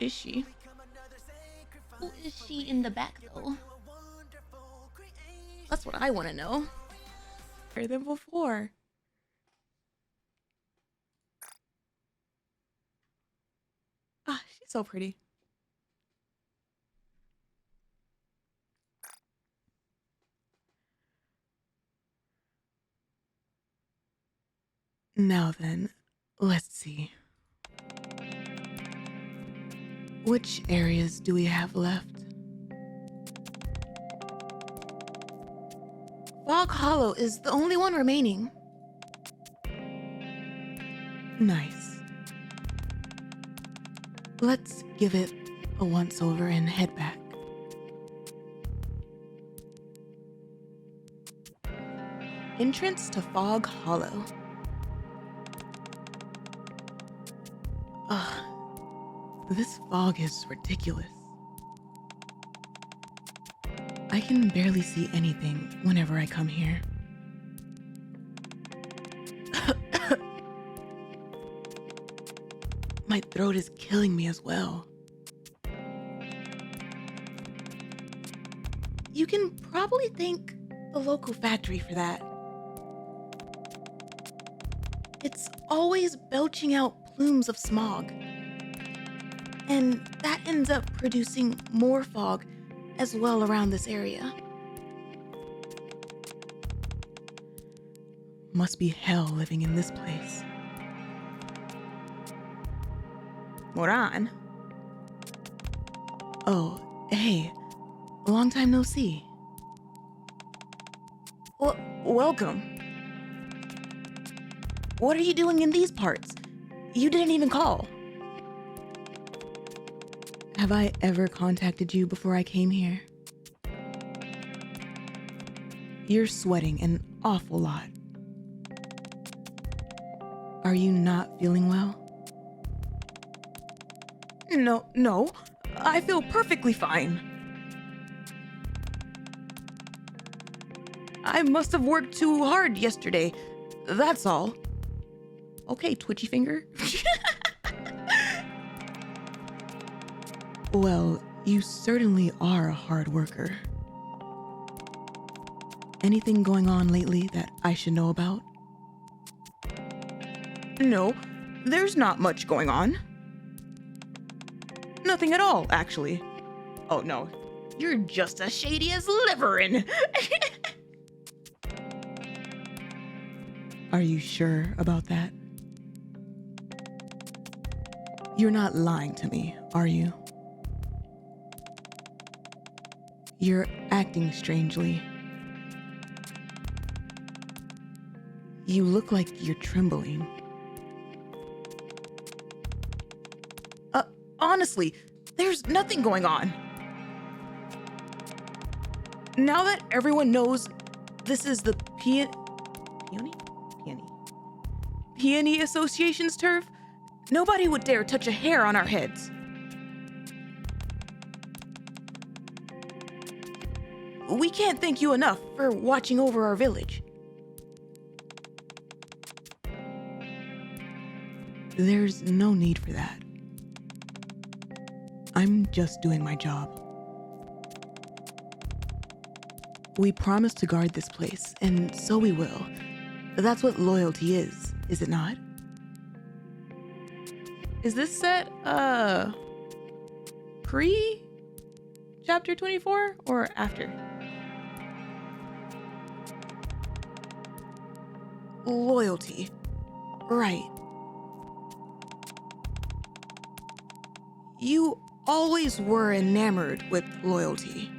is she? Who is she in the back, though? That's what I want to know. Better than before. Ah, she's so pretty. Now then, let's see. Which areas do we have left? Fog Hollow is the only one remaining. Nice. Let's give it a once-over and head back. Entrance to Fog Hollow. Ugh. This fog is ridiculous. I can barely see anything whenever I come here. My throat is killing me as well. You can probably thank the local factory for that. It's always belching out plumes of smog. And that ends up producing more fog as well around this area. Must be hell living in this place. Moran? Oh, hey. Long time no see. Welcome. What are you doing in these parts? You didn't even call. Have I ever contacted you before I came here? You're sweating an awful lot. Are you not feeling well? No. I feel perfectly fine. I must have worked too hard yesterday. That's all. Okay, twitchy finger. Well, you certainly are a hard worker. Anything going on lately that I should know about? No, there's not much going on. Nothing at all, actually. Oh no, you're just as shady as liverin'. Are you sure about that? You're not lying to me, are you? You're acting strangely. You look like you're trembling. Honestly, there's nothing going on. Now that everyone knows this is the Peony Association's turf, nobody would dare touch a hair on our heads. We can't thank you enough for watching over our village. There's no need for that. I'm just doing my job. We promised to guard this place, and so we will. That's what loyalty is it not? Is this set, pre-chapter 24 or after? Loyalty. Right. You always were enamored with loyalty.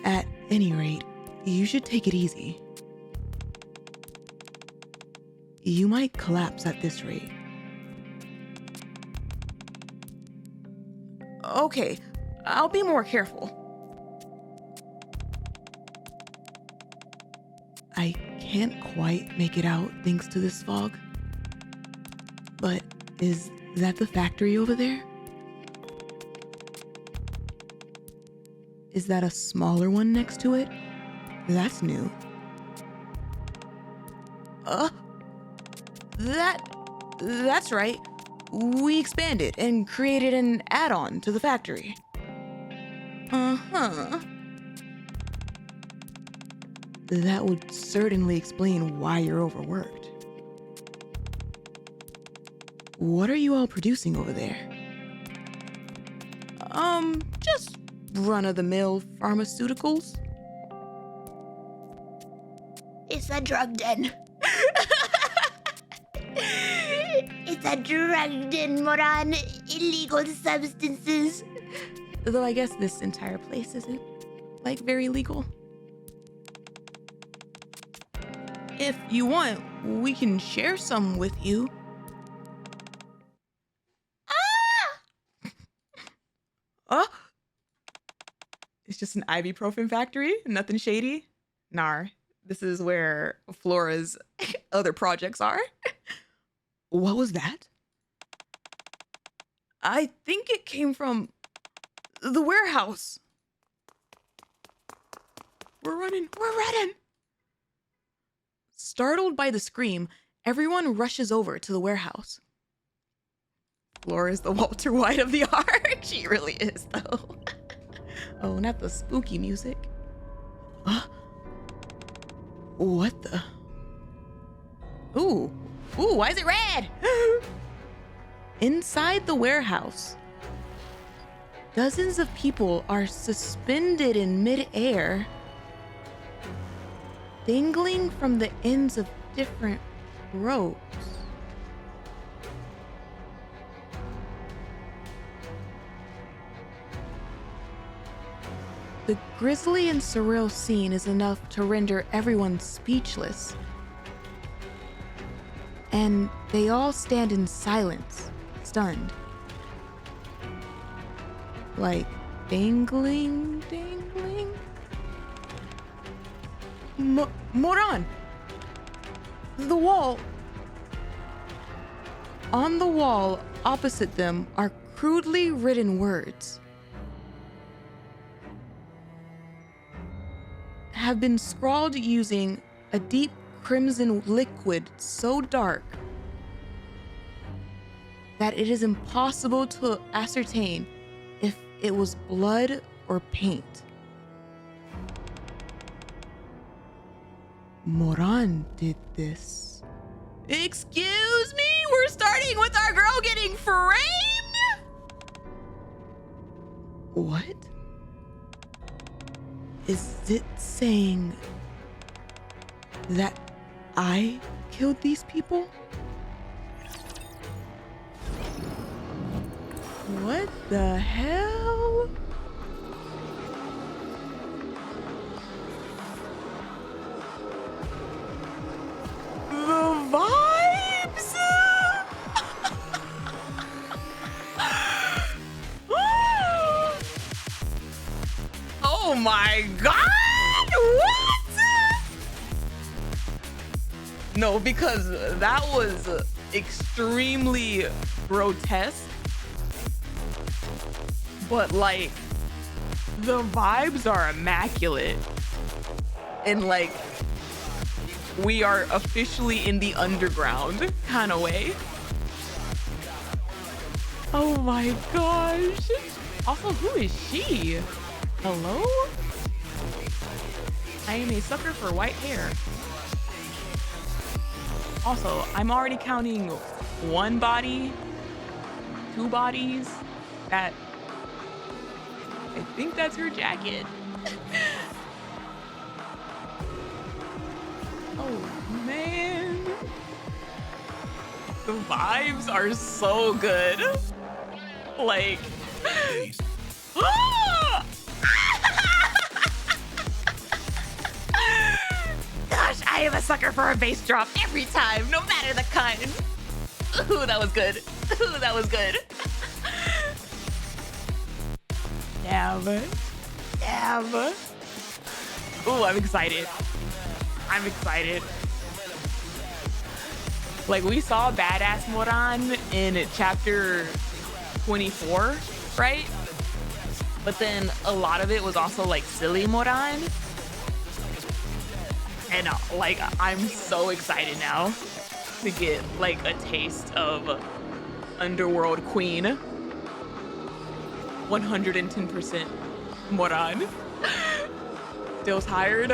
At any rate, you should take it easy. You might collapse at this rate. Okay, I'll be more careful. I can't quite make it out thanks to this fog. But is that the factory over there? Is that a smaller one next to it? That's new. That's right. we expanded and created an add-on to the factory. Uh-huh. That would certainly explain why you're overworked. What are you all producing over there? Just run-of-the-mill pharmaceuticals. It's a drug den. It's a drug den, Moran. Illegal substances. Though I guess this entire place isn't, like, very legal. If you want, we can share some with you. It's just an ibuprofen factory, nothing shady. Nah, this is where Flora's other projects are. What was that? I think it came from the warehouse. We're running. Startled by the scream, everyone rushes over to the warehouse. Flora is the Walter White of the art. She really is, though. Oh, not the spooky music. What the? Ooh, why is it red? Inside the warehouse, dozens of people are suspended in mid-air, dangling from the ends of different ropes. The grisly and surreal scene is enough to render everyone speechless. And they all stand in silence, stunned. Like, dangling? Moran! The wall! On the wall opposite them are crudely written words. Have been scrawled using a deep crimson liquid so dark that it is impossible to ascertain if it was blood or paint. Moran did this. Excuse me? We're starting with our girl getting framed? What? Is it saying that I killed these people? What the hell? The vibes? Oh my god! What? No, because that was extremely grotesque. But like, the vibes are immaculate. And like, we are officially in the underground kind of way. Oh my gosh. Also, who is she? Hello? I am a sucker for white hair. Also, I'm already counting one body, two bodies. I think that's her jacket. Oh man. The vibes are so good. Like, gosh, I am a sucker for a bass drop every time, no matter the kind. Ooh, that was good. Ooh, that was good. Damn. Ooh, I'm excited. Like, we saw Badass Moran in chapter 24, right? But then a lot of it was also like silly Moran. And like, I'm so excited now to get like a taste of Underworld queen. 110% Moran. Still tired?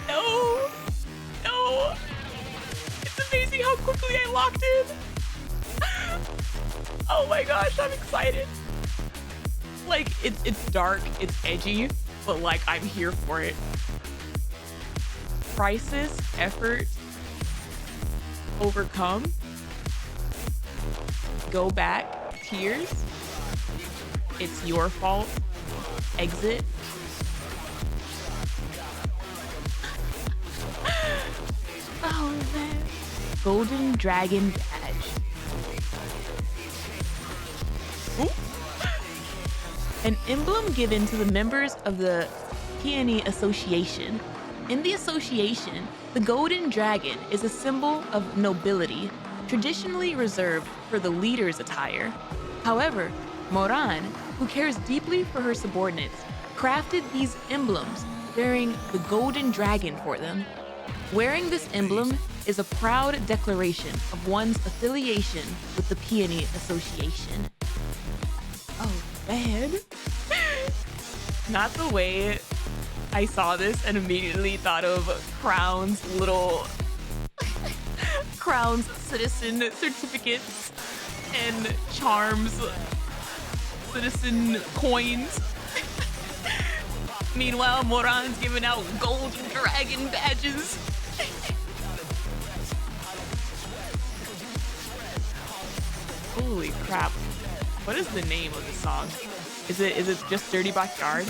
No. No. It's amazing how quickly I locked in. Oh my gosh, I'm excited. Like, it's dark, it's edgy, but like, I'm here for it. Crisis, effort, overcome, go back, tears, it's your fault, exit. Oh man. Golden Dragon Badge. Ooh. An emblem given to the members of the Peony Association. In the association, the golden dragon is a symbol of nobility, traditionally reserved for the leader's attire. However, Moran, who cares deeply for her subordinates, crafted these emblems bearing the golden dragon for them. Wearing this emblem is a proud declaration of one's affiliation with the Peony Association. Oh man. Not the way I saw this and immediately thought of Crown's little Crown's citizen certificates and Charm's citizen coins. Meanwhile, Moran's giving out golden dragon badges. Holy crap. What is the name of the song? Is it just Dirty Backyard?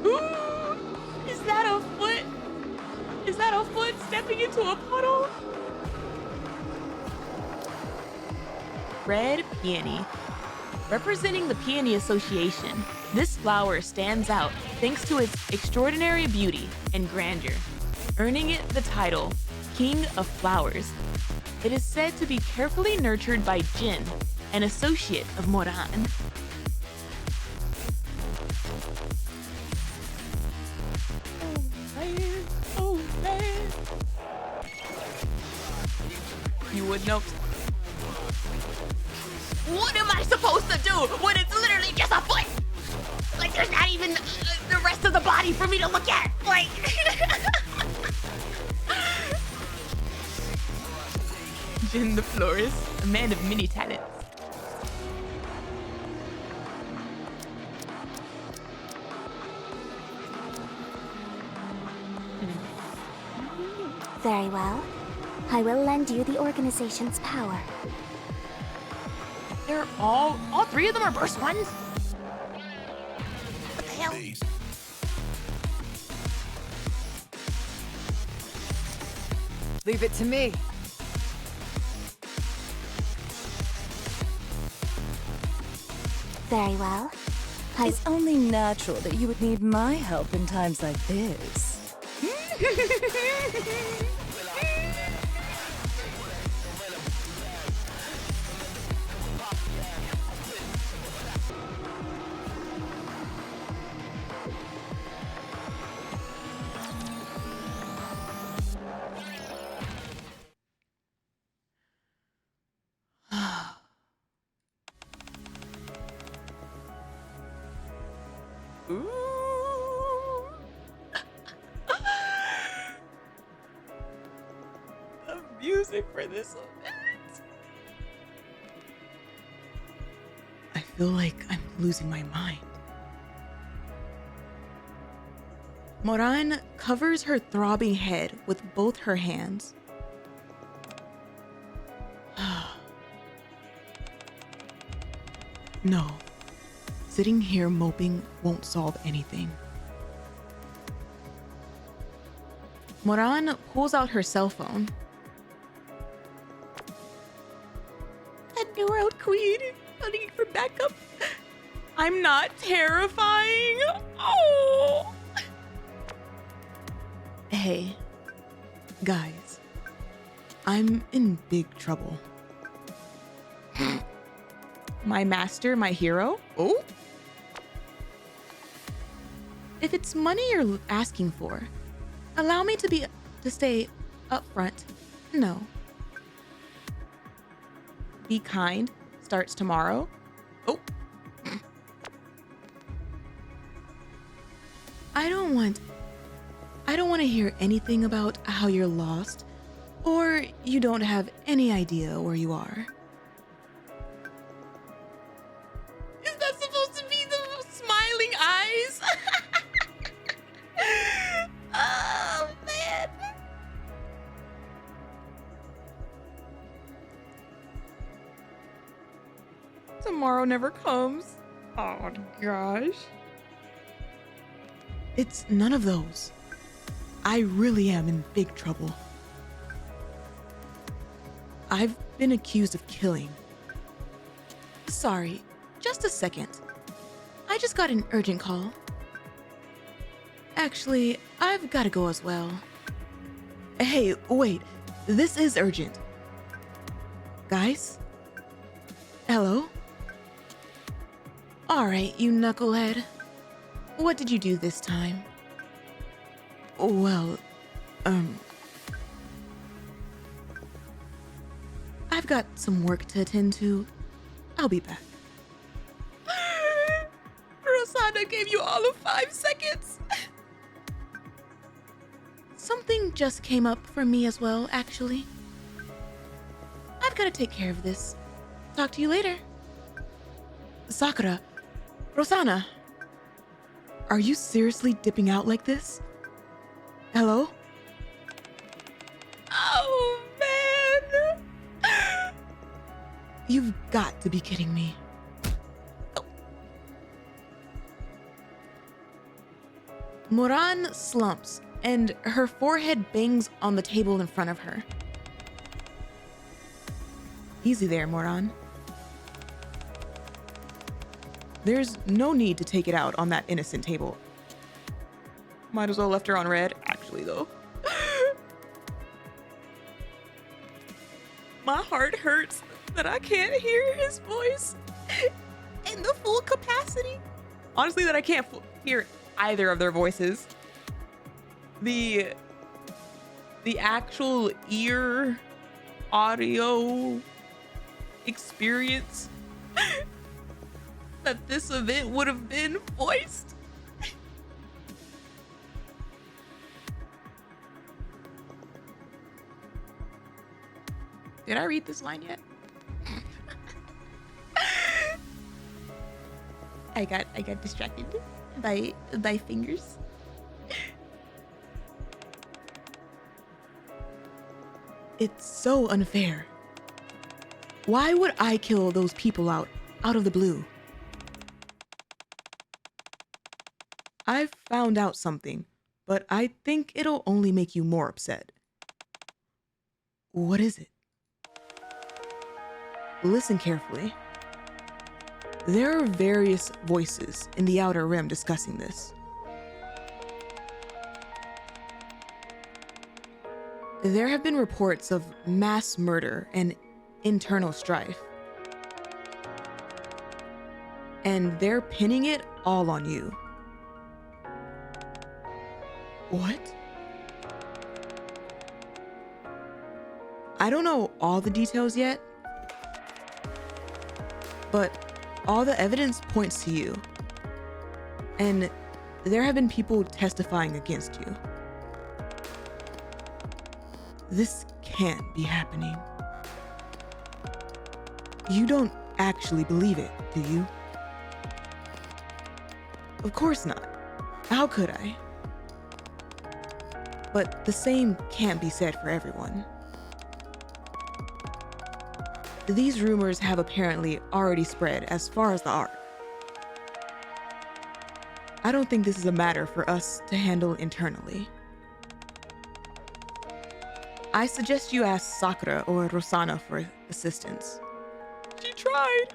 Ooh, is that a foot? Is that a foot stepping into a puddle? Red peony. Representing the Peony Association, this flower stands out thanks to its extraordinary beauty and grandeur, earning it the title King of Flowers. It is said to be carefully nurtured by Jin, an associate of Moran. Oh man. You would know. What am I supposed to do when it's literally just a foot? Like, there's not even the rest of the body for me to look at. Like, Jin the florist, a man of many talents. Very well. I will lend you the organization's power. They're all three of them are burst ones? What the hell? Leave it to me. Very well. It's only natural that you would need my help in times like this. Ooh. The music for this event. I feel like I'm losing my mind. Moran covers her throbbing head with both her hands. No. Sitting here moping won't solve anything. Moran pulls out her cell phone. Underworld Queen, running for backup. I'm not terrifying. Oh. Hey, guys, I'm in big trouble. My master, my hero? Oh? If it's money you're asking for, allow me to stay up front. No. Be kind starts tomorrow. Oh. I don't want to hear anything about how you're lost or you don't have any idea where you are. Is that supposed to be the smiling eyes? Oh, man. Tomorrow never comes. Oh, gosh. It's none of those. I really am in big trouble. I've been accused of killing. Sorry, just a second. I just got an urgent call. Actually, I've gotta go as well. Hey, wait, this is urgent. Guys? Hello? Alright, you knucklehead. What did you do this time? Well, I've got some work to attend to. I'll be back. Rosana gave you all of 5 seconds. Something just came up for me as well, actually. I've got to take care of this. Talk to you later. Sakura, Rosana, are you seriously dipping out like this? Hello? Oh, man. You've got to be kidding me. Oh. Moran slumps, and her forehead bangs on the table in front of her. Easy there, Moran. There's no need to take it out on that innocent table. Might as well left her on red, actually, though. My heart hurts that I can't hear his voice in the full capacity. Honestly, that I can't hear either of their voices. The actual ear audio experience that this event would have been voiced. Did I read this line yet? I got distracted by fingers. It's so unfair. Why would I kill those people out of the blue? I've found out something, but I think it'll only make you more upset. What is it? Listen carefully. There are various voices in the Outer Rim discussing this. There have been reports of mass murder and internal strife. And they're pinning it all on you. What? I don't know all the details yet, but all the evidence points to you. And there have been people testifying against you. This can't be happening. You don't actually believe it, do you? Of course not. How could I? But the same can't be said for everyone. These rumors have apparently already spread as far as the Ark. I don't think this is a matter for us to handle internally. I suggest you ask Sakura or Rosana for assistance. She tried.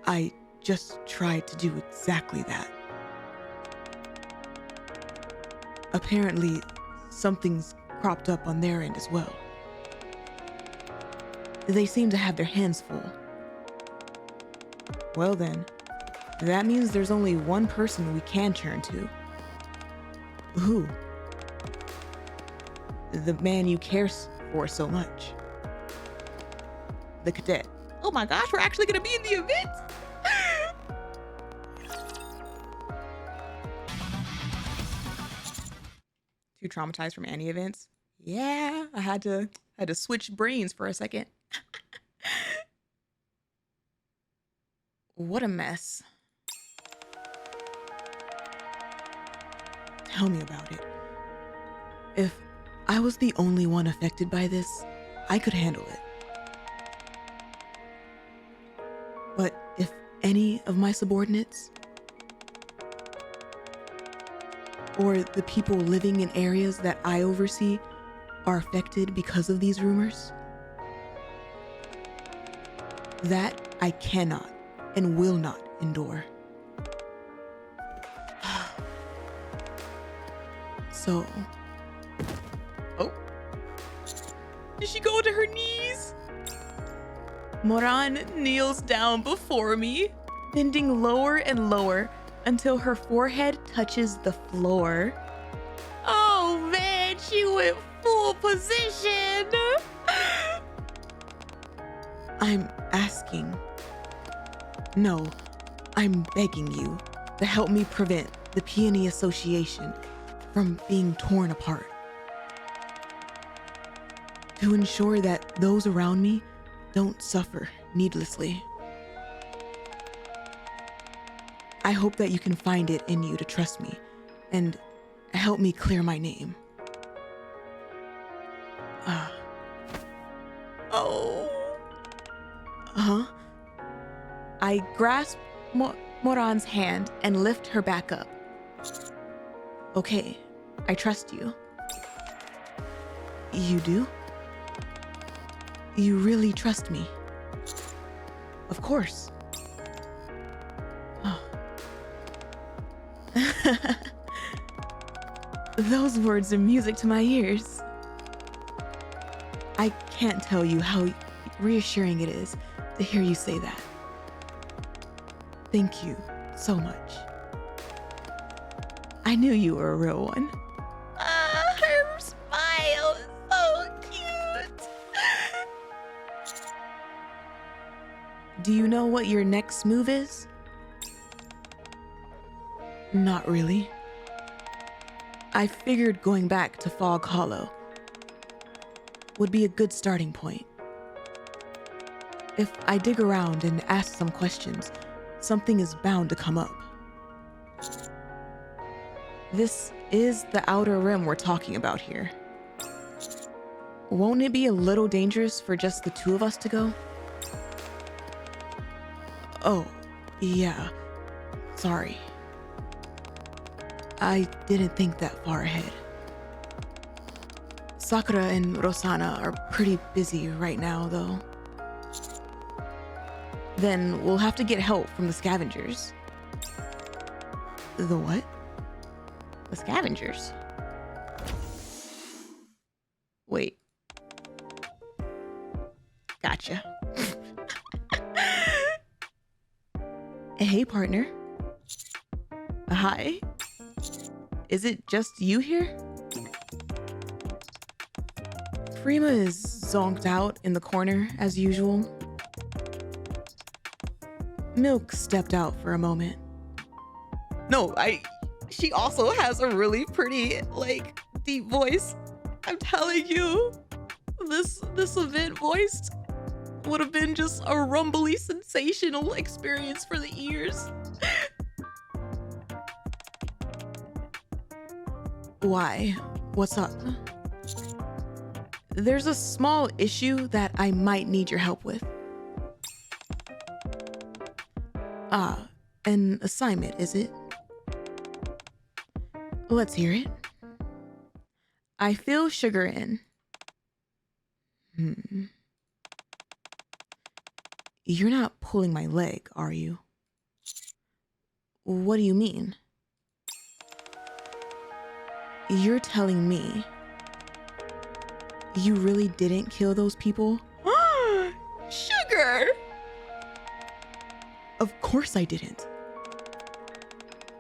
I just tried to do exactly that. Apparently, something's cropped up on their end as well. They seem to have their hands full. Well then, that means there's only one person we can turn to. Who? The man you care for so much. The cadet. Oh my gosh, we're actually gonna be in the event. Too traumatized from any events? Yeah, I had to switch brains for a second. What a mess. Tell me about it. If I was the only one affected by this, I could handle it. But if any of my subordinates, or the people living in areas that I oversee, are affected because of these rumors, that I cannot and will not endure. So, oh, did she go to her knees? Moran kneels down before me, bending lower and lower until her forehead touches the floor. Oh man, she went full position. I'm asking, no, I'm begging you to help me prevent the Peony Association from being torn apart. To ensure that those around me don't suffer needlessly. I hope that you can find it in you to trust me and help me clear my name. I grasp Moran's hand and lift her back up. Okay, I trust you. You do? You really trust me? Of course. Oh. Those words are music to my ears. I can't tell you how reassuring it is to hear you say that. Thank you so much. I knew you were a real one. Her smile is so cute. Do you know what your next move is? Not really. I figured going back to Fog Hollow would be a good starting point. If I dig around and ask some questions, something is bound to come up. This is the outer rim we're talking about here. Won't it be a little dangerous for just the two of us to go? Oh, yeah. Sorry. I didn't think that far ahead. Sakura and Rosanna are pretty busy right now, though. Then we'll have to get help from the scavengers. The what? The scavengers? Wait. Gotcha. Hey, partner. Hi. Is it just you here? Prima is zonked out in the corner as usual. Milk stepped out for a moment. No, she also has a really pretty, like, deep voice. I'm telling you, this event voiced would have been just a rumbly, sensational experience for the ears. Why? What's up? There's a small issue that I might need your help with. An assignment, is it? Let's hear it. I feel sugar in. You're not pulling my leg, are you? What do you mean? You're telling me you really didn't kill those people? Sugar! Of course I didn't.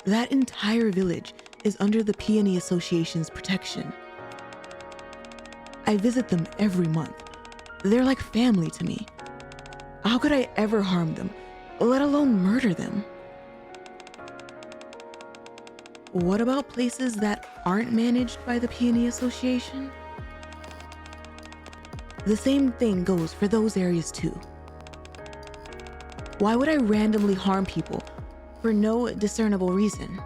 That entire village is under the Peony Association's protection. I visit them every month. They're like family to me. How could I ever harm them, let alone murder them? What about places that aren't managed by the Peony Association? The same thing goes for those areas too. Why would I randomly harm people for no discernible reason?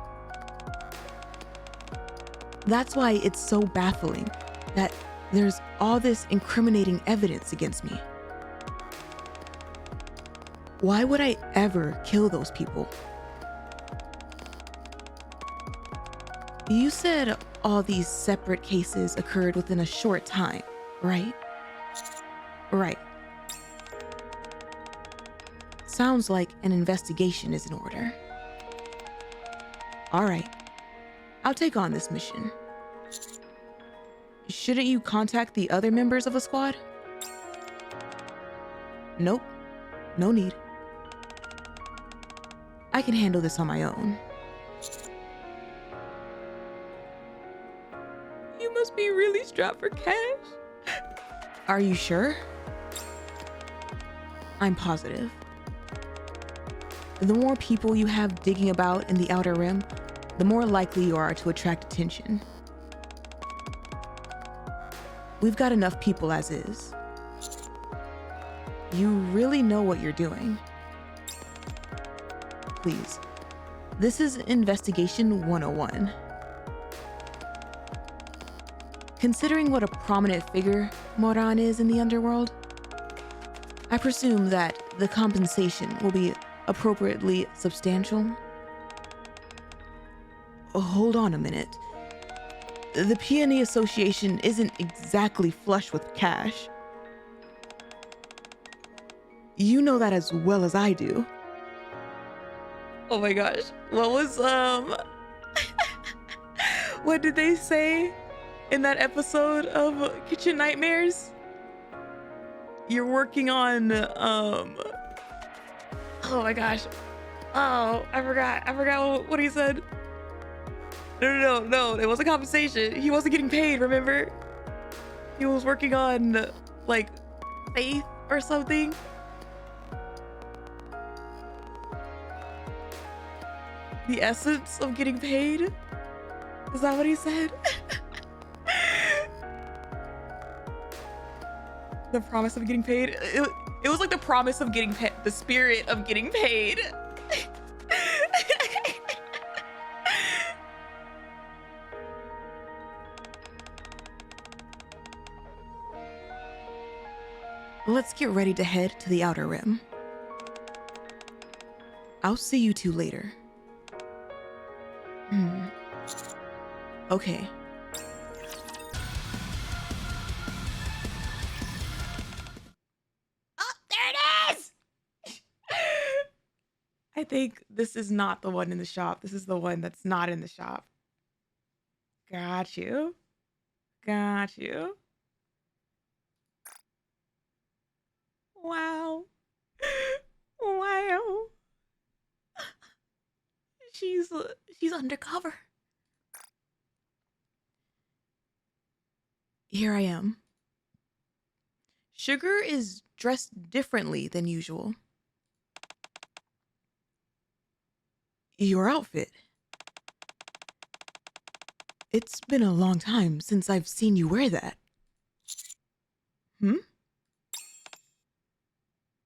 That's why it's so baffling that there's all this incriminating evidence against me. Why would I ever kill those people? You said all these separate cases occurred within a short time, right? Right. Sounds like an investigation is in order. All right. I'll take on this mission. Shouldn't you contact the other members of the squad? Nope. No need. I can handle this on my own. You must be really strapped for cash. Are you sure? I'm positive. The more people you have digging about in the Outer Rim, the more likely you are to attract attention. We've got enough people as is. You really know what you're doing. Please, this is Investigation 101. Considering what a prominent figure Moran is in the Underworld, I presume that the compensation will be appropriately substantial. Hold on a minute. The Peony Association isn't exactly flush with cash. You know that as well as I do. Oh my gosh. What was, what did they say in that episode of Kitchen Nightmares? You're working on, oh my gosh. Oh, I forgot what he said. No, it wasn't compensation. He wasn't getting paid, remember? He was working on, like, faith or something. The essence of getting paid? Is that what he said? The promise of getting paid? It was like the promise of getting paid, the spirit of getting paid. Let's get ready to head to the Outer Rim. I'll see you two later. Okay. Oh, there it is! I think this is not the one in the shop. This is the one that's not in the shop. Got you. Got you. Wow. Wow. She's undercover. Here I am. Sugar is dressed differently than usual. Your outfit. It's been a long time since I've seen you wear that.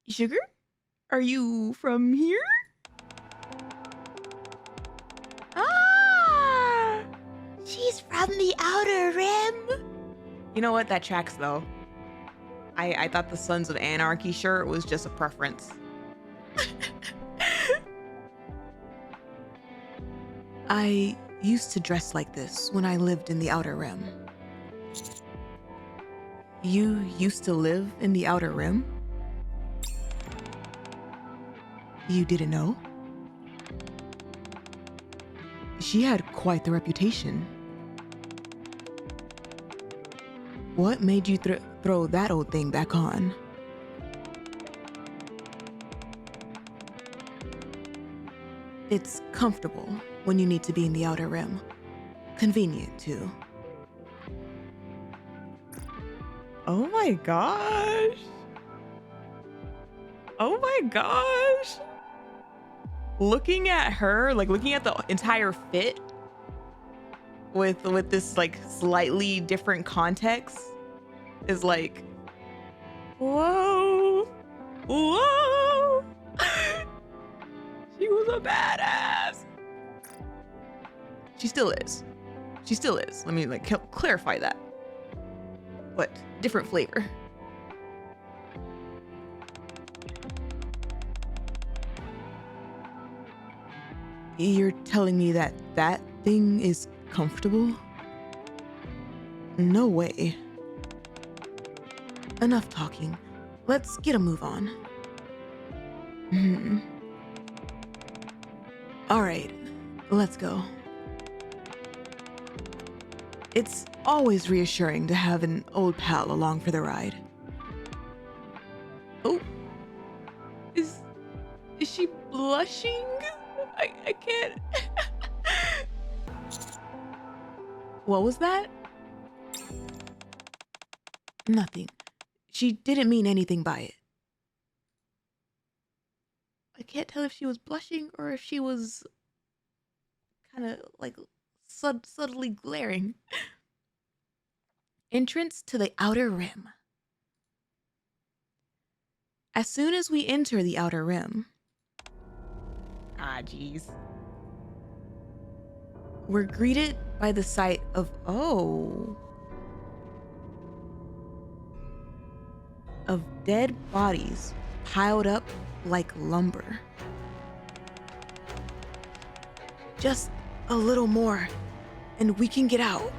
Sugar? Are you from here? Ah! She's from the Outer Rim. You know what? That tracks though. I thought the Sons of Anarchy shirt was just a preference. I used to dress like this when I lived in the Outer Rim. You used to live in the Outer Rim? You didn't know? She had quite the reputation. What made you throw that old thing back on? It's comfortable when you need to be in the Outer Rim. convenient too. Oh my gosh. Oh my gosh. Looking at her, like looking at the entire fit with this like slightly different context is like, whoa, whoa. She was a badass. She still is. She still is. Let me like clarify that. But different flavor. You're telling me that that thing is comfortable? No way. Enough talking. Let's get a move on. All right, let's go. It's always reassuring to have an old pal along for the ride. Oh, is she blushing? I can't. What was that? Nothing. She didn't mean anything by it. I can't tell if she was blushing or if she was kind of like subtly glaring. Entrance to the Outer Rim. As soon as we enter the Outer Rim, jeez, we're greeted by the sight of dead bodies piled up like lumber. Just a little more and we can get out.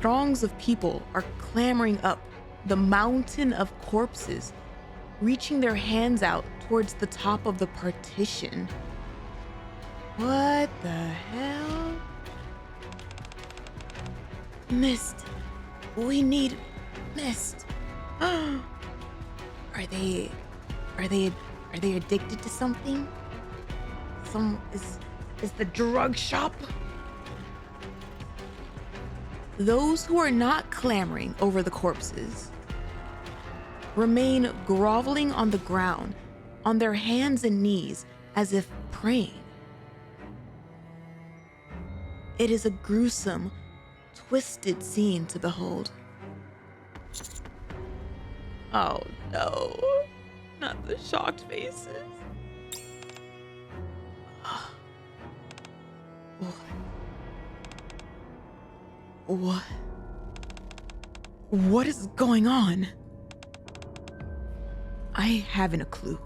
Throngs of people are clambering up the mountain of corpses, reaching their hands out towards the top of the partition. What the hell? Mist. We need mist. Are they addicted to something? Is the drug shop? Those who are not clamoring over the corpses remain groveling on the ground, on their hands and knees, as if praying. It is a gruesome, twisted scene to behold. Oh no, not the shocked faces. What is going on? I haven't a clue,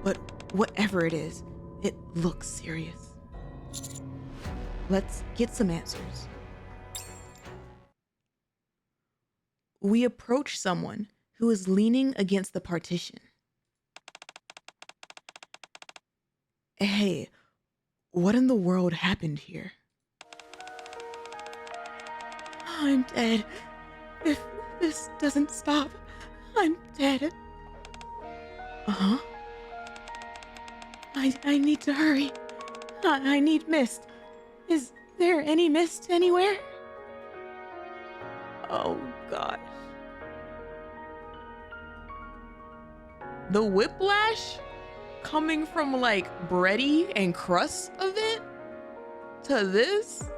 but whatever it is, it looks serious. Let's get some answers. We approach someone who is leaning against the partition. Hey, what in the world happened here? I'm dead. If this doesn't stop, I'm dead. Uh-huh. I need to hurry. I need mist. Is there any mist anywhere? Oh, gosh. The whiplash coming from like bready and crust of it to this?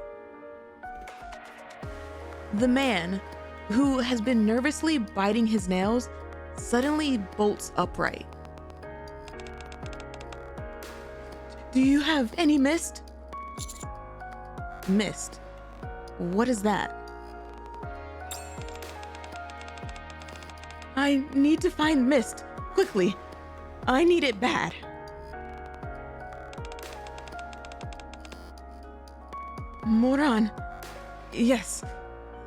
The man, who has been nervously biting his nails, suddenly bolts upright. Do you have any mist? Mist? What is that? I need to find mist, quickly. I need it bad. Moran. Yes,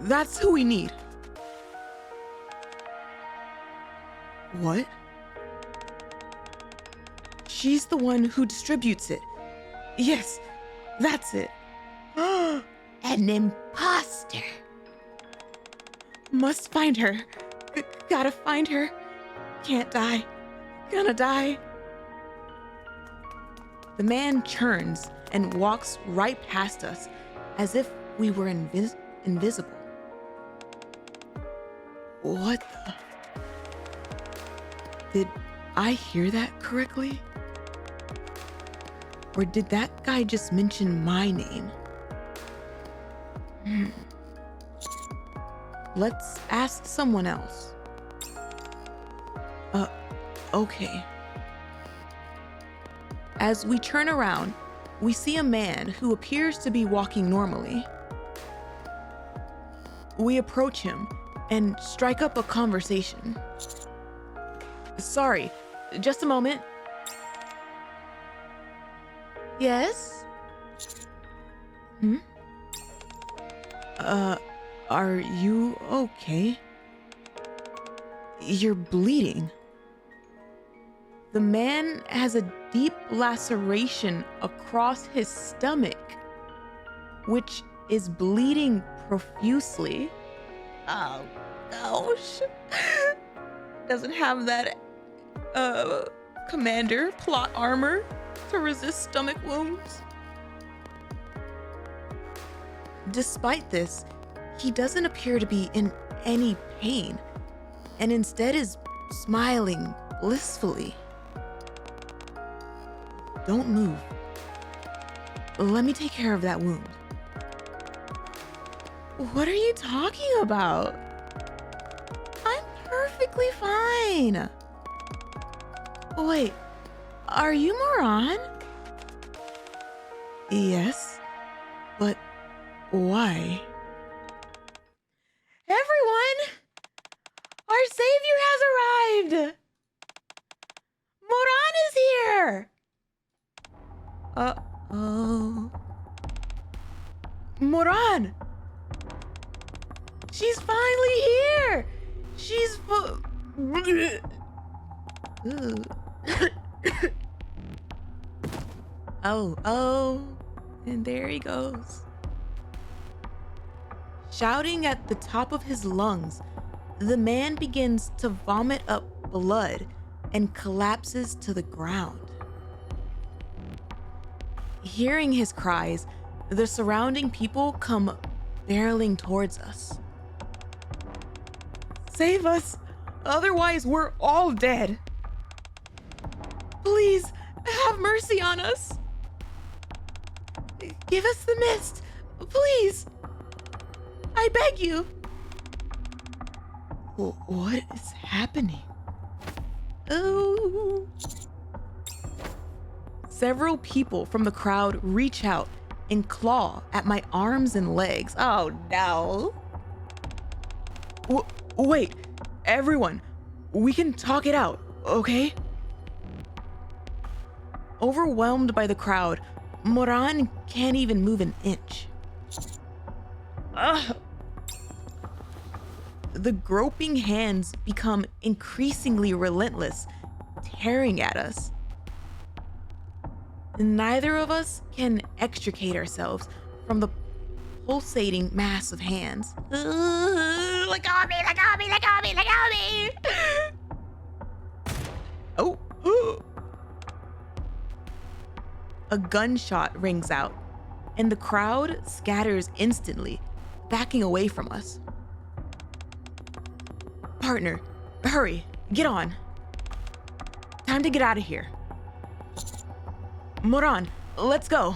that's who we need. What? She's the one who distributes it. Yes, that's it. An imposter. Must find her. Gotta find her. Can't die. Gonna die. The man churns and walks right past us as if we were invisible. What the? Did I hear that correctly? Or did that guy just mention my name? Let's ask someone else. Okay. As we turn around, we see a man who appears to be walking normally. We approach him and strike up a conversation. Sorry, just a moment. Yes? Are you okay? You're bleeding. The man has a deep laceration across his stomach, which is bleeding profusely. Oh, gosh. Doesn't have that, commander plot armor to resist stomach wounds. Despite this, he doesn't appear to be in any pain, and instead is smiling blissfully. Don't move. Let me take care of that wound. What are you talking about? I'm perfectly fine. Wait, are you Moran? Yes, but why? Everyone! Our savior has arrived! Moran is here! Uh-oh. Moran! She's finally here! She's Oh, and there he goes. Shouting at the top of his lungs, the man begins to vomit up blood and collapses to the ground. Hearing his cries, the surrounding people come barreling towards us. Save us, otherwise we're all dead. Please, have mercy on us. Give us the mist, please. I beg you. What is happening? Oh. Several people from the crowd reach out and claw at my arms and legs. Oh no. Wait, everyone, we can talk it out, okay? Overwhelmed by the crowd, Moran can't even move an inch. Ugh. The groping hands become increasingly relentless, tearing at us. Neither of us can extricate ourselves from the pulsating mass of hands. Let go of me, let go of me, let go of me, let go of me! Oh. A gunshot rings out, and the crowd scatters instantly, backing away from us. Partner, hurry, get on. Time to get out of here. Moran, let's go.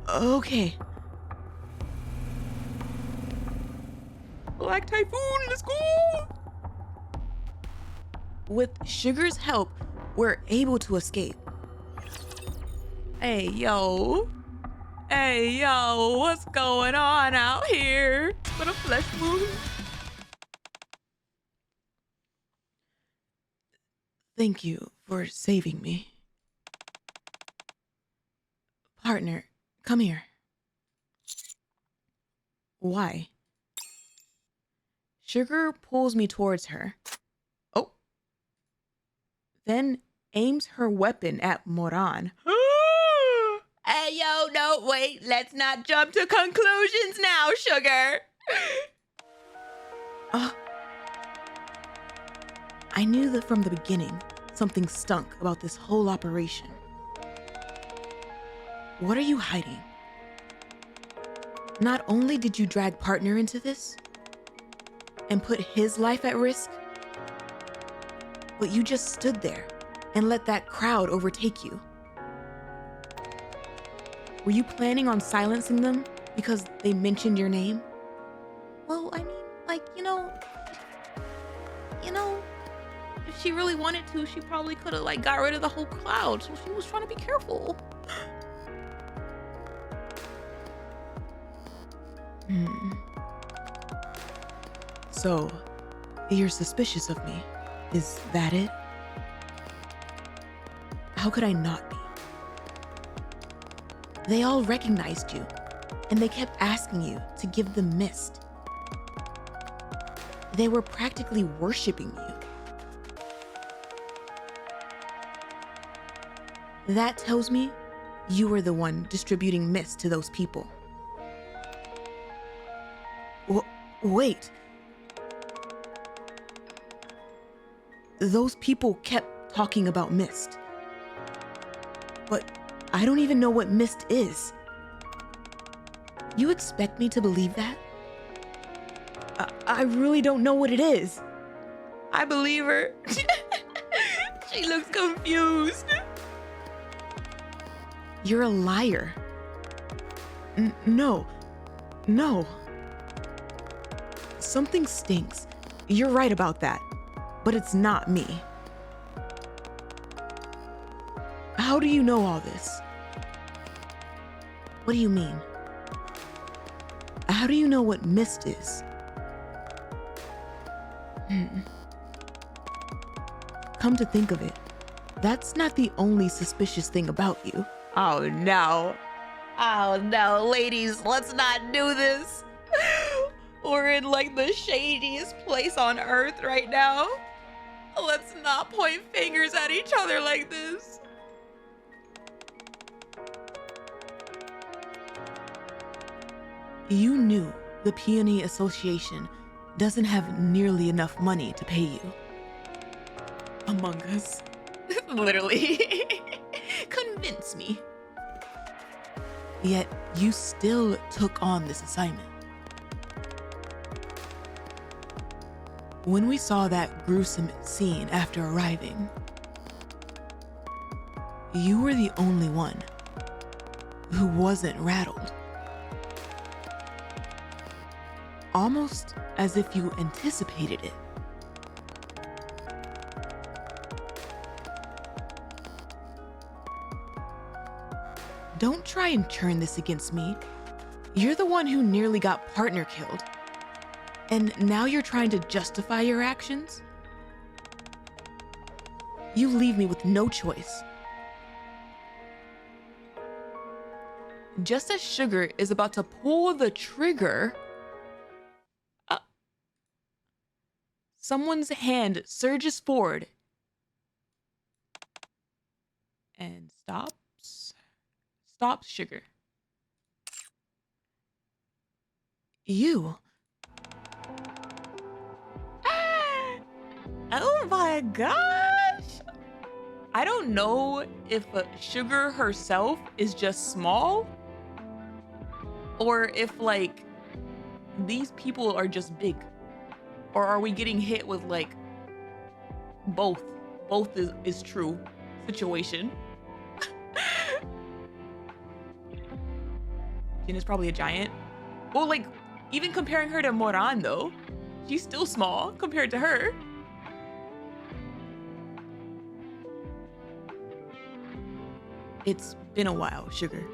Okay. Black Typhoon, let's go! With Sugar's help, we're able to escape. Hey, yo, what's going on out here? What a flesh wound. Thank you for saving me. Partner, come here. Why? Sugar pulls me towards her. Oh. Then aims her weapon at Moran. Hey, yo, no, wait, let's not jump to conclusions now, Sugar. I knew that from the beginning, something stunk about this whole operation. What are you hiding? Not only did you drag partner into this and put his life at risk, but you just stood there and let that crowd overtake you. Were you planning on silencing them because they mentioned your name? Well, I mean, like, if she really wanted to, she probably could have like got rid of the whole crowd. So she was trying to be careful. So, you're suspicious of me. Is that it? How could I not be? They all recognized you, and they kept asking you to give them mist. They were practically worshiping you. That tells me you were the one distributing mist to those people. Wait. Those people kept talking about mist. But I don't even know what mist is. You expect me to believe that? I really don't know what it is. I believe her. She looks confused. You're a liar. No. Something stinks. You're right about that. But it's not me. How do you know all this? What do you mean? How do you know what mist is? Come to think of it, that's not the only suspicious thing about you. Oh no, ladies, let's not do this. We're in like the shadiest place on earth right now. Let's not point fingers at each other like this. You knew the Peony Association doesn't have nearly enough money to pay you. Among Us. Literally. Convince me. Yet you still took on this assignment. When we saw that gruesome scene after arriving, you were the only one who wasn't rattled. Almost as if you anticipated it. Don't try and turn this against me. You're the one who nearly got partner killed. And now you're trying to justify your actions? You leave me with no choice. Just as Sugar is about to pull the trigger, someone's hand surges forward and stops Sugar. You. Oh my gosh. I don't know if Sugar herself is just small or if like these people are just big. Or are we getting hit with like both is true situation? Gina's probably a giant. Well, like even comparing her to Moran though, she's still small compared to her. It's been a while, Sugar.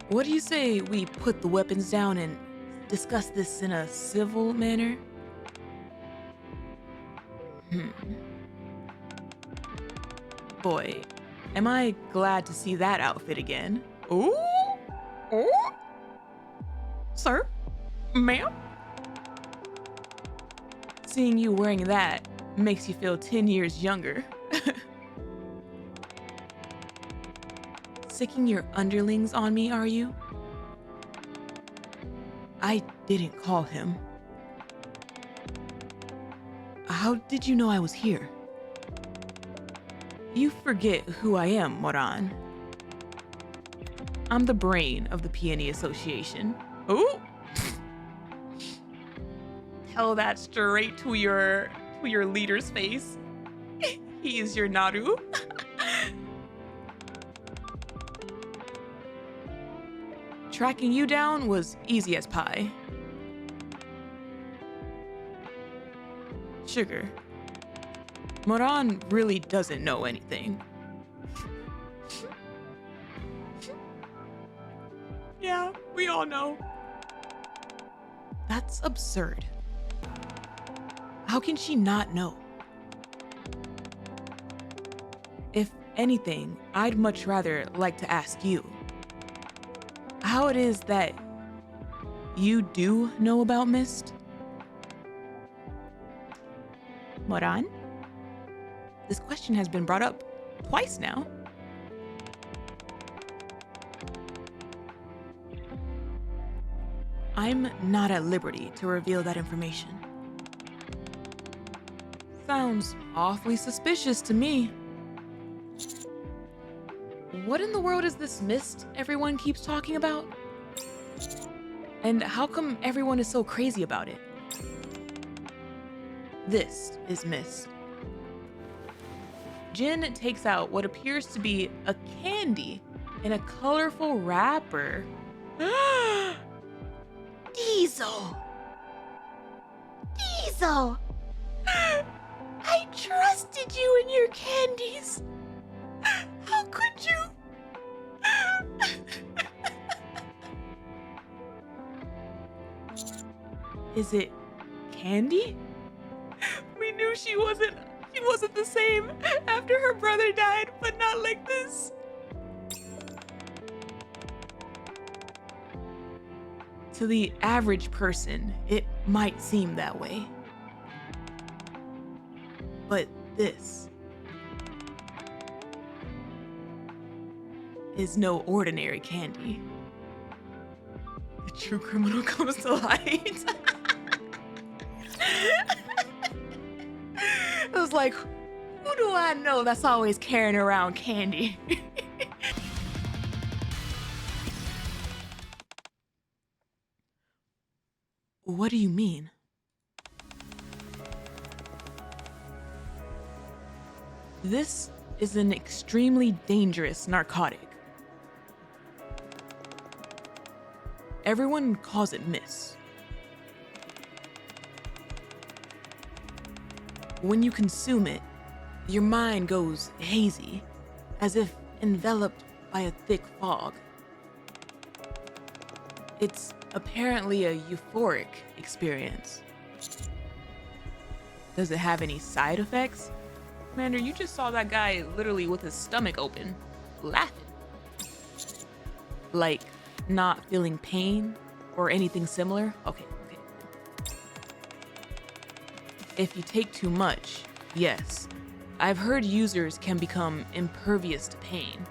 What do you say we put the weapons down and discuss this in a civil manner? Boy, am I glad to see that outfit again. Ooh! Ooh! Sir? Ma'am? Seeing you wearing that makes you feel 10 years younger. Sicking your underlings on me, are you? I didn't call him. How did you know I was here? You forget who I am, Moran. I'm the brain of the Peony Association. Ooh! Tell that straight to your leader's face. He is your Naru. Tracking you down was easy as pie. Sugar. Moran really doesn't know anything. Yeah, we all know. That's absurd. How can she not know? If anything, I'd much rather like to ask you how it is that you do know about Mist? Moran? This question has been brought up twice now. I'm not at liberty to reveal that information. Sounds awfully suspicious to me. What in the world is this Mist everyone keeps talking about? And how come everyone is so crazy about it? This is Mist. Jin takes out what appears to be a candy in a colorful wrapper. Diesel! Diesel! I trusted you and your candies! How could you? Is it candy? We knew she wasn't the same after her brother died, but not like this. To the average person, it might seem that way. But this is no ordinary candy. The true criminal comes to light. It was like, who do I know that's always carrying around candy? What do you mean? This is an extremely dangerous narcotic. Everyone calls it Mist. When you consume it, your mind goes hazy, as if enveloped by a thick fog. It's apparently a euphoric experience. Does it have any side effects? Commander, you just saw that guy literally with his stomach open, laughing. Like, not feeling pain or anything similar? Okay. If you take too much, yes. I've heard users can become impervious to pain.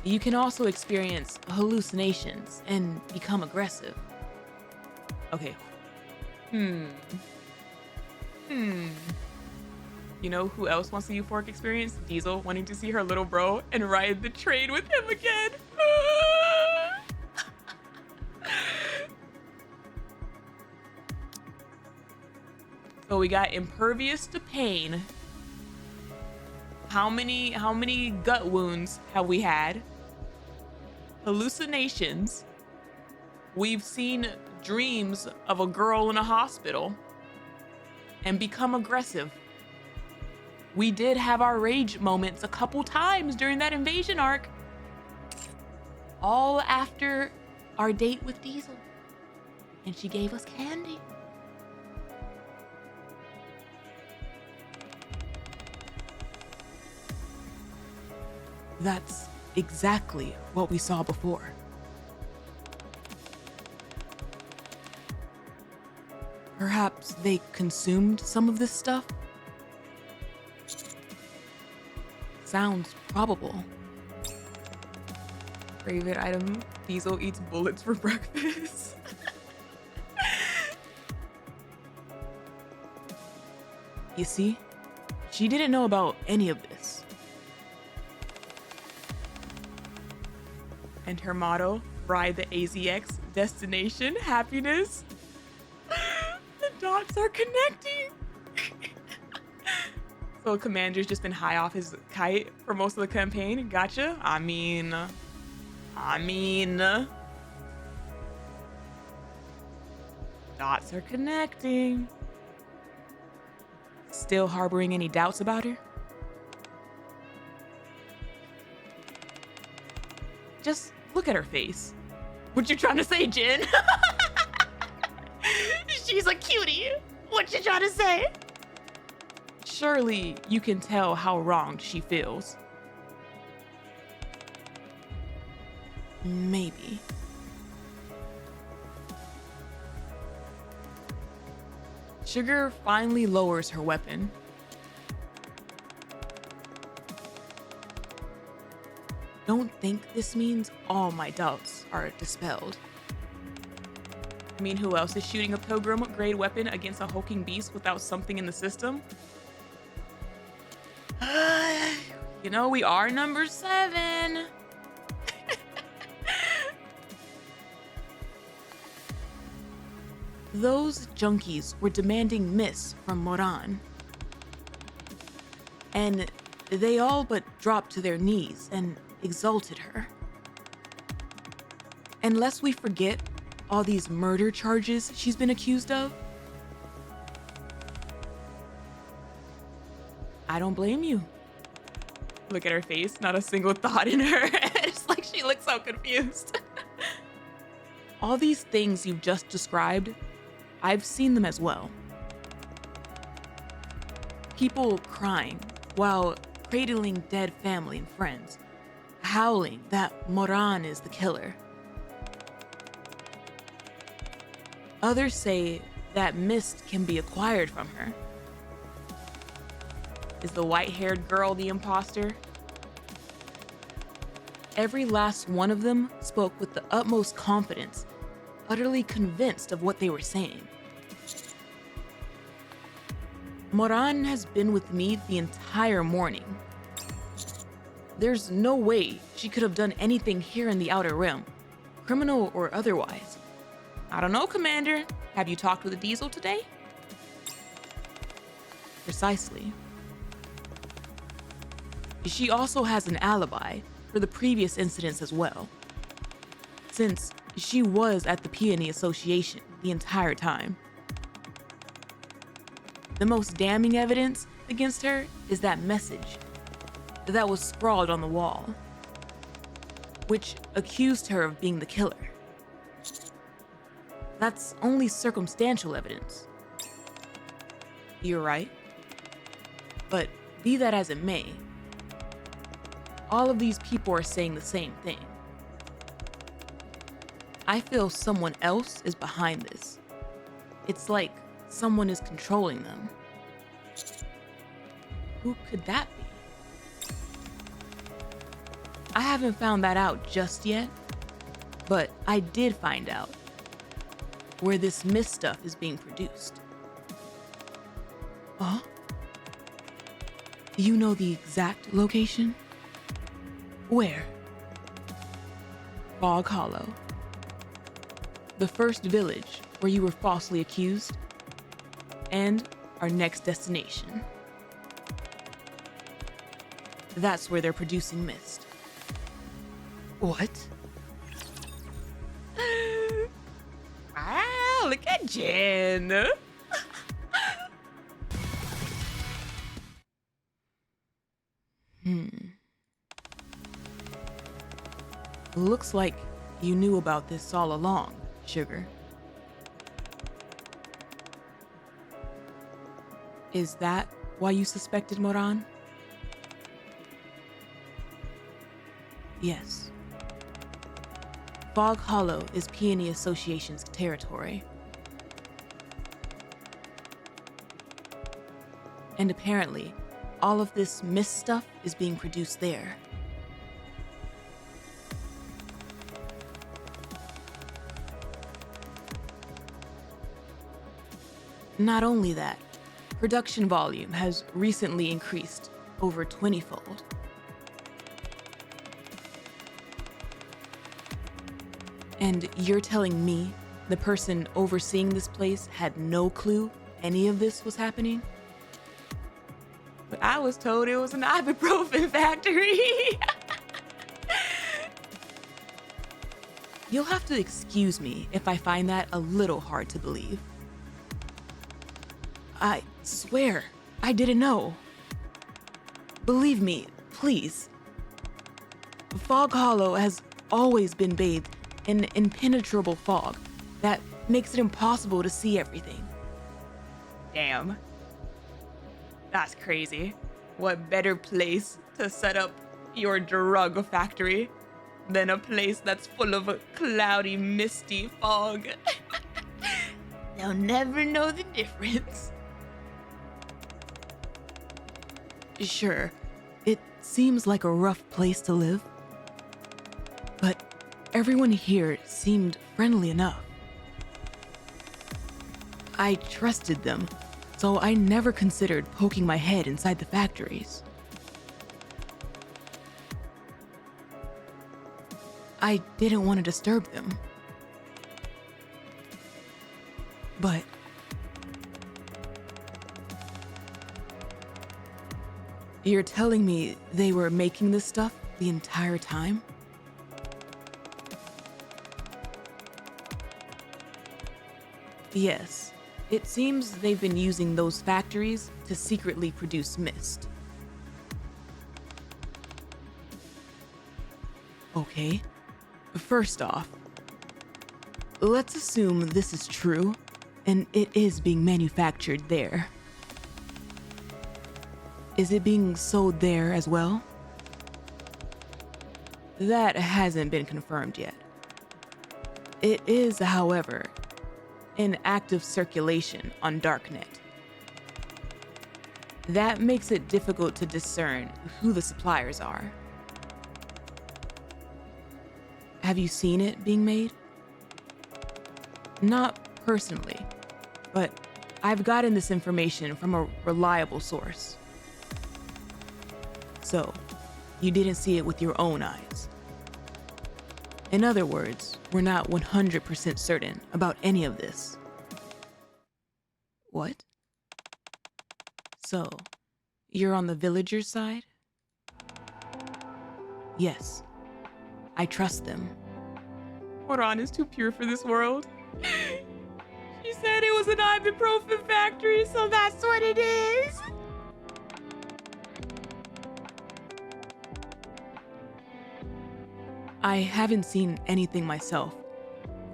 You can also experience hallucinations and become aggressive. Okay. You know who else wants the euphoric experience? Diesel wanting to see her little bro and ride the train with him again. So we got impervious to pain. How many gut wounds have we had? Hallucinations. We've seen dreams of a girl in a hospital and become aggressive. We did have our rage moments a couple times during that invasion arc. All after our date with Diesel. And she gave us candy. That's exactly what we saw before. Perhaps they consumed some of this stuff? Sounds probable. Favorite item, Diesel eats bullets for breakfast. You see? She didn't know about any of this. And her motto, ride the AZX, destination, happiness. The dots are connecting. So Commander's just been high off his kite for most of the campaign. Gotcha. I mean, dots are connecting. Still harboring any doubts about her? Just look at her face. What you trying to say, Jin? She's a cutie. What you trying to say? Surely you can tell how wronged she feels. Maybe. Sugar finally lowers her weapon. Don't think this means all my doubts are dispelled. I mean, who else is shooting a pilgrim-grade weapon against a hulking beast without something in the system? You know, we are number 7. Those junkies were demanding miss from Moran. And they all but dropped to their knees and exalted her. And lest we forget all these murder charges she's been accused of, I don't blame you. Look at her face, not a single thought in her head. It's like she looks so confused. All these things you've just described, I've seen them as well. People crying while cradling dead family and friends, howling that Moran is the killer. Others say that mist can be acquired from her. Is the white-haired girl the imposter? Every last one of them spoke with the utmost confidence, utterly convinced of what they were saying. Moran has been with me the entire morning. There's no way she could have done anything here in the Outer Rim, criminal or otherwise. I don't know, Commander. Have you talked with a Diesel today? Precisely. She also has an alibi for the previous incidents as well, since she was at the Peony Association the entire time. The most damning evidence against her is that message that was scrawled on the wall, which accused her of being the killer. That's only circumstantial evidence. You're right. But be that as it may, all of these people are saying the same thing. I feel someone else is behind this. It's like someone is controlling them. Who could that be? I haven't found that out just yet, but I did find out where this mist stuff is being produced. Huh? You know the exact location? Where? Fog Hollow. The first village where you were falsely accused, and our next destination. That's where they're producing mist. What? Wow, look at Jen. Looks like you knew about this all along, Sugar. Is that why you suspected Moran? Yes. Fog Hollow is Peony Association's territory. And apparently, all of this mist stuff is being produced there. Not only that, production volume has recently increased over 20-fold. And you're telling me the person overseeing this place had no clue any of this was happening? But I was told it was an ibuprofen factory. You'll have to excuse me if I find that a little hard to believe. I swear, I didn't know. Believe me, please. Fog Hollow has always been bathed in impenetrable fog that makes it impossible to see everything. Damn. That's crazy. What better place to set up your drug factory than a place that's full of a cloudy, misty fog? They'll never know the difference. Sure, it seems like a rough place to live, but everyone here seemed friendly enough. I trusted them, so I never considered poking my head inside the factories. I didn't want to disturb them. But you're telling me they were making this stuff the entire time? Yes, it seems they've been using those factories to secretly produce mist. Okay, first off, let's assume this is true and it is being manufactured there. Is it being sold there as well? That hasn't been confirmed yet. It is, however, in active circulation on Darknet. That makes it difficult to discern who the suppliers are. Have you seen it being made? Not personally, but I've gotten this information from a reliable source. So, you didn't see it with your own eyes. In other words, we're not 100% certain about any of this. What? So, you're on the villagers' side? Yes. I trust them. Moran is too pure for this world. She said it was an ibuprofen factory, so that's what it is. I haven't seen anything myself,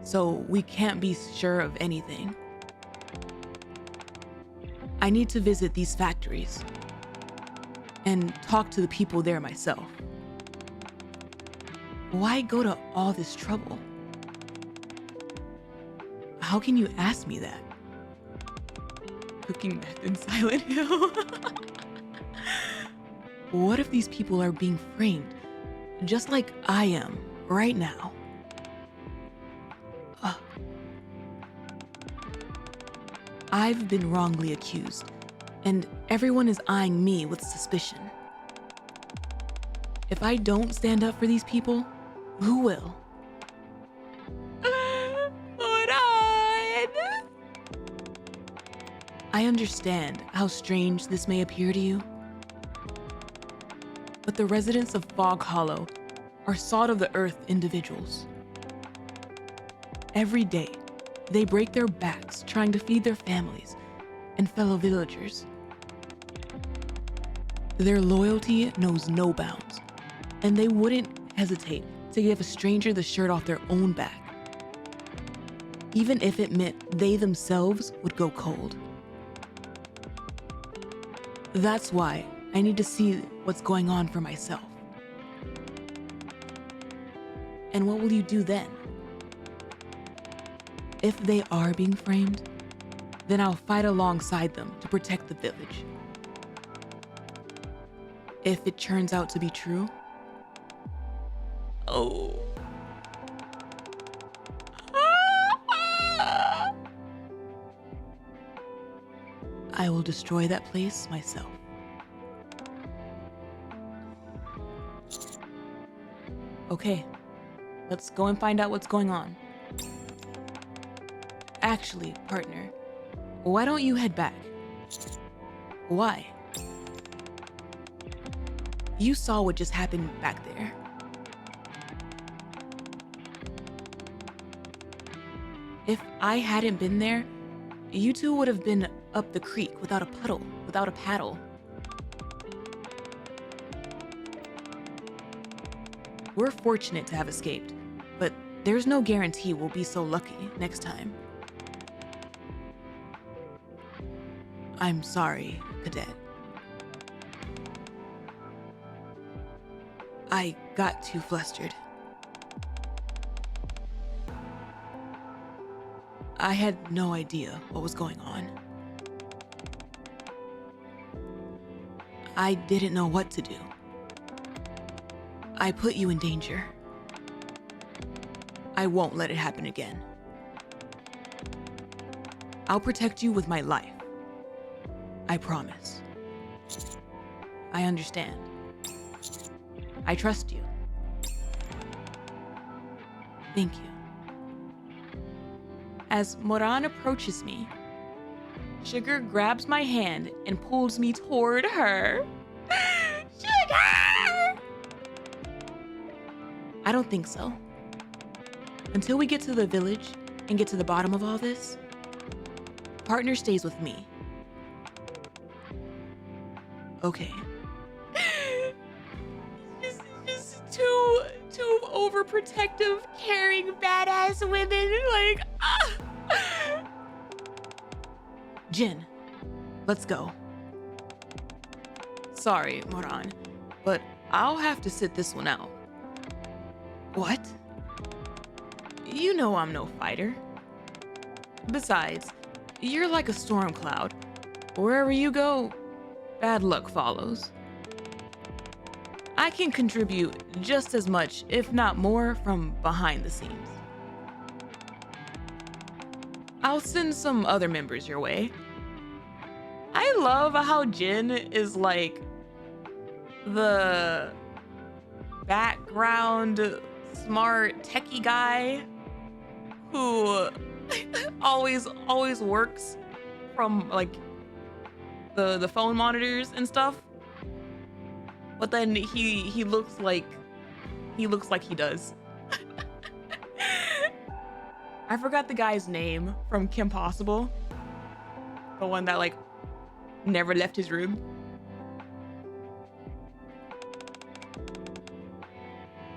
so we can't be sure of anything. I need to visit these factories and talk to the people there myself. Why go to all this trouble? How can you ask me that? Cooking meth in Silent Hill. What if these people are being framed, just like I am right now? I've been wrongly accused, and everyone is eyeing me with suspicion. If I don't stand up for these people, who will? Moran! I understand how strange this may appear to you, but the residents of Fog Hollow are salt-of-the-earth individuals. Every day, they break their backs trying to feed their families and fellow villagers. Their loyalty knows no bounds, and they wouldn't hesitate to give a stranger the shirt off their own back, even if it meant they themselves would go cold. That's why I need to see what's going on for myself. And what will you do then? If they are being framed, then I'll fight alongside them to protect the village. If it turns out to be true, Oh. I will destroy that place myself. Okay, let's go and find out what's going on. Actually, partner, why don't you head back? Why? You saw what just happened back there. If I hadn't been there, you two would have been up the creek without a puddle, without a paddle. We're fortunate to have escaped, but there's no guarantee we'll be so lucky next time. I'm sorry, Cadet. I got too flustered. I had no idea what was going on. I didn't know what to do. I put you in danger. I won't let it happen again. I'll protect you with my life. I promise. I understand. I trust you. Thank you. As Moran approaches me, Sugar grabs my hand and pulls me toward her. Sugar! I don't think so. Until we get to the village and get to the bottom of all this, partner stays with me. Okay. Just two overprotective, caring, badass women. Like, Jin, let's go. Sorry, Moran, but I'll have to sit this one out. What? You know I'm no fighter. Besides, you're like a storm cloud. Wherever you go, bad luck follows. I can contribute just as much, if not more, from behind the scenes. I'll send some other members your way. I love how Jin is like the background smart techie guy who always works from like the phone monitors and stuff. But then he looks like he does. I forgot the guy's name from Kim Possible. The one that like never left his room.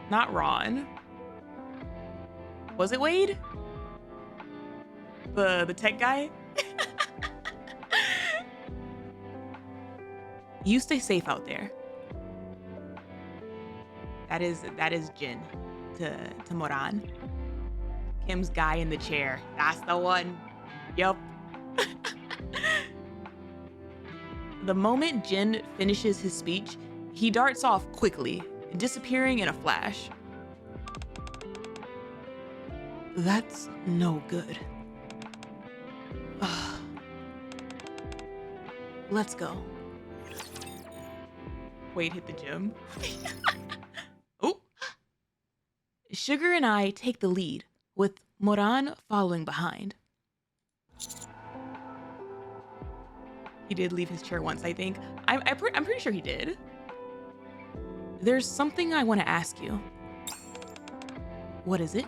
Not Ron. Was it Wade? The tech guy? You stay safe out there. That is Jin to Moran. Kim's guy in the chair. That's the one. Yup. The moment Jin finishes his speech, he darts off quickly, disappearing in a flash. That's no good. Let's go. Wade hit the gym. Oh! Sugar and I take the lead, with Moran following behind. He did leave his chair once, I think. I'm pretty sure he did. There's something I want to ask you. What is it?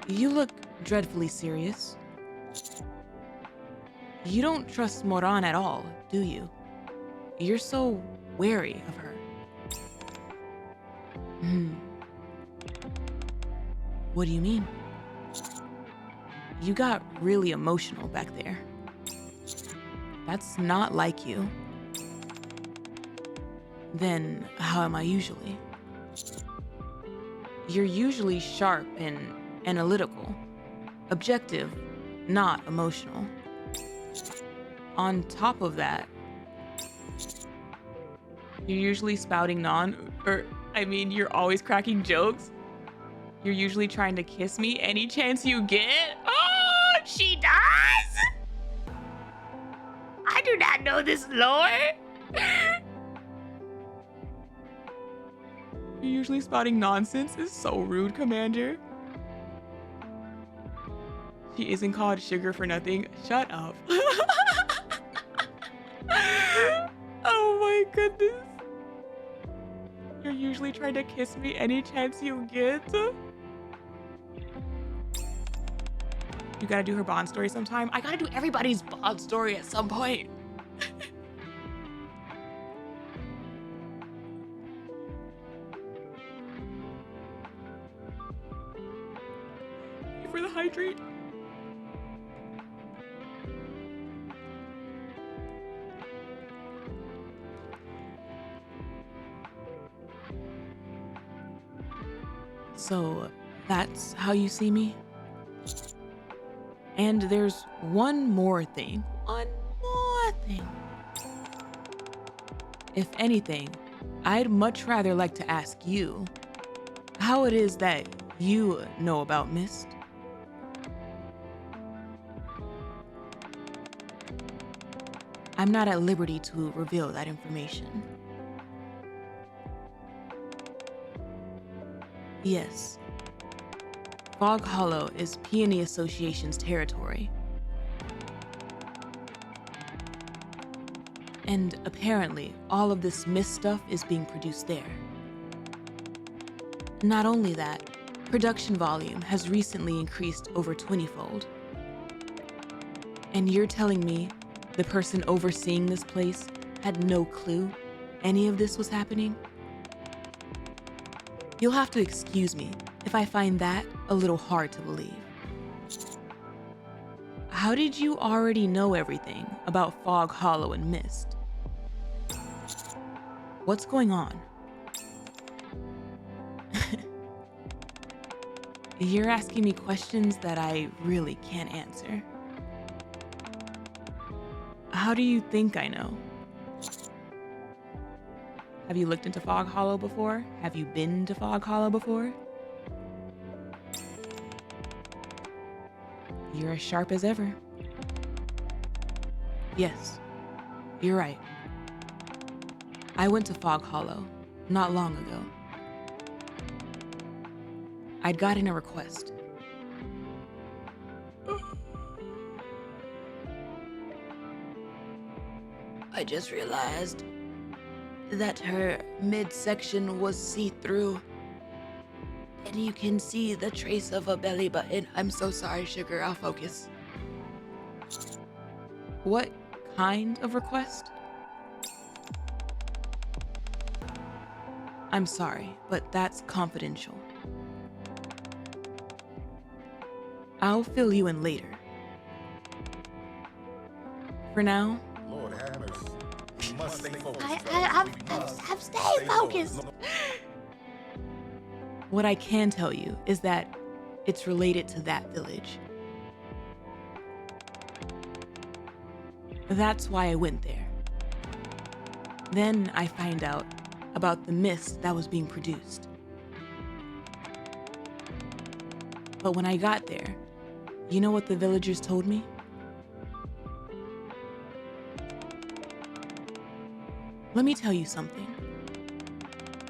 You look dreadfully serious. You don't trust Moran at all, do you? You're so wary of her. What do you mean? You got really emotional back there. That's not like you. Then how am I usually? You're usually sharp and analytical, objective, not emotional. On top of that, You're usually spouting you're always cracking jokes. You're usually trying to kiss me any chance you get. Oh, she does? do not know this lore. You're usually spouting nonsense is so rude, Commander. She isn't called Sugar for nothing. Shut up. Oh my goodness. You're usually trying to kiss me any chance you get. You gotta do her Bond story sometime. I gotta do everybody's Bond story at some point. For the hydrate. So that's how you see me? And there's one more thing. One more thing. If anything, I'd much rather like to ask you how it is that you know about Mist. I'm not at liberty to reveal that information. Yes. Fog Hollow is Peony Association's territory. And apparently, all of this Mist stuff is being produced there. Not only that, production volume has recently increased over 20-fold. And you're telling me the person overseeing this place had no clue any of this was happening? You'll have to excuse me if I find that a little hard to believe. How did you already know everything about Fog Hollow and Mist? What's going on? You're asking me questions that I really can't answer. How do you think I know? Have you looked into Fog Hollow before? Have you been to Fog Hollow before? You're as sharp as ever. Yes, you're right. I went to Fog Hollow not long ago. I'd gotten a request. I just realized that her midsection was see-through. And you can see the trace of a belly button. I'm so sorry, Sugar. I'll focus. What kind of request? I'm sorry, but that's confidential. I'll fill you in later. For now, Lord have mercy. You must stay focused. I'm staying focused. what I can tell you is that it's related to that village. That's why I went there. Then I find out about the mist that was being produced. But when I got there, you know what the villagers told me? Let me tell you something.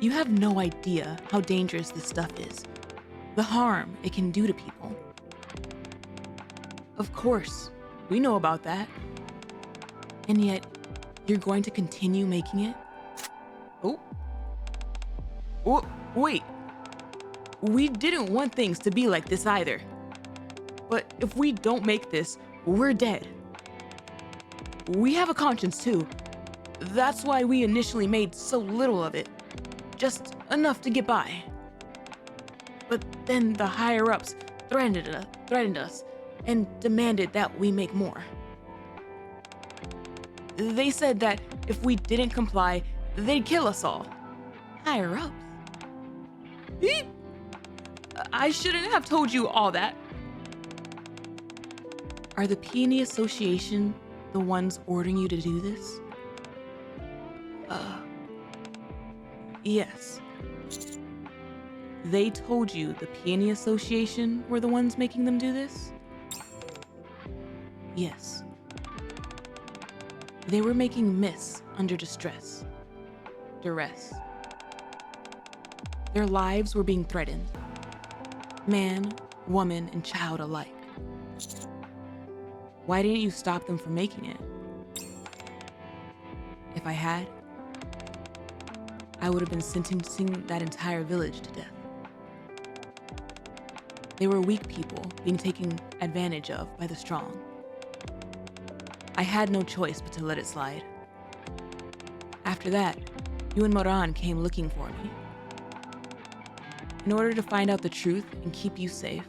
You have no idea how dangerous this stuff is, the harm it can do to people. Of course, we know about that. And yet, you're going to continue making it? Oh, wait. We didn't want things to be like this either. But if we don't make this, we're dead. We have a conscience too. That's why we initially made so little of it. Just enough to get by. But then the higher-ups threatened us and demanded that we make more. They said that if we didn't comply, they'd kill us all. Higher-ups? I shouldn't have told you all that. Are the Peony Association the ones ordering you to do this? Yes. They told you the Peony Association were the ones making them do this? Yes. They were making myths under duress. Their lives were being threatened. Man, woman, and child alike. Why didn't you stop them from making it? If I had, I would have been sentencing that entire village to death. They were weak people being taken advantage of by the strong. I had no choice but to let it slide. After that, you and Moran came looking for me. In order to find out the truth and keep you safe,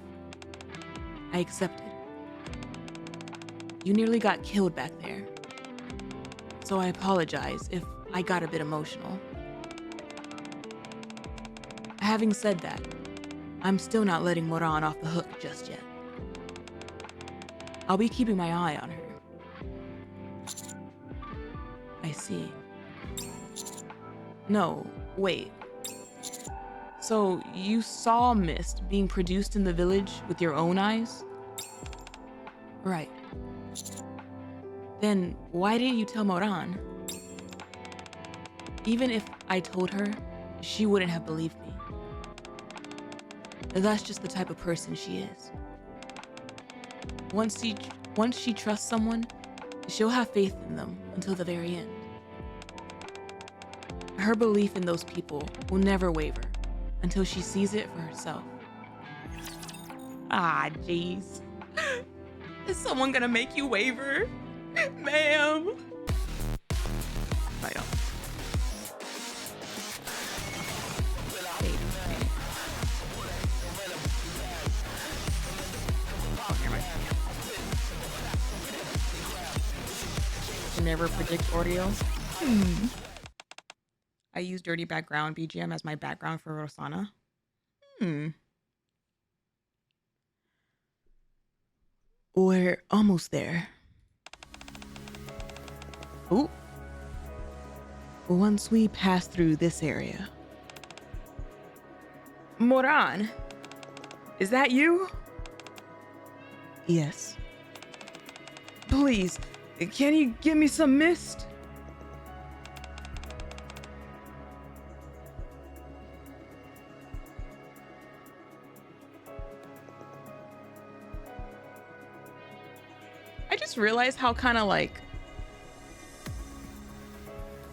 I accepted. You nearly got killed back there, so I apologize if I got a bit emotional. Having said that, I'm still not letting Moran off the hook just yet. I'll be keeping my eye on her. I see. No, wait. So you saw mist being produced in the village with your own eyes? Right. Then why didn't you tell Moran? Even if I told her, she wouldn't have believed me. That's just the type of person she is. Once she trusts someone, she'll have faith in them until the very end. Her belief in those people will never waver until she sees it for herself. Ah, jeez. Is someone gonna make you waver? Ma'am. I don't. Never predict audio. I use Dirty Background BGM as my background for Rosanna. We're almost there. Ooh. Once we pass through this area. Moran, is that you? Yes. Please, can you give me some mist? I just realized how kind of like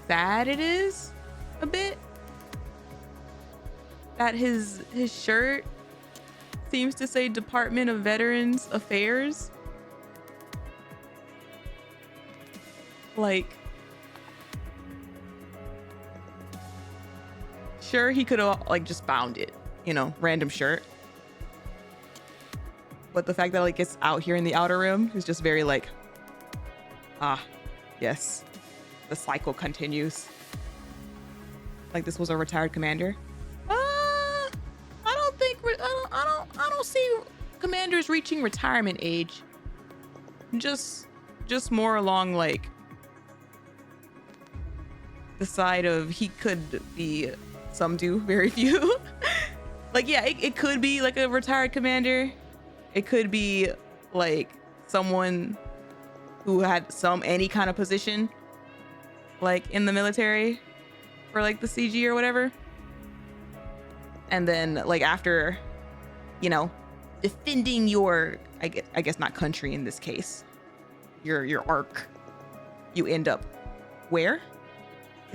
sad it is a bit that his shirt seems to say Department of Veterans Affairs. Like, sure, he could have like just found it, you know, random shirt. But the fact that like it's out here in the Outer Rim is just very like, yes, the cycle continues. Like this was a retired commander. I don't see commanders reaching retirement age. Just more along like the side of he could be, some do, very few. Like, yeah, it could be like a retired commander. It could be like someone who had any kind of position like in the military for like the CG or whatever. And then like after, you know, defending your, I guess not country in this case, your arc, you end up where?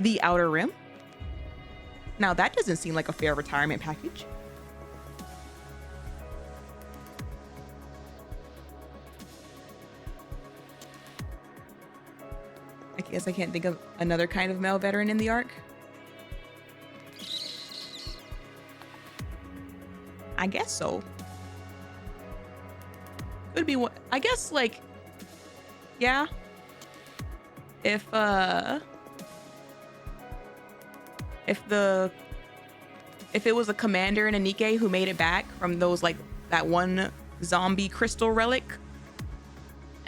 The Outer Rim? Now that doesn't seem like a fair retirement package. I guess I can't think of another kind of male veteran in the arc. I guess so. Could be what, I guess like, yeah. If it was a commander in a Nikke who made it back from those like that one zombie crystal relic,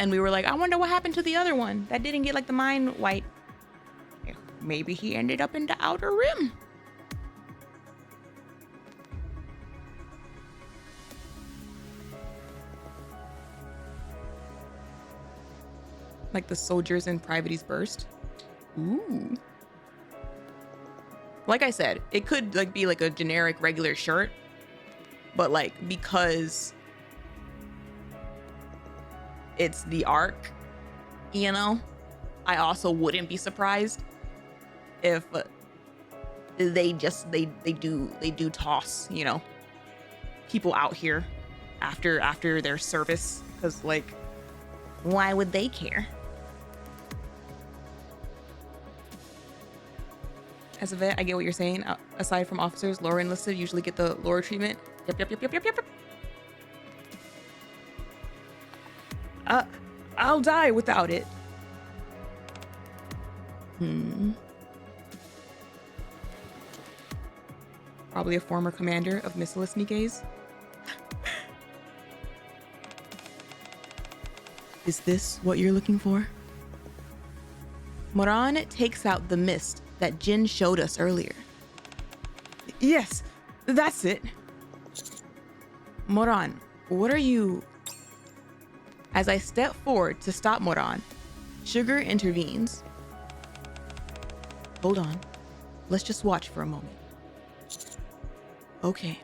and we were like, I wonder what happened to the other one that didn't get like the mind wipe. Maybe he ended up in the Outer Rim. Like the soldiers in Private's Burst. Ooh. Like I said, it could like be like a generic regular shirt, but like because it's the arc, you know, I also wouldn't be surprised if they do toss, you know, people out here after their service, because like why would they care? As a vet, I get what you're saying. Aside from officers, lower enlisted usually get the lower treatment. Yep. I'll die without it. Probably a former commander of missileless Nikkes. Is this what you're looking for? Moran takes out the mist that Jin showed us earlier. Yes, that's it. Moran, what are you... As I step forward to stop Moran, Sugar intervenes. Hold on. Let's just watch for a moment. Okay.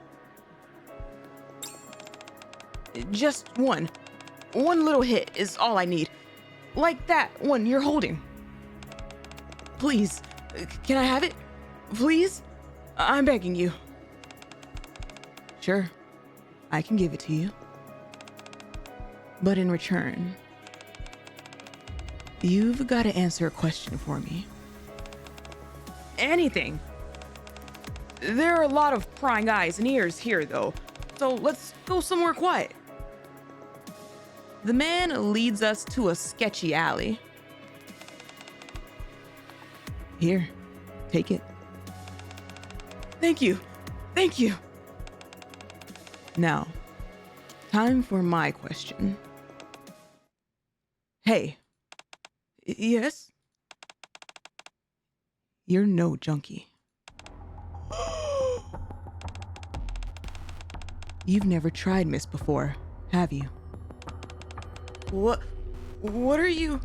Just one little hit is all I need. Like that one you're holding. Please, can I have it? Please? I'm begging you. Sure, I can give it to you. But in return, you've got to answer a question for me. Anything. There are a lot of prying eyes and ears here, though, so let's go somewhere quiet. The man leads us to a sketchy alley. Here, take it. Thank you. Now, time for my question. Hey. Yes? You're no junkie. You've never tried mist before, have you? What are you?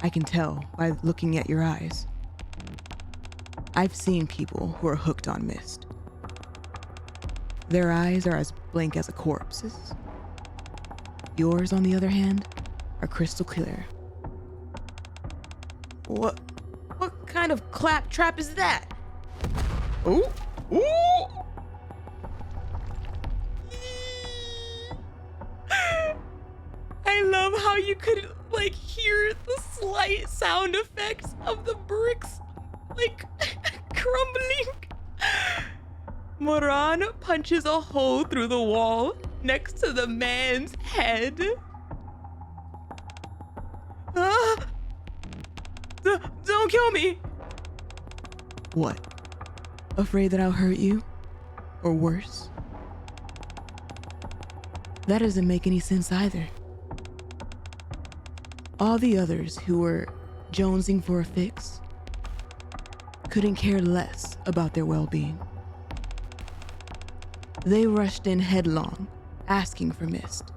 I can tell by looking at your eyes. I've seen people who are hooked on mist. Their eyes are as blank as a corpse's. Yours, on the other hand, are crystal clear. What kind of claptrap is that? Ooh! I love how you could like hear the slight sound effects of the bricks like crumbling. Moran punches a hole through the wall next to the man's head. Don't kill me! What? Afraid that I'll hurt you? Or worse? That doesn't make any sense either. All the others who were jonesing for a fix couldn't care less about their well-being. They rushed in headlong, asking for mist.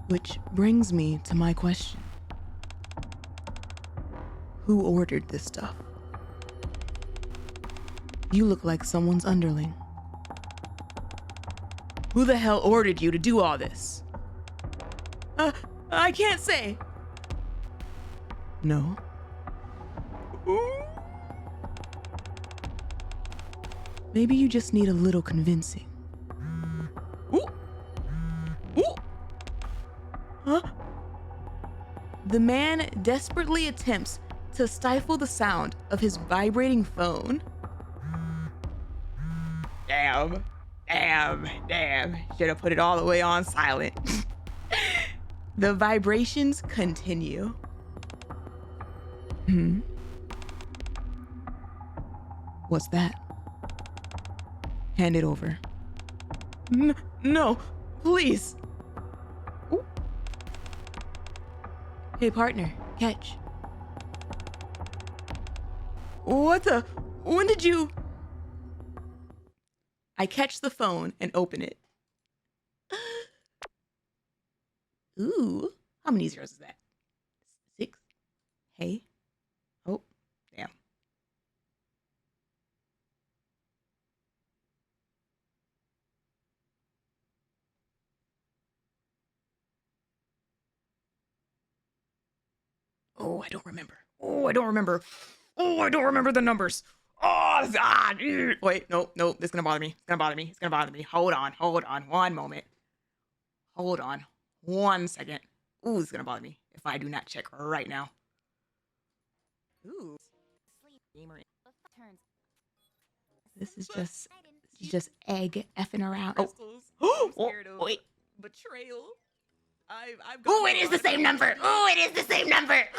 Which brings me to my question. Who ordered this stuff? You look like someone's underling. Who the hell ordered you to do all this? I can't say. No? Maybe you just need a little convincing. Huh? The man desperately attempts to stifle the sound of his vibrating phone. Damn. Should have put it all the way on silent. The vibrations continue. What's that? Hand it over. No, please. Ooh. Hey, partner, catch. When did you? I catch the phone and open it. Ooh. How many zeros is that? 6. Hey. Oh, damn. Oh, I don't remember. Oh, I don't remember. Oh, I don't remember the numbers. Wait, nope. This is gonna bother me. It's gonna bother me. Hold on. One moment. Hold on. 1 second. Ooh, it's gonna bother me if I do not check right now. Ooh. This is just egg effing around. Crystals. Oh, I'm scared of wait. betrayal. I've Oh, got it is the same number. Oh, it is the same number. It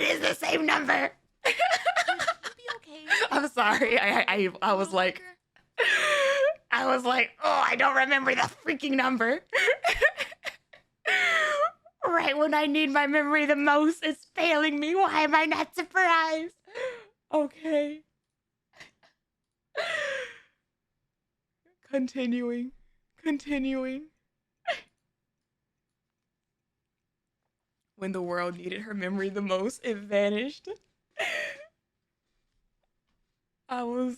is the same number. I'm sorry. I was like, oh, I don't remember the freaking number. Right when I need my memory the most, it's failing me. Why am I not surprised? Okay. Continuing. When the world needed her memory the most, it vanished. I was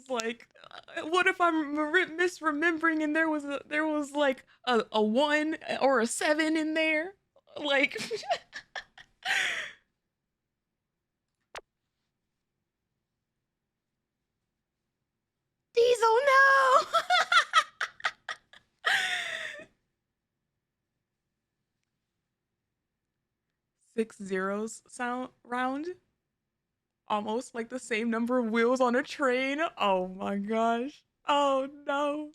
like, what if I'm misremembering and there was like a 1 or a 7 in there? Like Diesel, no! 6 zeros sound round. Almost like the same number of wheels on a train. Oh my gosh. Oh no.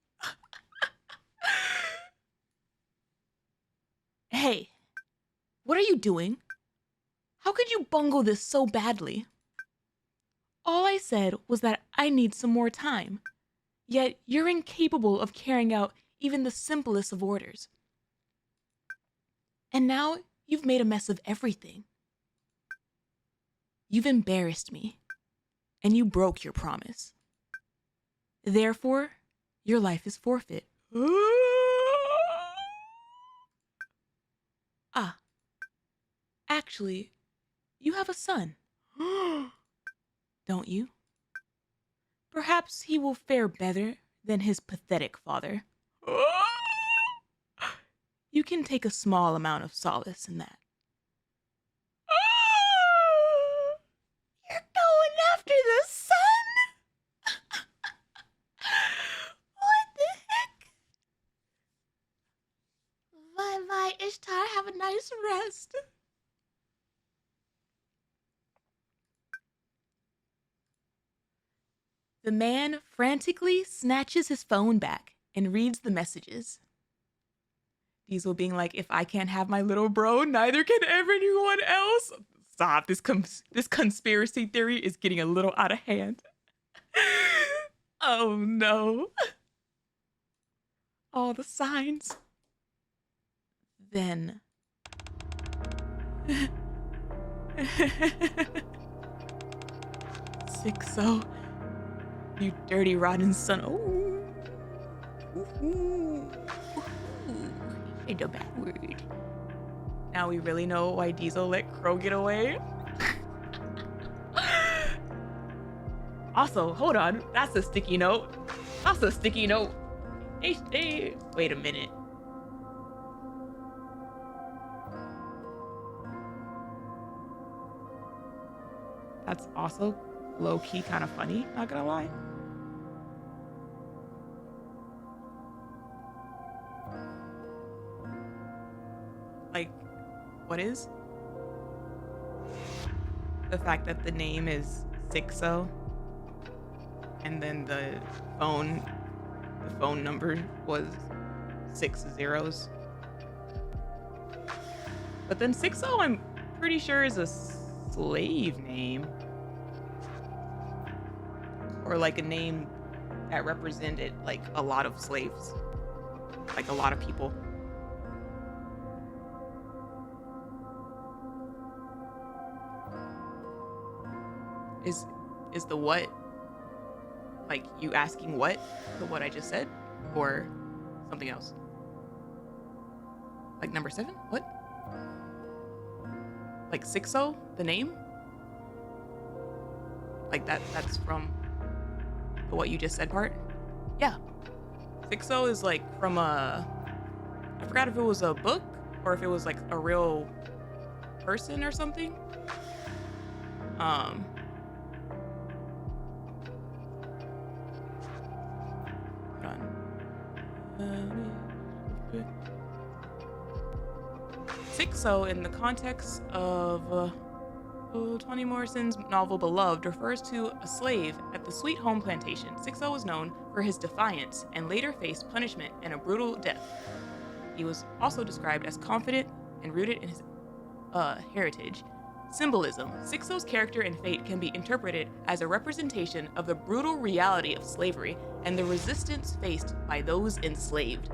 Hey, what are you doing? How could you bungle this so badly? All I said was that I need some more time. Yet you're incapable of carrying out even the simplest of orders. And now you've made a mess of everything. You've embarrassed me, and you broke your promise. Therefore, your life is forfeit. Ah, actually, you have a son. Don't you? Perhaps he will fare better than his pathetic father. You can take a small amount of solace in that. You're going after the sun? What the heck? Bye, Ishtar. Have a nice rest. The man frantically snatches his phone back and reads the messages. Diesel being like, if I can't have my little bro, neither can anyone else. Stop. This conspiracy theory is getting a little out of hand. Oh no. All the signs. Then. Sixo. You dirty, rotten son. Oh. Ain't no bad word. Now we really know why Diesel let Crow get away. Also, hold on. That's a sticky note. Hey, wait a minute. That's also low-key kind of funny, not gonna lie. Like, what is? The fact that the name is Sixo, and then the phone number was 6 zeros. But then Sixo, I'm pretty sure, is a slave name. Or like a name that represented like a lot of slaves. Like a lot of people. Is the what? Like you asking what? The what I just said? or something else? Like number 7? What? Like Sixo, the name? Like that's from the what you just said part? Yeah. Sixo is like from a, I forgot if it was a book or if it was like a real person or something. Hold on. Sixo, in the context of Toni Morrison's novel Beloved, refers to a slave at the Sweet Home Plantation. Sixo was known for his defiance and later faced punishment and a brutal death. He was also described as confident and rooted in his heritage. Symbolism. Sixo's character and fate can be interpreted as a representation of the brutal reality of slavery and the resistance faced by those enslaved.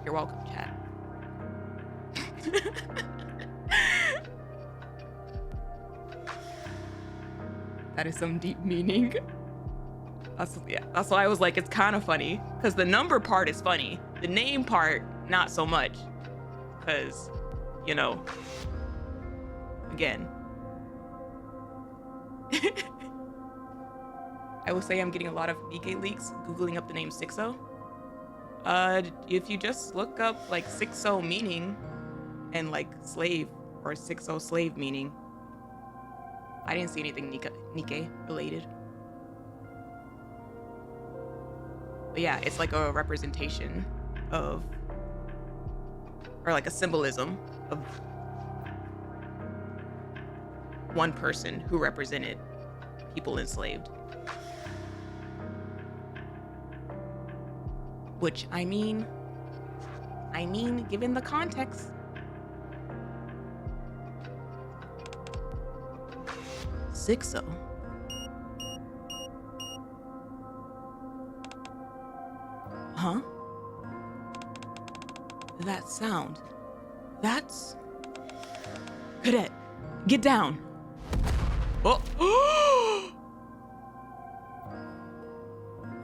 You're welcome, chat. That is some deep meaning. That's why I was like, it's kind of funny. Because the number part is funny. The name part, not so much. Because, you know, again. I will say I'm getting a lot of NIKKE leaks Googling up the name Sixo. If you just look up like Sixo meaning and like slave or Sixo slave meaning, I didn't see anything NIKKE related. But yeah, it's like a representation of, or like a symbolism of one person who represented people enslaved. Which, I mean, given the context. Sixo. Huh? That sound. That's... Cadet, get down. Oh!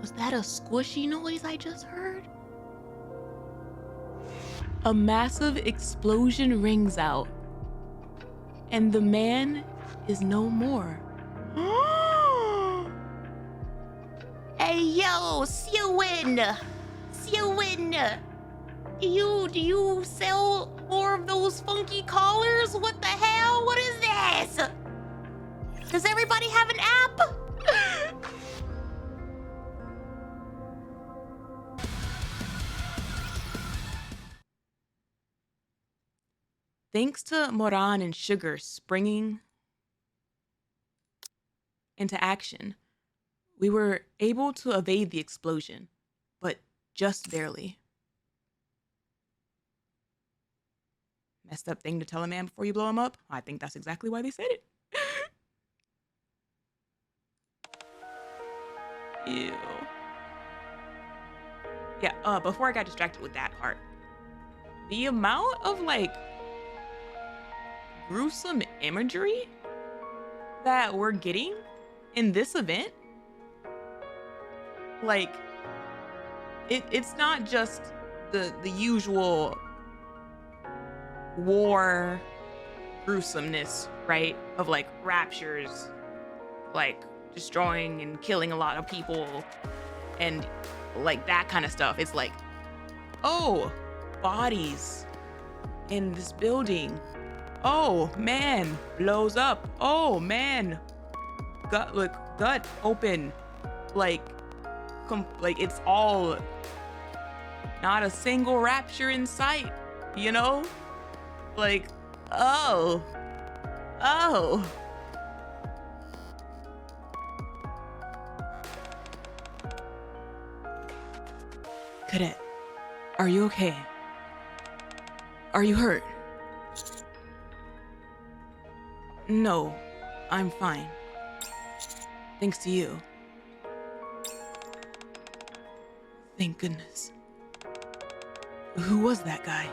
Was that a squishy noise I just heard? A massive explosion rings out, and the man is no more. Hey yo, Sewin! Do you sell more of those funky collars? What the hell? What is this? Does everybody have an app? Thanks to Moran and Sugar springing into action, we were able to evade the explosion, but just barely. Messed up thing to tell a man before you blow him up? I think that's exactly why they said it. Ew. Yeah, before I got distracted with that part, the amount of like gruesome imagery that we're getting in this event, like it's not just the usual war gruesomeness, right, of like raptures like destroying and killing a lot of people and like that kind of stuff. It's like, oh, bodies in this building. Oh man, blows up. Oh man, gut open. Like it's all not a single rapture in sight, you know? Like, oh. Cadet, are you okay? Are you hurt? No, I'm fine. Thanks to you. Thank goodness. Who was that guy?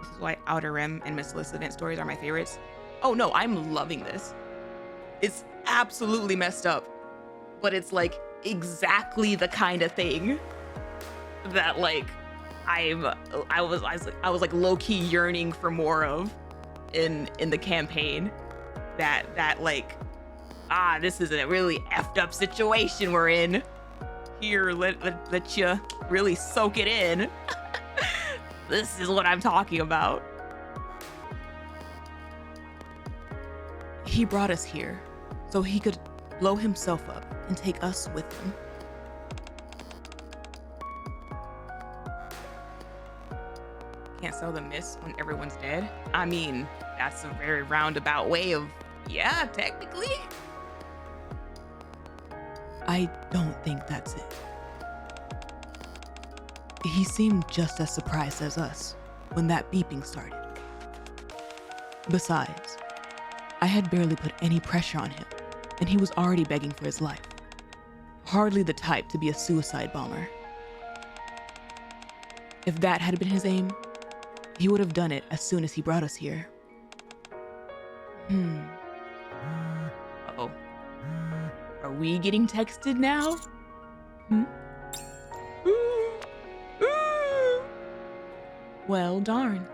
This is why Outer Rim and Missless event stories are my favorites. Oh no, I'm loving this. It's absolutely messed up, but it's like exactly the kind of thing that like I was like low-key yearning for more of in the campaign. That like, this is a really effed up situation we're in. Here, let you really soak it in. This is what I'm talking about. He brought us here so he could blow himself up and take us with him. Can't sell the miss when everyone's dead. I mean, that's a very roundabout way of, yeah, technically. I don't think that's it. He seemed just as surprised as us when that beeping started. Besides, I had barely put any pressure on him, and he was already begging for his life. Hardly the type to be a suicide bomber. If that had been his aim, he would have done it as soon as he brought us here. Uh-oh. Are we getting texted now? Well, darn.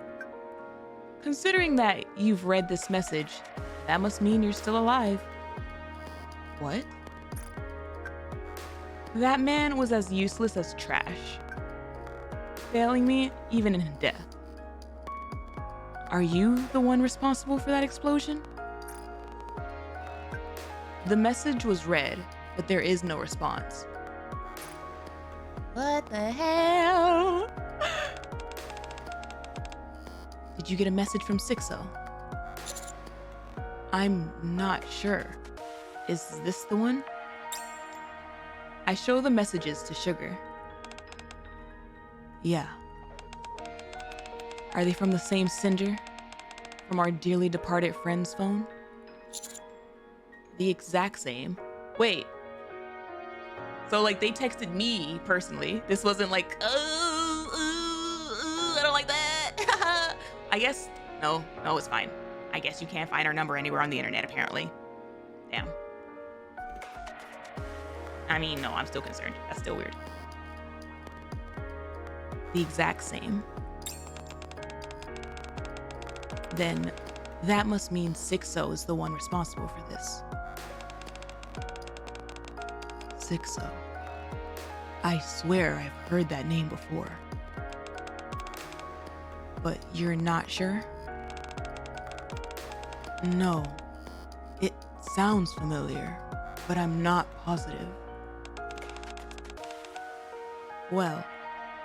Considering that you've read this message, that must mean you're still alive. What? That man was as useless as trash, failing me even in death. Are you the one responsible for that explosion? The message was read, but there is no response. What the hell? Did you get a message from Sixo? I'm not sure. Is this the one? I show the messages to Sugar. Yeah. Are they from the same sender? From our dearly departed friend's phone? The exact same. Wait. So like they texted me personally. This wasn't like, I don't like that. I guess, no, it's fine. I guess you can't find our number anywhere on the internet apparently. Damn. I mean, no, I'm still concerned. That's still weird. The exact same. Then that must mean Sixo is the one responsible for this. Sixo. I swear I've heard that name before. But you're not sure? No. It sounds familiar, but I'm not positive. Well,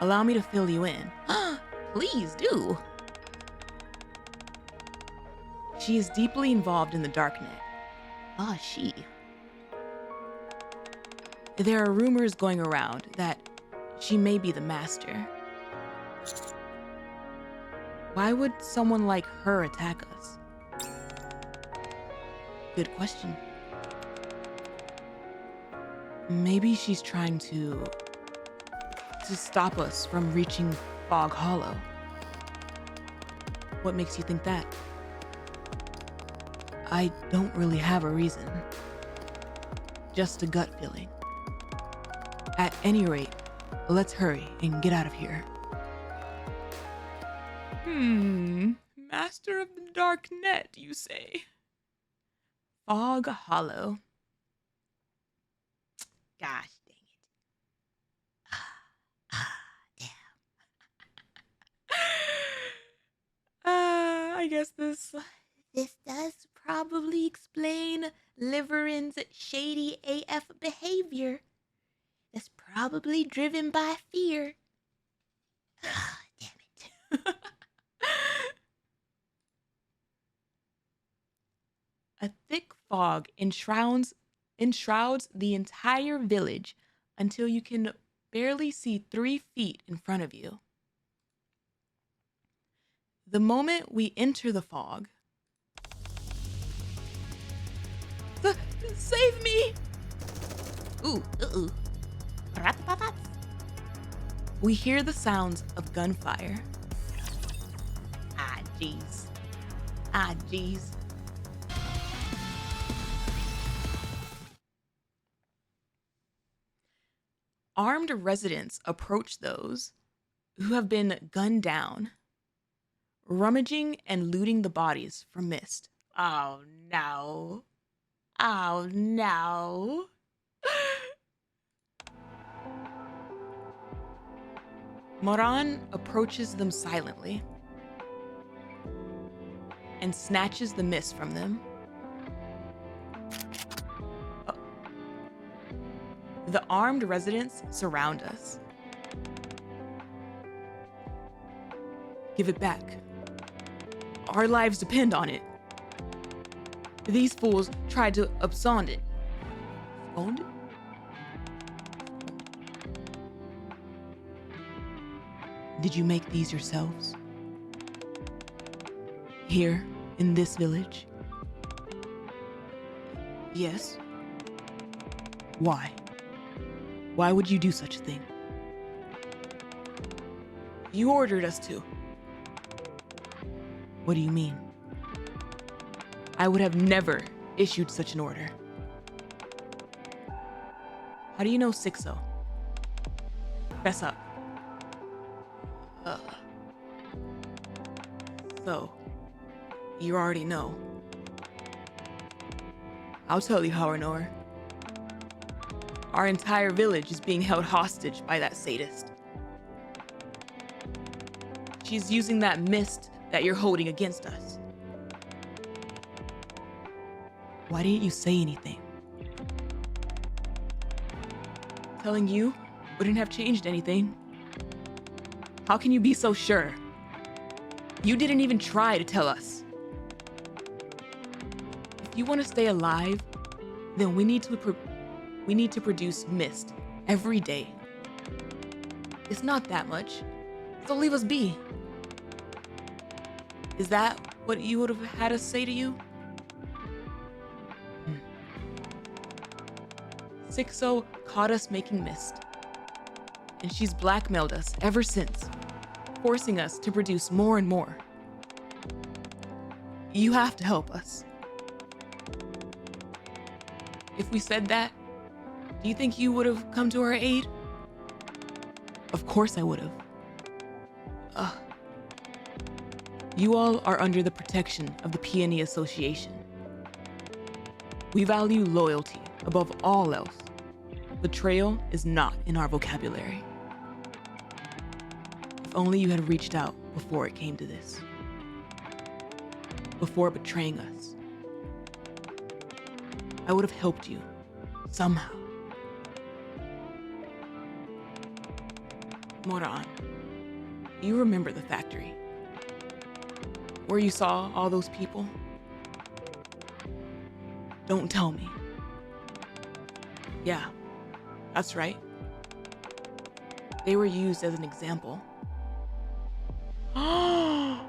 allow me to fill you in. Please do. She is deeply involved in the darknet. She. There are rumors going around that she may be the master. Why would someone like her attack us? Good question. Maybe she's trying to stop us from reaching Fog Hollow. What makes you think that? I don't really have a reason. Just a gut feeling. At any rate, let's hurry and get out of here. Master of the dark net, you say? Fog Hollow. Gosh dang it. Damn. I guess this does probably explain Liverin's shady AF behavior. That's probably driven by fear. Damn it. A thick fog enshrouds the entire village until you can barely see 3 feet in front of you. The moment we enter the fog... Save me! Ooh. We hear the sounds of gunfire. Ah, jeez. armed residents approach those who have been gunned down, rummaging and looting the bodies from Mist. Oh no. Oh no. Moran approaches them silently and snatches the Mist from them. The armed residents surround us. Give it back. Our lives depend on it. These fools tried to abscond it. Owned it? Did you make these yourselves? Here, in this village? Yes. Why? Why would you do such a thing? You ordered us to. What do you mean? I would have never issued such an order. How do you know Sixo? Fess up. So, you already know. I'll tell you how I know her. Our entire village is being held hostage by that sadist. She's using that mist that you're holding against us. Why didn't you say anything? Telling you wouldn't have changed anything. How can you be so sure? You didn't even try to tell us. If you want to stay alive, then we need to produce mist every day. It's not that much, so leave us be. Is that what you would have had us say to you? Sixo caught us making mist, and she's blackmailed us ever since, forcing us to produce more and more. You have to help us. If we said that, do you think you would have come to our aid? Of course I would have. You all are under the protection of the Peony Association. We value loyalty above all else. Betrayal is not in our vocabulary. If only you had reached out before it came to this. Before betraying us. I would have helped you, somehow. Moran, you remember the factory? Where you saw all those people? Don't tell me. Yeah, that's right. They were used as an example. To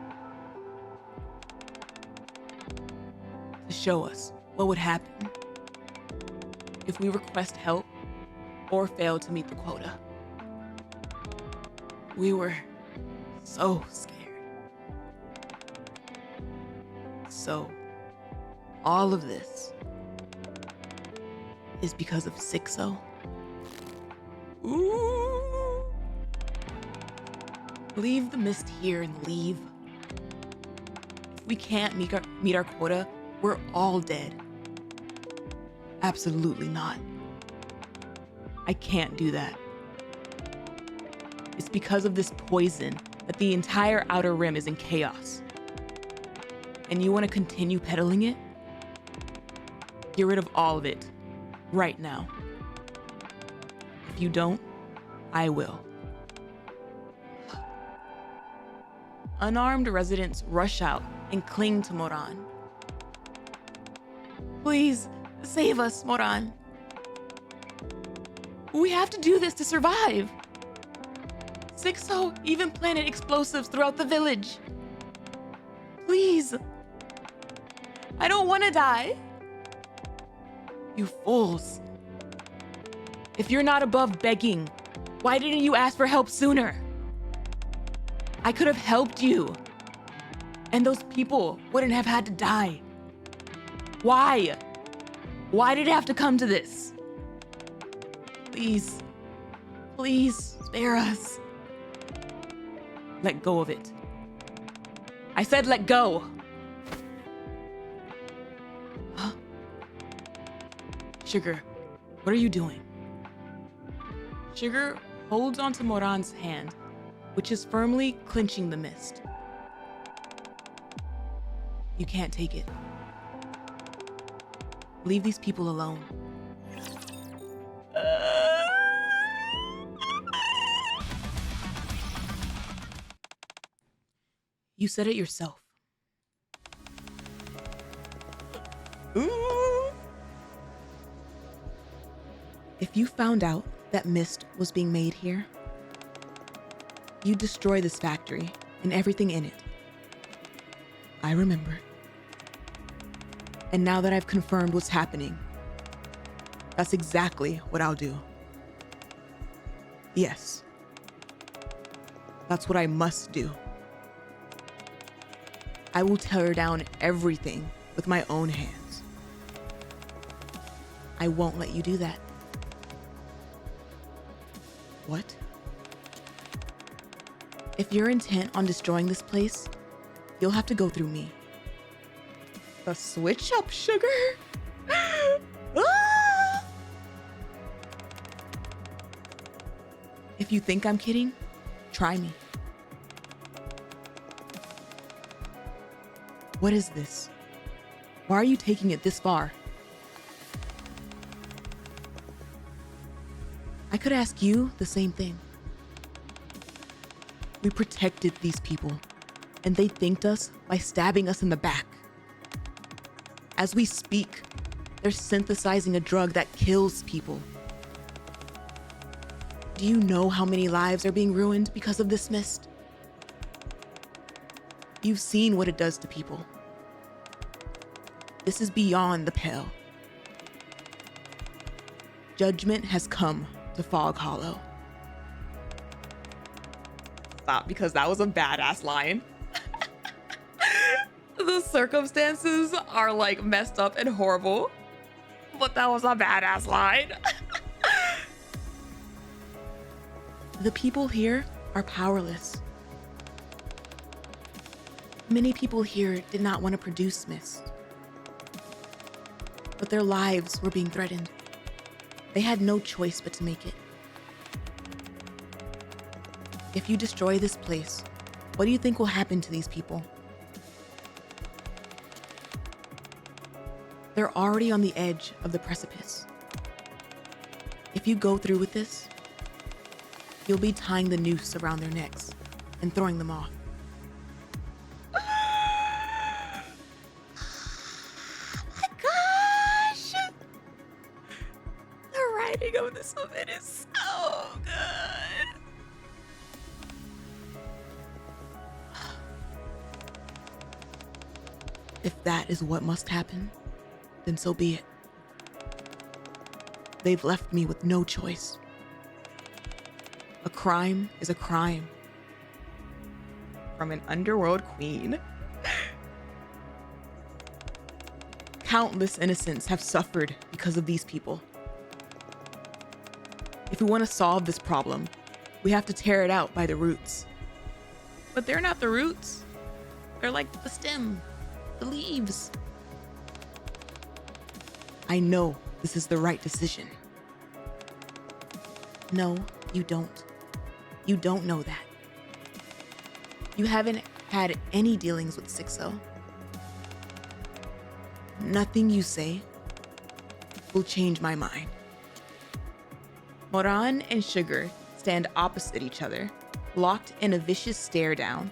show us what would happen if we request help or fail to meet the quota. We were so scared. So, all of this is because of Sixo. Ooh. Leave the mist here and leave. If we can't meet our quota, we're all dead. Absolutely not. I can't do that. It's because of this poison that the entire Outer Rim is in chaos. And you want to continue peddling it? Get rid of all of it, right now. If you don't, I will. Unarmed residents rush out and cling to Moran. Please, save us, Moran. We have to do this to survive. Sixo even planted explosives throughout the village. Please. I don't want to die. You fools. If you're not above begging, why didn't you ask for help sooner? I could have helped you. And those people wouldn't have had to die. Why? Why did it have to come to this? Please, Please, spare us. Let go of it. I said let go. Huh? Sugar, what are you doing? Sugar holds onto Moran's hand, which is firmly clinching the mist. You can't take it. Leave these people alone. You said it yourself. Ooh. If you found out that mist was being made here, you'd destroy this factory and everything in it. I remember. And now that I've confirmed what's happening, that's exactly what I'll do. Yes. That's what I must do. I will tear down everything with my own hands. I won't let you do that. What? If you're intent on destroying this place, you'll have to go through me. The switch up, sugar? Ah! If you think I'm kidding, try me. What is this? Why are you taking it this far? I could ask you the same thing. We protected these people, and they thanked us by stabbing us in the back. As we speak, they're synthesizing a drug that kills people. Do you know how many lives are being ruined because of this mist? You've seen what it does to people. This is beyond the pale. Judgment has come to Fog Hollow. Stop, because that was a badass line. The circumstances are like messed up and horrible, but that was a badass line. The people here are powerless. Many people here did not want to produce mist, but their lives were being threatened. They had no choice but to make it. If you destroy this place, what do you think will happen to these people? They're already on the edge of the precipice. If you go through with this, you'll be tying the noose around their necks and throwing them off. Of this woman is so good. If that is what must happen, then so be it. They've left me with no choice. A crime is a crime. From an underworld queen. Countless innocents have suffered because of these people. If we want to solve this problem, we have to tear it out by the roots. But they're not the roots. They're like the stem, the leaves. I know this is the right decision. No, you don't. You don't know that. You haven't had any dealings with Sixo. Nothing you say will change my mind. Moran and Sugar stand opposite each other, locked in a vicious stare down,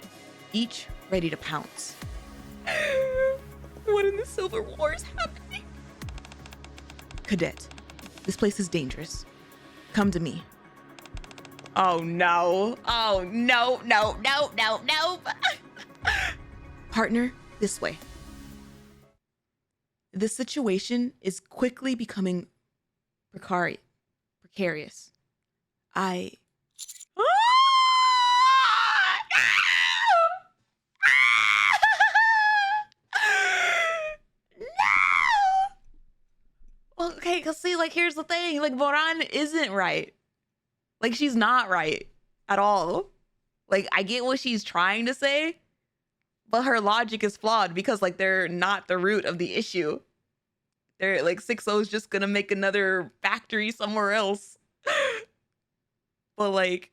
each ready to pounce. What in the Silver War is happening? Cadet, this place is dangerous. Come to me. Oh no. Oh no, no, no, no, no. Partner, this way. This situation is quickly becoming precarious. I... No! Okay, because see, like, here's the thing. Like, Moran isn't right. Like, she's not right at all. Like, I get what she's trying to say, but her logic is flawed because, like, they're not the root of the issue. They're like, Sixo's just gonna make another factory somewhere else. But, like,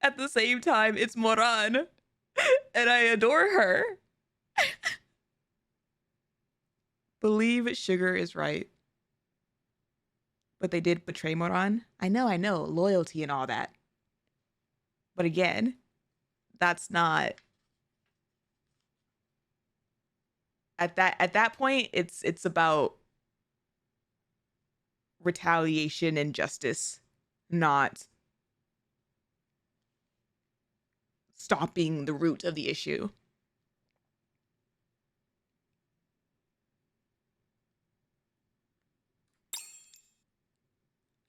at the same time, it's Moran, and I adore her. Believe Sugar is right. But they did betray Moran. I know, loyalty and all that. But again, that's not at that point, it's about retaliation and justice, not stopping the root of the issue.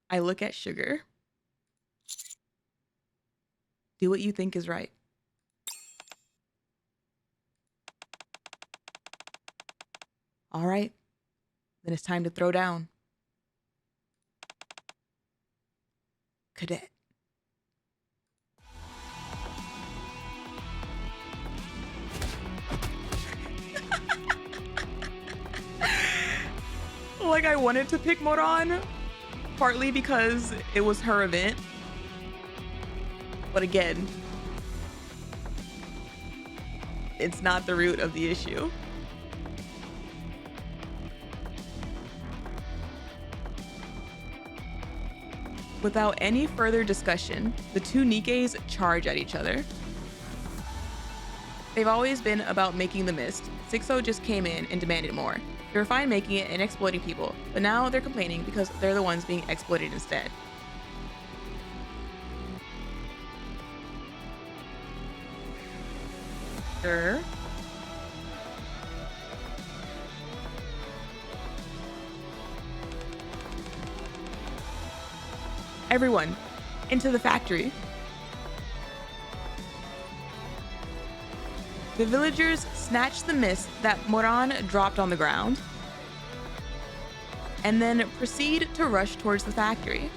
I look at Sugar. Do what you think is right. All right. Then it's time to throw down. Cadet. Like, I wanted to pick Moran, partly because it was her event. But again, it's not the root of the issue. Without any further discussion, the two Nikkes charge at each other. They've always been about making the mist. Sixo just came in and demanded more. They were fine making it and exploiting people, but now they're complaining because they're the ones being exploited instead. Sure. Everyone, into the factory. The villagers snatch the mist that Moran dropped on the ground and then proceed to rush towards the factory.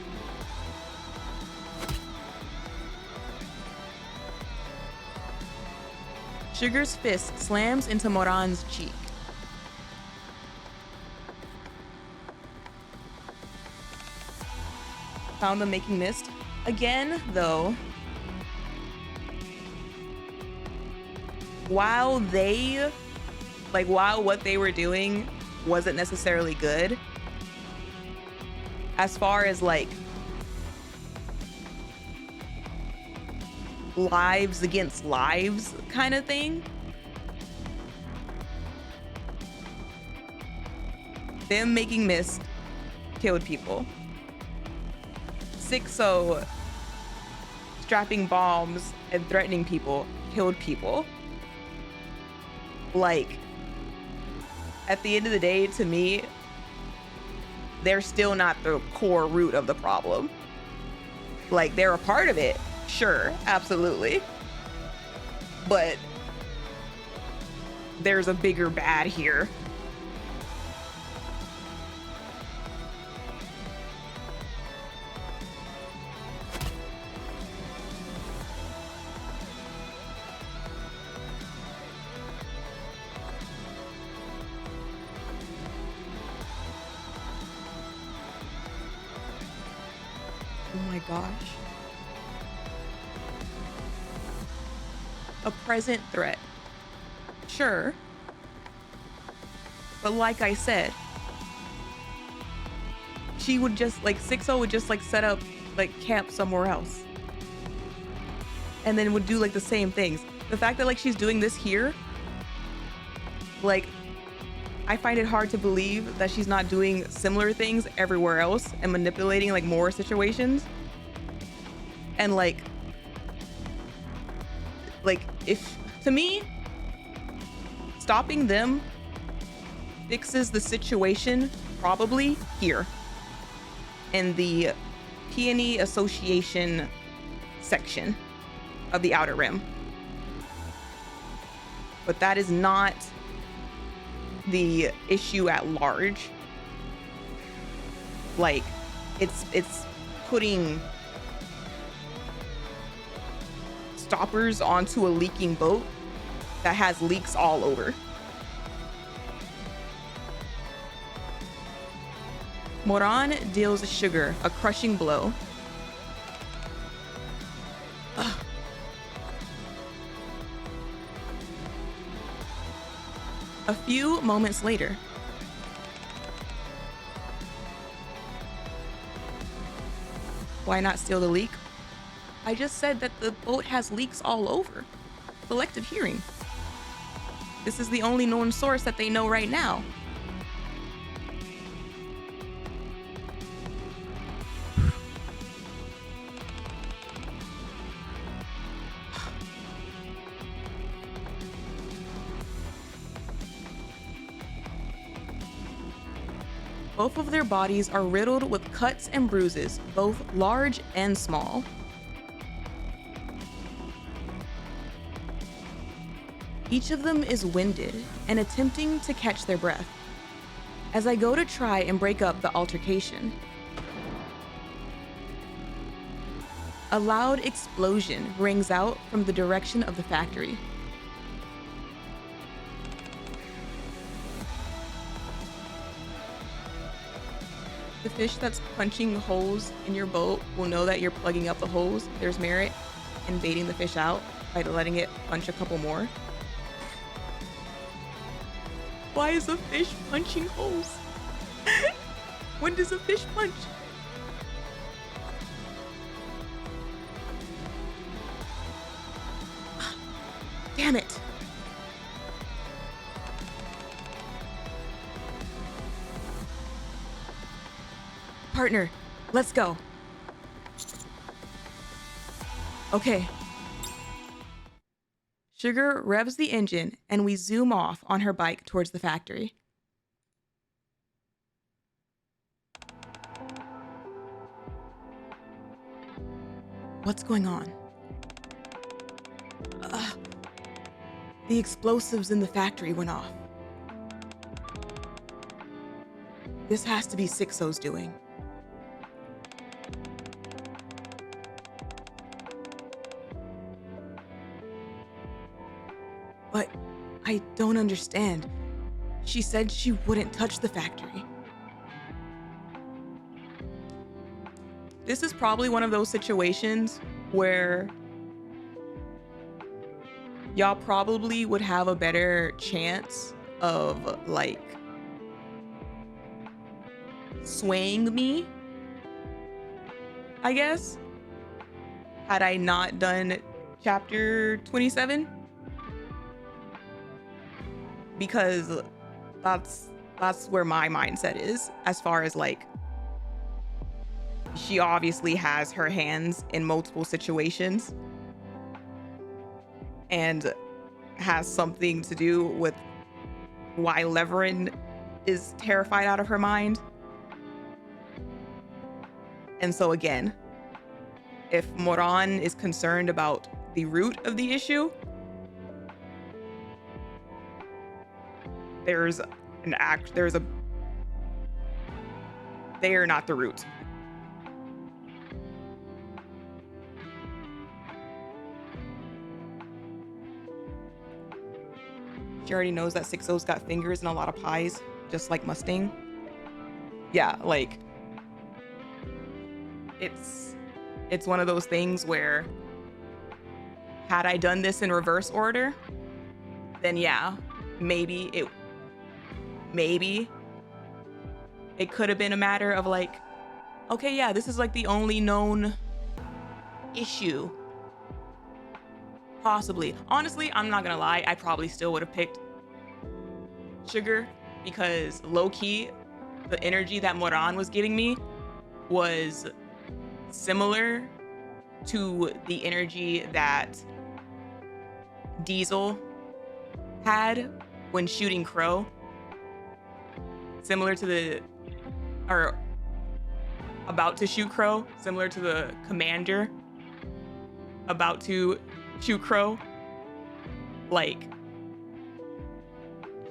Sugar's fist slams into Moran's cheek. Found them making mist. Again, though, while what they were doing wasn't necessarily good, as far as like lives against lives kind of thing, them making mist killed people. Sixo strapping bombs and threatening people killed people. Like, at the end of the day, to me, they're still not the core root of the problem. Like, they're a part of it, sure, absolutely. But there's a bigger bad here. Oh my gosh. A present threat. Sure. But like I said, she would just, like, Sixo would just, like, set up, like, camp somewhere else. And then would do, like, the same things. The fact that, like, she's doing this here, like, I find it hard to believe that she's not doing similar things everywhere else and manipulating, like, more situations. And like if, to me, stopping them fixes the situation probably here in the Peony Association section of the Outer Rim. But that is not the issue at large. Like, it's putting stoppers onto a leaking boat that has leaks all over. Moran deals Sugar a crushing blow. Ugh. A few moments later, why not steal the leak? I just said that the boat has leaks all over. Selective hearing. This is the only known source that they know right now. Both of their bodies are riddled with cuts and bruises, both large and small. Each of them is winded and attempting to catch their breath. As I go to try and break up the altercation, a loud explosion rings out from the direction of the factory. The fish that's punching holes in your boat will know that you're plugging up the holes. There's merit in baiting the fish out by letting it punch a couple more. Why is a fish punching holes? When does a fish punch? Damn it. Partner, let's go. Okay. Sugar revs the engine and we zoom off on her bike towards the factory. What's going on? The explosives in the factory went off. This has to be Sixo's doing. But I don't understand. She said she wouldn't touch the factory. This is probably one of those situations where y'all probably would have a better chance of like swaying me, I guess, had I not done chapter 27. Because that's where my mindset is, as far as like, she obviously has her hands in multiple situations and has something to do with why Leverin is terrified out of her mind. And so again, if Moran is concerned about the root of the issue, they are not the root. She already knows that Sixo's got fingers in a lot of pies, just like Mustang. Yeah, like it's one of those things where had I done this in reverse order, then yeah, maybe it could have been a matter of like, okay, yeah, this is like the only known issue. Possibly. Honestly, I'm not gonna lie, I probably still would have picked Sugar because low-key, the energy that Moran was giving me was similar to the energy that Diesel had when shooting Crow. Similar to or about to shoot Crow, similar to the commander about to shoot Crow. Like,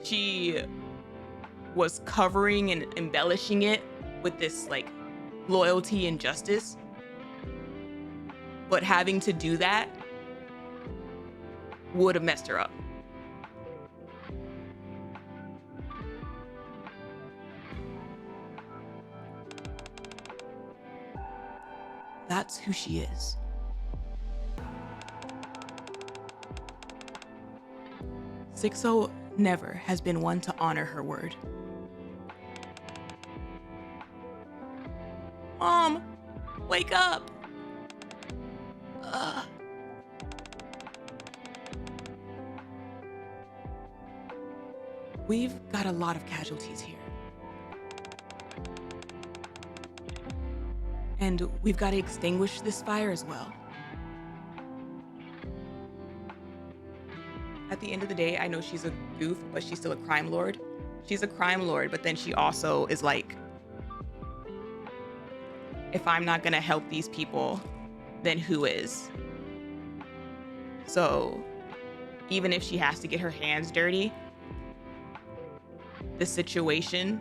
she was covering and embellishing it with this like loyalty and justice, but having to do that would have messed her up. That's who she is. Sixo never has been one to honor her word. Mom, wake up. We've got a lot of casualties here. And we've got to extinguish this fire as well. At the end of the day, I know she's a goof, but she's still a crime lord. She's a crime lord, but then she also is like, if I'm not gonna help these people, then who is? So even if she has to get her hands dirty, the situation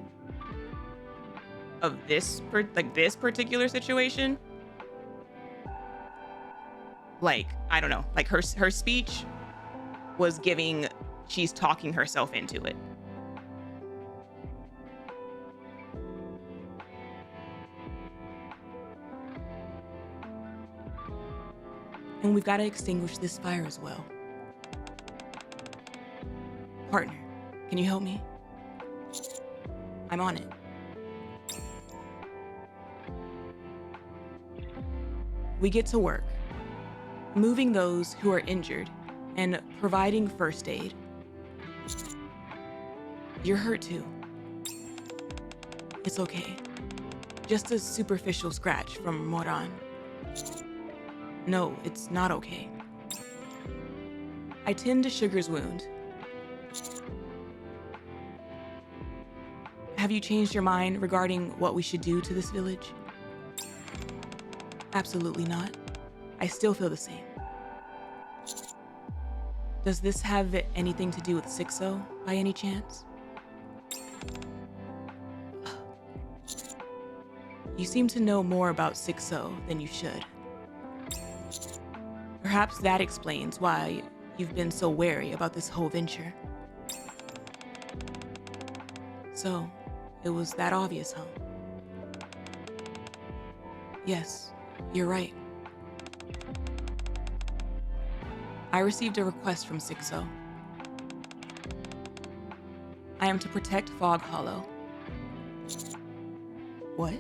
of this particular situation, like, I don't know, like her speech was giving, she's talking herself into it. And we've got to extinguish this fire as well. Partner, can you help me? I'm on it. We get to work, moving those who are injured and providing first aid. You're hurt too. It's okay. Just a superficial scratch from Moran. No, it's not okay. I tend to Sugar's wound. Have you changed your mind regarding what we should do to this village? Absolutely not. I still feel the same. Does this have anything to do with Sixo, by any chance? You seem to know more about Sixo than you should. Perhaps that explains why you've been so wary about this whole venture. So, it was that obvious, huh? Yes, you're right. I received a request from Sixo. I am to protect Fog Hollow. What?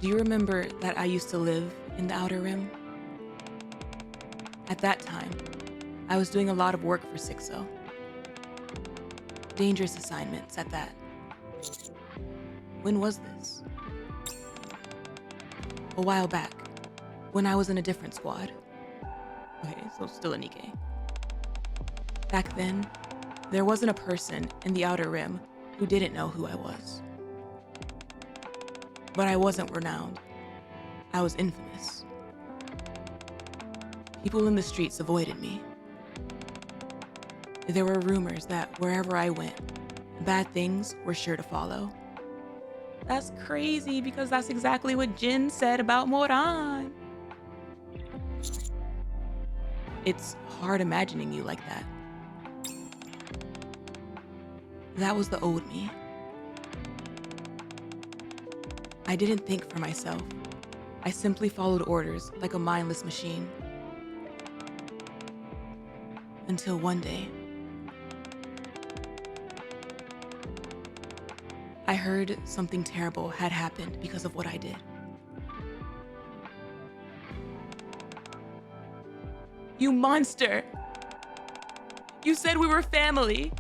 Do you remember that I used to live in the Outer Rim? At that time, I was doing a lot of work for Sixo. Dangerous assignments at that. When was this? A while back, when I was in a different squad. Okay, so still a NIKKE. Back then, there wasn't a person in the Outer Rim who didn't know who I was. But I wasn't renowned. I was infamous. People in the streets avoided me. There were rumors that wherever I went, bad things were sure to follow. That's crazy because that's exactly what Jin said about Moran. It's hard imagining you like that. That was the old me. I didn't think for myself. I simply followed orders like a mindless machine. Until one day, I heard something terrible had happened because of what I did. You monster! You said we were family.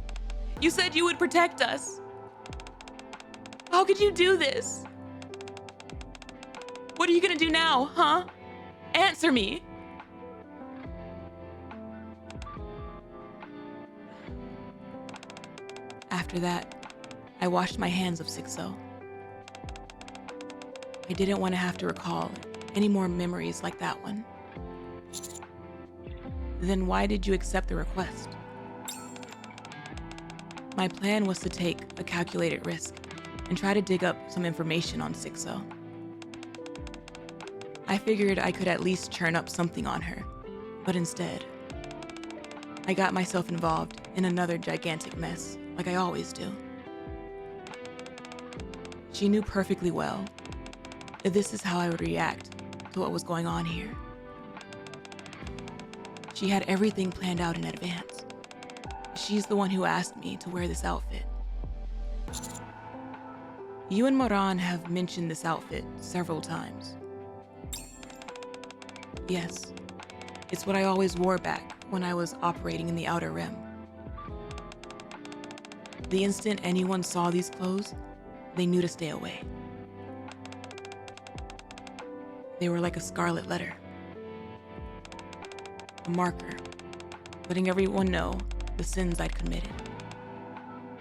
You said you would protect us. How could you do this? What are you gonna do now, huh? Answer me. After that, I washed my hands of Sixo. I didn't want to have to recall any more memories like that one. Then why did you accept the request? My plan was to take a calculated risk and try to dig up some information on Sixo. I figured I could at least churn up something on her, But instead, I got myself involved in another gigantic mess, like I always do. She knew perfectly well that this is how I would react to what was going on here. She had everything planned out in advance. She's the one who asked me to wear this outfit. You and Moran have mentioned this outfit several times. Yes, it's what I always wore back when I was operating in the Outer Rim. The instant anyone saw these clothes, they knew to stay away. They were like a scarlet letter. A marker, letting everyone know the sins I'd committed.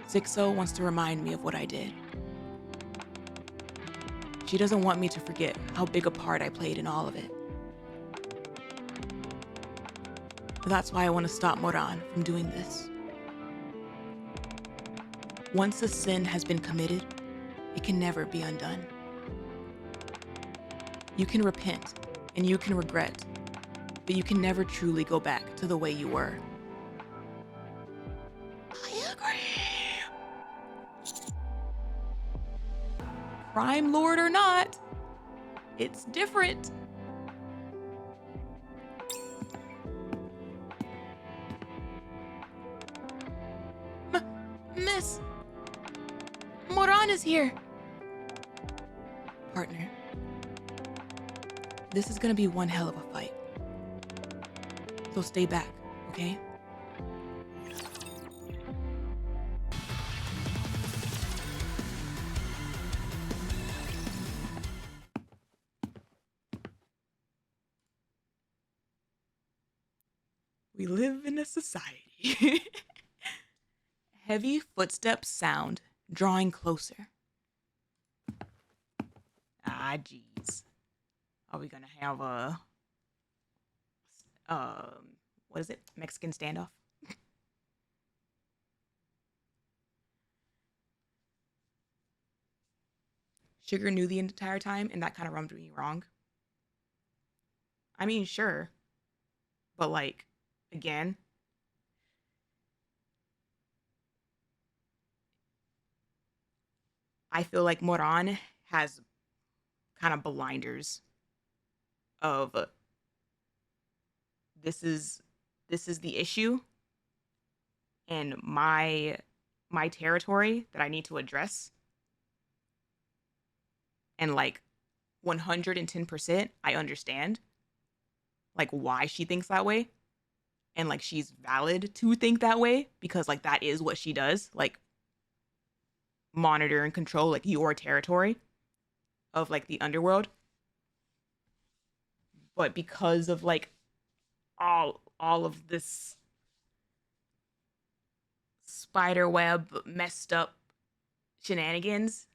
Sixo wants to remind me of what I did. She doesn't want me to forget how big a part I played in all of it. That's why I want to stop Moran from doing this. Once a sin has been committed, it can never be undone. You can repent and you can regret, but you can never truly go back to the way you were. I agree. Crime lord or not, it's different. Miss, Moran is here. Partner, this is gonna be one hell of a fight. So stay back, okay? We live in a society. Heavy footsteps sound, drawing closer. Ah, jeez. Are we gonna have a what is it? Mexican standoff? Sugar knew the entire time, and that kind of rubbed me wrong. I mean, sure. But like, again, I feel like Moran has kind of blinders of this is the issue and my territory that I need to address. And like 110% I understand like why she thinks that way. And like she's valid to think that way because like that is what she does. Like monitor and control like your territory of like the underworld. But because of like all of this spider web messed up shenanigans,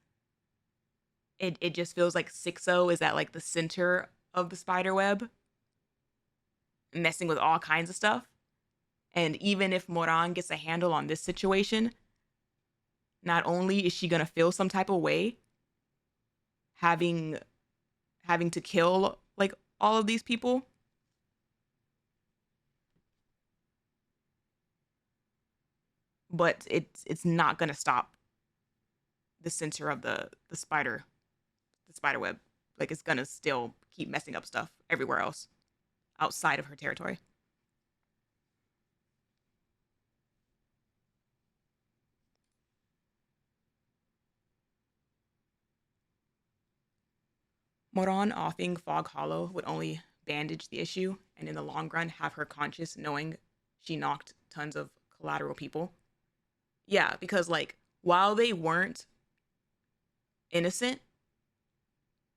it just feels like Sixo is at like the center of the spider web, messing with all kinds of stuff. And even if Moran gets a handle on this situation, not only is she gonna feel some type of way having to kill like all of these people, but it's not gonna stop the center of the spider web. Like it's gonna still keep messing up stuff everywhere else outside of her territory. Moran offing Fog Hollow would only bandage the issue and in the long run have her conscious knowing she knocked tons of collateral people. Yeah, because like while they weren't innocent,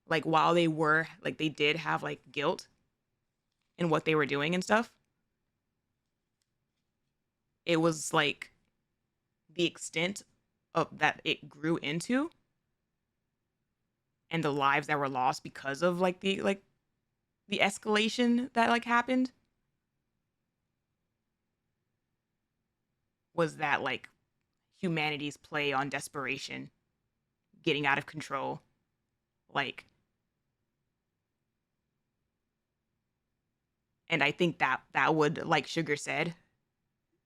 like while they were like they did have like guilt in what they were doing and stuff, it was like the extent of that it grew into and the lives that were lost because of like the escalation that like happened was that like humanity's play on desperation getting out of control. Like And I think that would, like Sugar said,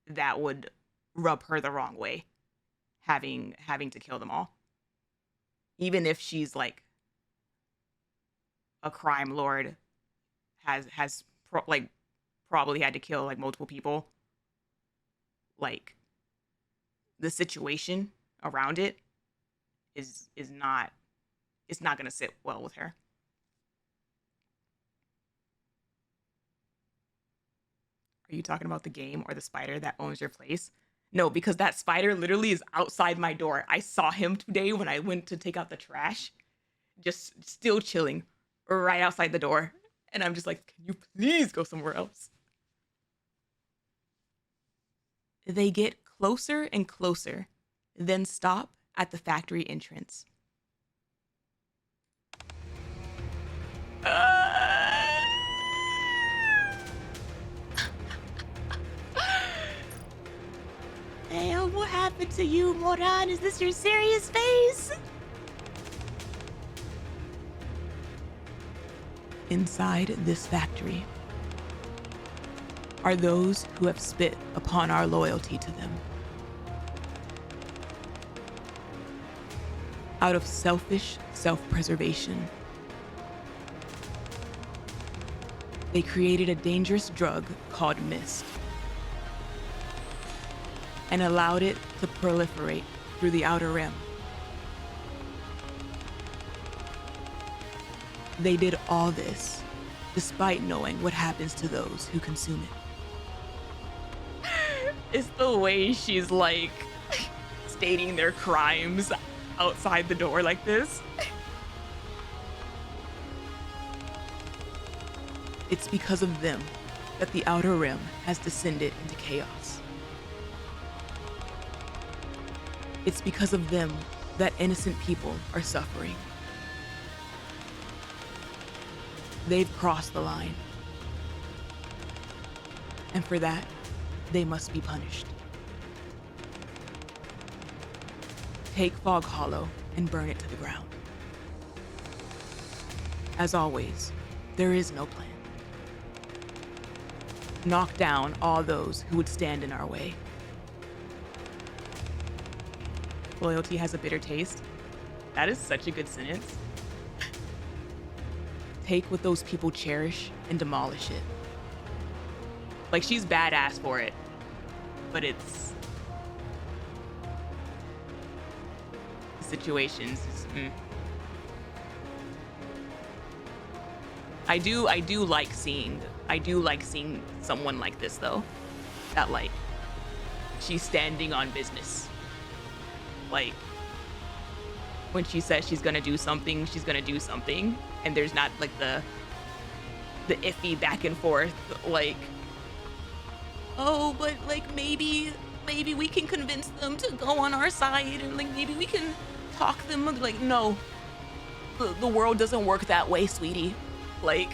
that would rub her the wrong way, having to kill them all. Even if she's like a crime lord, probably had to kill like multiple people. Like the situation around it is not, it's not gonna sit well with her. Are you talking about the game or the spider that owns your place? No, because that spider literally is outside my door. I saw him today when I went to take out the trash, just still chilling right outside the door. And I'm just like, can you please go somewhere else? They get closer and closer, then stop at the factory entrance. Hey, what happened to you, Moran? Is this your serious face? Inside this factory are those who have spit upon our loyalty to them. Out of selfish self-preservation, they created a dangerous drug called mist and allowed it to proliferate through the outer rim. They did all this despite knowing what happens to those who consume it. It's the way she's like stating their crimes outside the door like this. It's because of them that the outer rim has descended into chaos. It's because of them that innocent people are suffering. They've crossed the line. And for that, they must be punished. Take Fog Hollow and burn it to the ground. As always, there is no plan. Knock down all those who would stand in our way. Loyalty has a bitter taste. That is such a good sentence. Take what those people cherish and demolish it. Like, she's badass for it, but it's the situations is, I do like seeing someone like this though, that like she's standing on business. Like, when she says she's gonna do something, she's gonna do something, and there's not like the iffy back and forth, like, oh, but like maybe we can convince them to go on our side, and like maybe we can talk them. Like, no, the world doesn't work that way, sweetie. Like,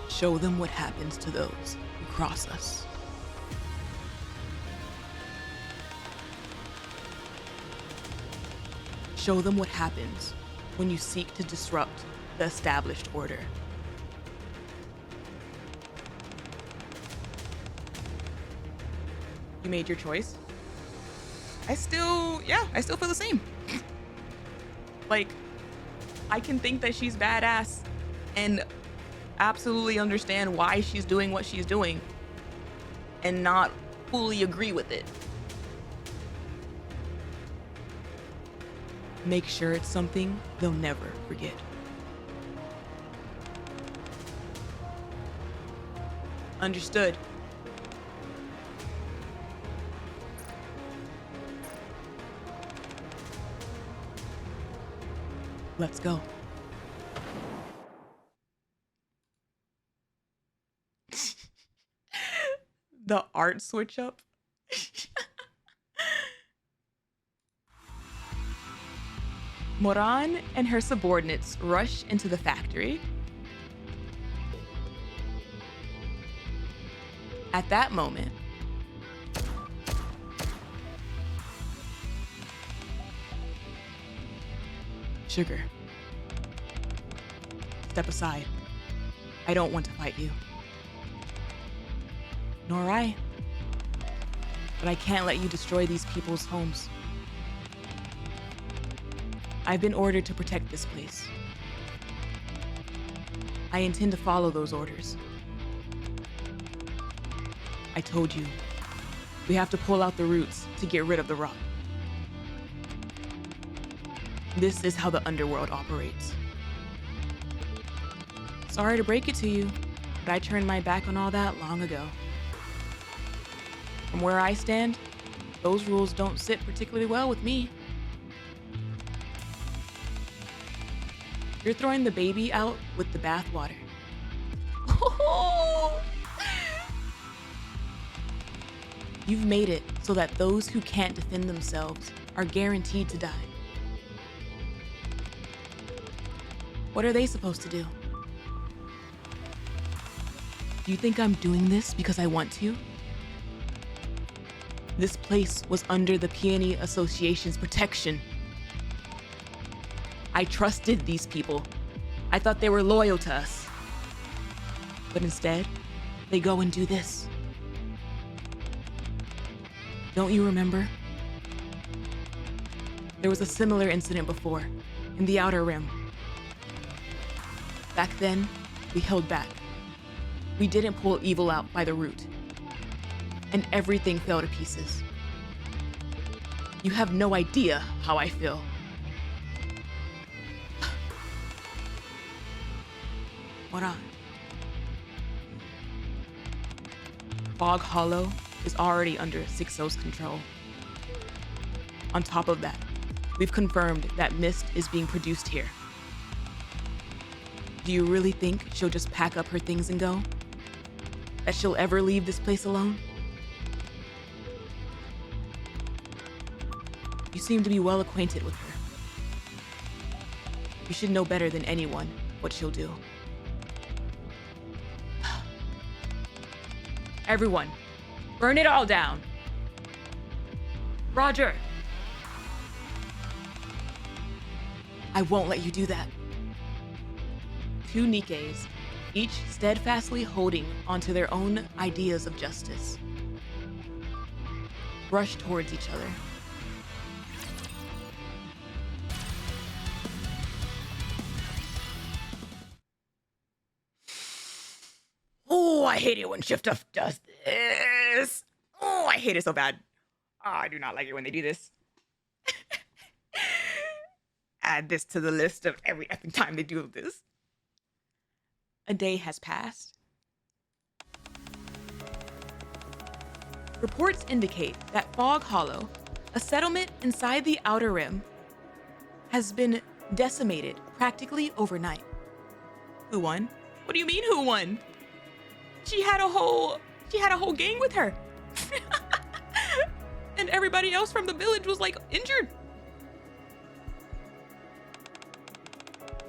show them what happens to those who cross us. Show them what happens when you seek to disrupt the established order. You made your choice. I still feel the same. Like, I can think that she's badass and absolutely understand why she's doing what she's doing and not fully agree with it. Make sure it's something they'll never forget. Understood. Let's go. The art switch up. Moran and her subordinates rush into the factory. At that moment, Sugar. Step aside. I don't want to fight you. Nor I. But I can't let you destroy these people's homes. I've been ordered to protect this place. I intend to follow those orders. I told you, we have to pull out the roots to get rid of the rot. This is how the Underworld operates. Sorry to break it to you, but I turned my back on all that long ago. From where I stand, those rules don't sit particularly well with me. You're throwing the baby out with the bathwater. You've made it so that those who can't defend themselves are guaranteed to die. What are they supposed to do? Do you think I'm doing this because I want to? This place was under the Peony Association's protection. I trusted these people. I thought they were loyal to us. But instead, they go and do this. Don't you remember? There was a similar incident before, in the Outer Rim. Back then, we held back. We didn't pull evil out by the root. And everything fell to pieces. You have no idea how I feel. Moran. Fog Hollow is already under Sixo's control. On top of that, we've confirmed that mist is being produced here. Do you really think she'll just pack up her things and go? That she'll ever leave this place alone? You seem to be well acquainted with her. You should know better than anyone what she'll do. Everyone, burn it all down. Roger. I won't let you do that. 2 Nikkes, each steadfastly holding onto their own ideas of justice, rush towards each other. Oh, I hate it when Shift Up does this. Oh, I hate it so bad. Oh, I do not like it when they do this. Add this to the list of every effing time they do this. A day has passed. Reports indicate that Fog Hollow, a settlement inside the Outer Rim, has been decimated practically overnight. Who won? What do you mean who won? She had a whole gang with her. And everybody else from the village was like injured.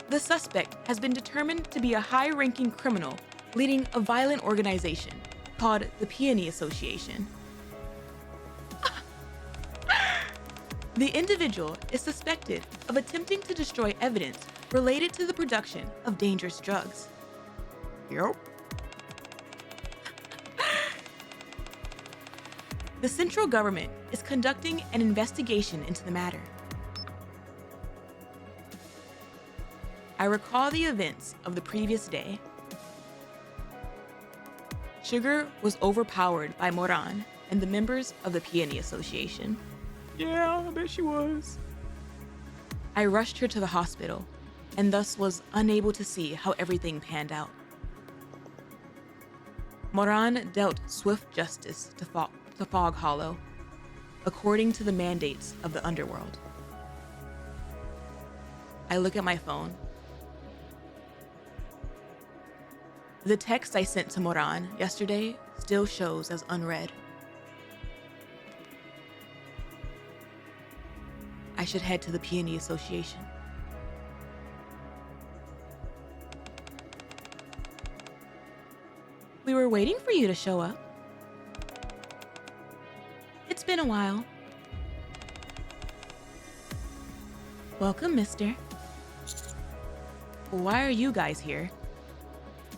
The suspect has been determined to be a high-ranking criminal leading a violent organization called the Peony Association. The individual is suspected of attempting to destroy evidence related to the production of dangerous drugs. Yep. The central government is conducting an investigation into the matter. I recall the events of the previous day. Sugar was overpowered by Moran and the members of the Peony Association. Yeah, I bet she was. I rushed her to the hospital and thus was unable to see how everything panned out. Moran dealt swift justice to Fog Hollow, according to the mandates of the Underworld. I look at my phone. The text I sent to Moran yesterday still shows as unread. I should head to the Peony Association. We were waiting for you to show up. It's been a while. Welcome, mister. why are you guys here?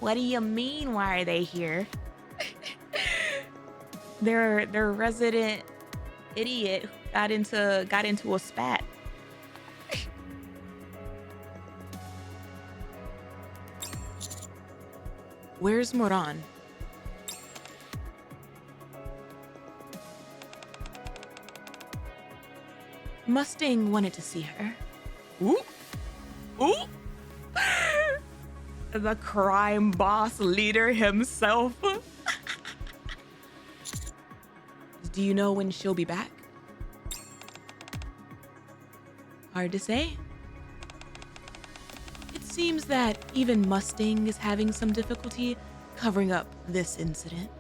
What do you mean, why are they here? Their resident idiot got into a spat. Where's Moran? Mustang wanted to see her. Ooh. Ooh. The crime boss leader himself. Do you know when she'll be back? Hard to say. It seems that even Mustang is having some difficulty covering up this incident.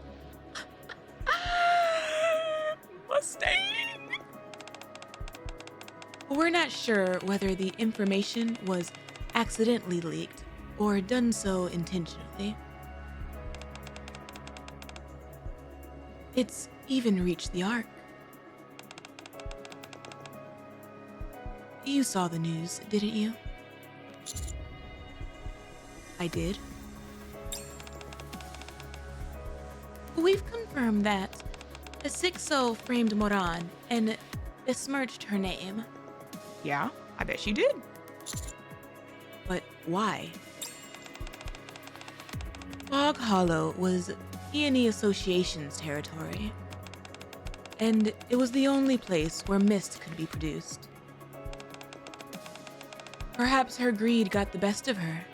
Mustang. We're not sure whether the information was accidentally leaked or done so intentionally. It's even reached the Ark. You saw the news, didn't you? I did. We've confirmed that Sixo framed Moran and besmirched her name. Yeah, I bet she did. But why? Fog Hollow was E&E Association's territory, and it was the only place where mist could be produced. Perhaps her greed got the best of her,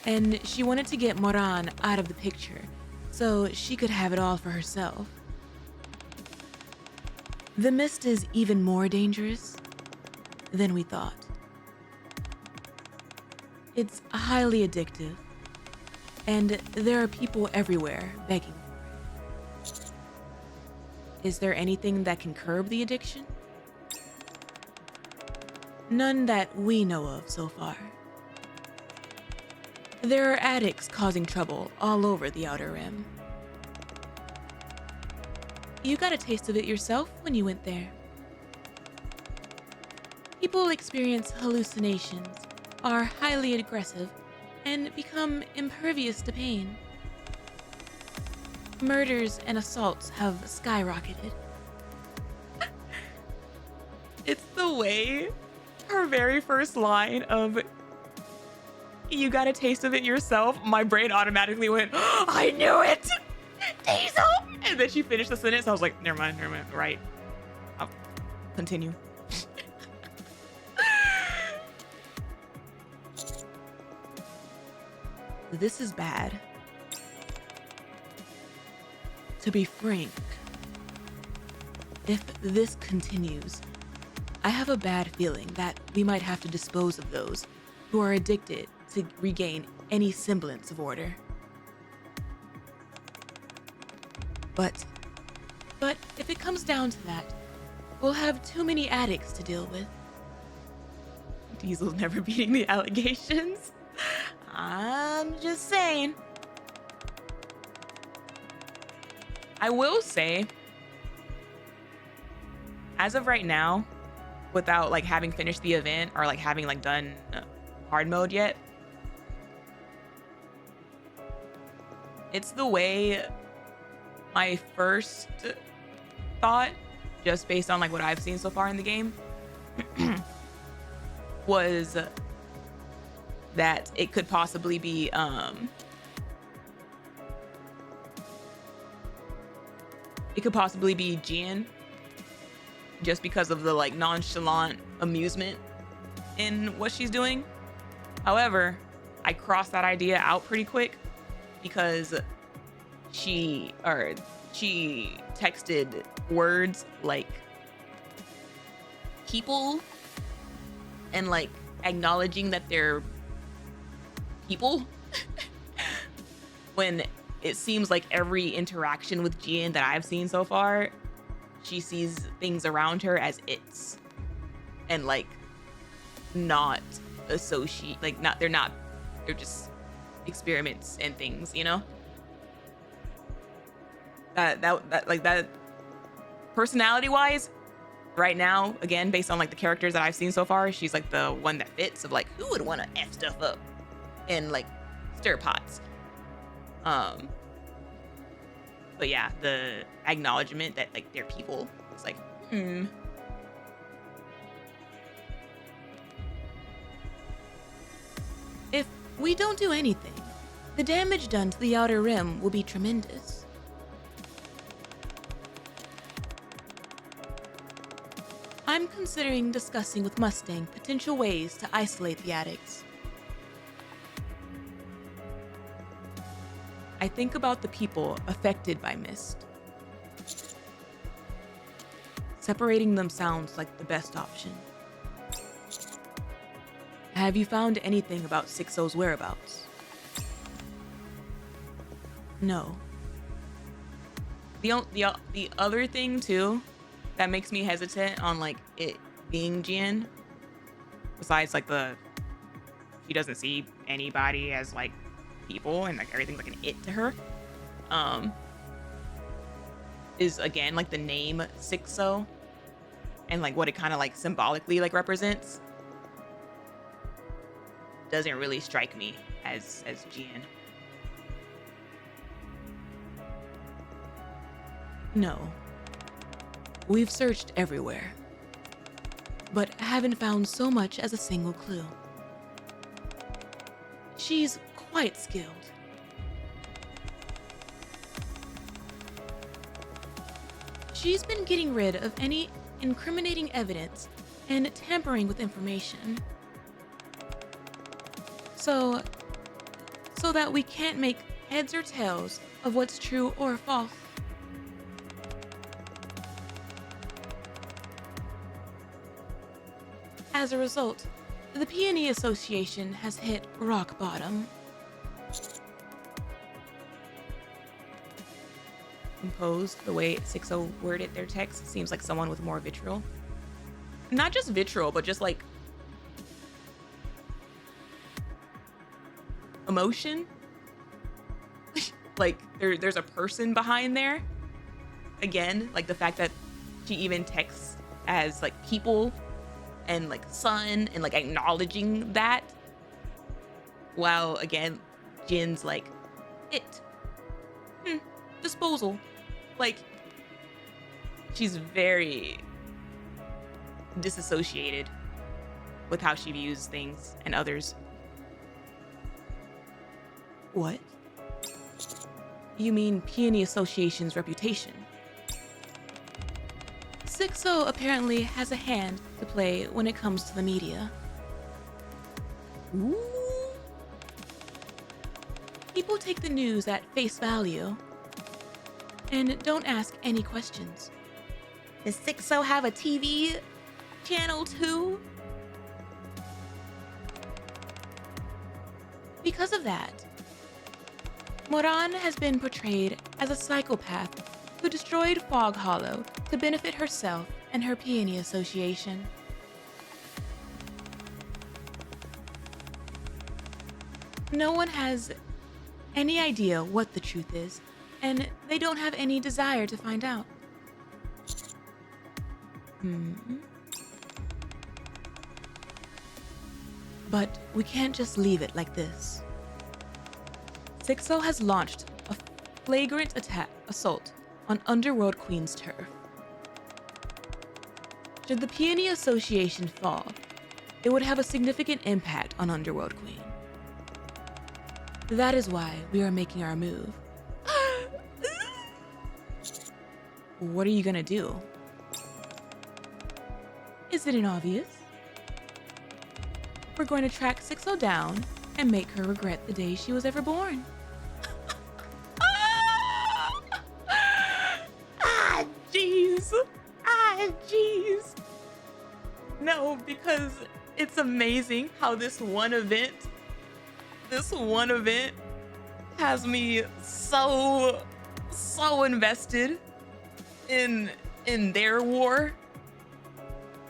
and she wanted to get Moran out of the picture so she could have it all for herself. The mist is even more dangerous than we thought. It's highly addictive, and there are people everywhere begging for it. Is there anything that can curb the addiction? None that we know of so far. There are addicts causing trouble all over the Outer Rim. You got a taste of it yourself when you went there. People experience hallucinations, are highly aggressive, and become impervious to pain. Murders and assaults have skyrocketed. It's the way her very first line of "you got a taste of it yourself," my brain automatically went, "Oh, I knew it! Diesel!" And then she finished the sentence. I was like, never mind, right. I'll continue. This is bad. To be frank, if this continues, I have a bad feeling that we might have to dispose of those who are addicted to regain any semblance of order. But if it comes down to that, we'll have too many addicts to deal with. Diesel's never beating the allegations. I'm just saying. I will say, as of right now, without like having finished the event or like having like done hard mode yet, it's the way my first thought, just based on like what I've seen so far in the game, was that it could possibly be Jin, just because of the like nonchalant amusement in what she's doing. However, I crossed that idea out pretty quick because she texted words like people and like acknowledging that they're people when it seems like every interaction with Jian that I've seen so far, she sees things around her as its and like not associate, like not, they're just experiments and things, you know? That like that personality wise, right now, again, based on like the characters that I've seen so far, she's like the one that fits of like who would want to F stuff up and like stir pots. But yeah, the acknowledgement that like they're people, it's like, If we don't do anything, the damage done to the outer rim will be tremendous. I'm considering discussing with Mustang potential ways to isolate the addicts. I think about the people affected by mist. Separating them sounds like the best option. Have you found anything about Sixo's whereabouts? No. The other thing too that makes me hesitant on like it being Jin, besides like she doesn't see anybody as like people and like everything's like an it to her, is again like the name Sixo and like what it kind of like symbolically like represents doesn't really strike me as Jin. No. We've searched everywhere, but haven't found so much as a single clue. She's quite skilled. She's been getting rid of any incriminating evidence and tampering with information. So that we can't make heads or tails of what's true or false. As a result, the Peony Association has hit rock bottom. Composed, the way Sixo worded their text seems like someone with more vitriol. Not just vitriol, but just like emotion. Like there's a person behind there. Again, like the fact that she even texts as like people and like son and like acknowledging that, while again Jin's like disposal. Like she's very disassociated with how she views things and others. What? You mean Peony Association's reputation? Sixo apparently has a hand to play when it comes to the media. Ooh. People take the news at face value and don't ask any questions. Does Sixo have a TV channel too? Because of that, Moran has been portrayed as a psychopath who destroyed Fog Hollow to benefit herself and her Peony Association. No one has any idea what the truth is, and they don't have any desire to find out. But we can't just leave it like this. Sixo has launched a flagrant assault on Underworld Queen's turf. Should the Peony Association fall, it would have a significant impact on Underworld Queen. That is why we are making our move. What are you gonna do? Isn't it obvious? We're going to track Sixo down and make her regret the day she was ever born. Jeez. No, because it's amazing how this one event has me so invested in their war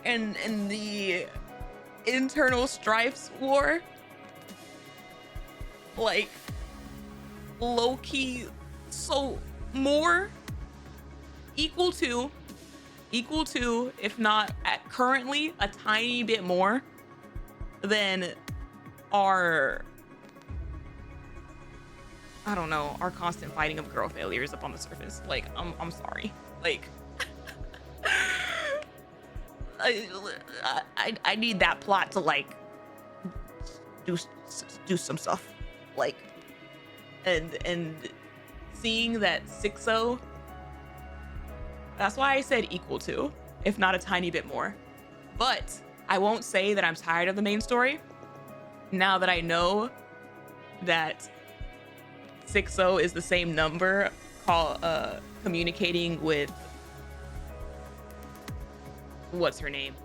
and in the internal strifes war. Like low-key, so more equal to equal to, if not at currently, a tiny bit more than our, I don't know, our constant fighting of girl failures up on the surface. Like, I'm sorry. Like, I need that plot to like do some stuff, like, and seeing that Sixo, that's why I said equal to, if not a tiny bit more. But I won't say that I'm tired of the main story now that I know that Sixo is the same number communicating with, what's her name?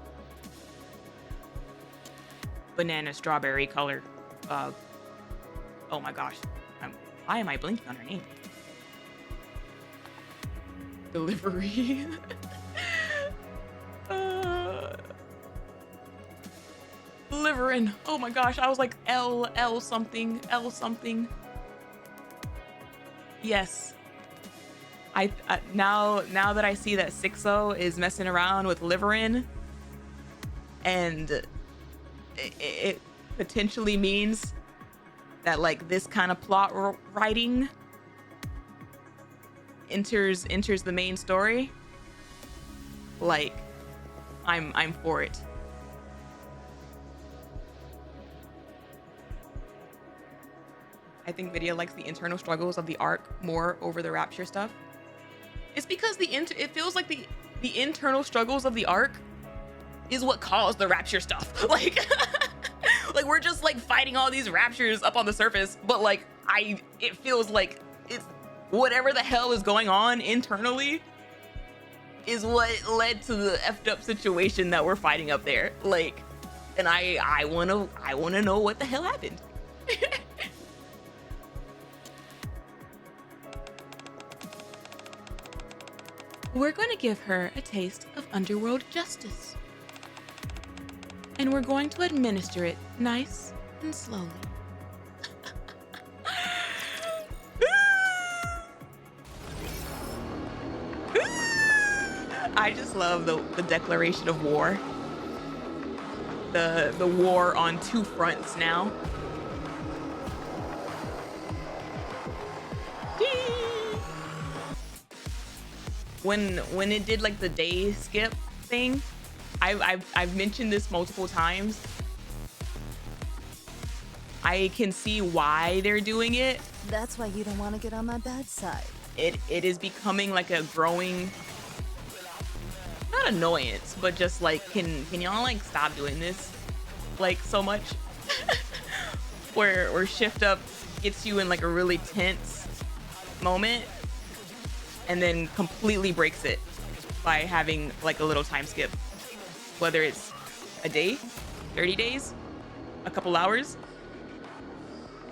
Banana strawberry color. Oh my gosh. Why am I blinking on her name? Delivery. Deliverin. Oh my gosh. I was like L something. Yes. I now that I see that Sixo is messing around with Liverin, and it potentially means that like this kind of plot writing enters the main story, like I'm for it. I think Vidya likes the internal struggles of the arc more over the Rapture stuff. It's because it feels like the internal struggles of the arc is what caused the Rapture stuff. Like, like we're just like fighting all these Raptures up on the surface, but like it feels like it's whatever the hell is going on internally is what led to the effed up situation that we're fighting up there. Like, and I wanna know what the hell happened. We're going to give her a taste of Underworld justice. And we're going to administer it nice and slowly. I just love the declaration of war. The war on two fronts now. When it did like the day skip thing, I've mentioned this multiple times. I can see why they're doing it. That's why you don't want to get on my bad side. It is becoming like a growing, not annoyance, but just like can y'all like stop doing this like so much? where shift up gets you in like a really tense moment and then completely breaks it by having like a little time skip, whether it's a day, 30 days, a couple hours.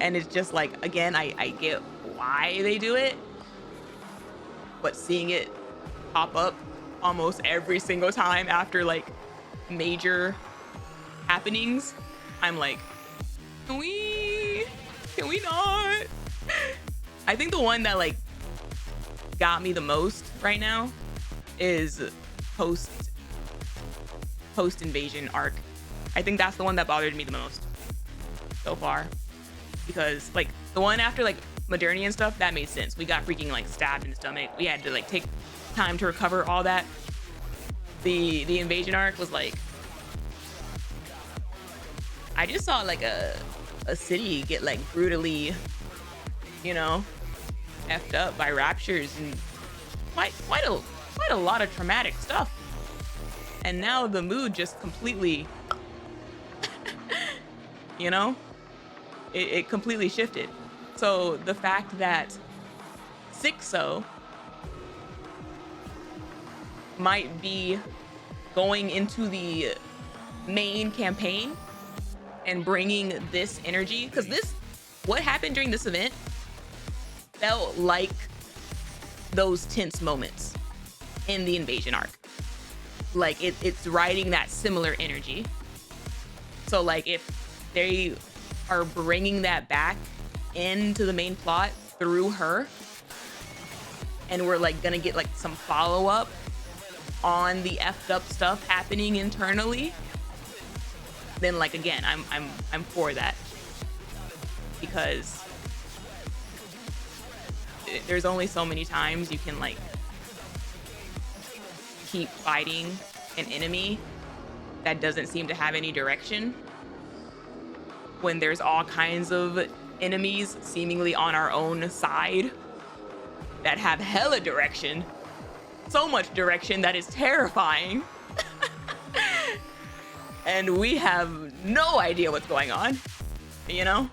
And it's just like, again, I get why they do it, but seeing it pop up almost every single time after like major happenings, I'm like, can we not? I think the one that like got me the most right now is post invasion arc. I think that's the one that bothered me the most so far, because like the one after like Modernity and stuff, that made sense. We got freaking like stabbed in the stomach. We had to like take time to recover all that. The invasion arc was like, I just saw like a city get like brutally, you know, effed up by Raptures and quite a lot of traumatic stuff. And now the mood just completely, you know, it completely shifted. So the fact that Sixo might be going into the main campaign and bringing this energy, because what happened during this event felt like those tense moments in the invasion arc. Like it's riding that similar energy. So like if they are bringing that back into the main plot through her, and we're like gonna get like some follow-up on the effed up stuff happening internally, then like again, I'm for that, because there's only so many times you can like keep fighting an enemy that doesn't seem to have any direction when there's all kinds of enemies seemingly on our own side that have hella direction. So much direction that is terrifying. And we have no idea what's going on, you know?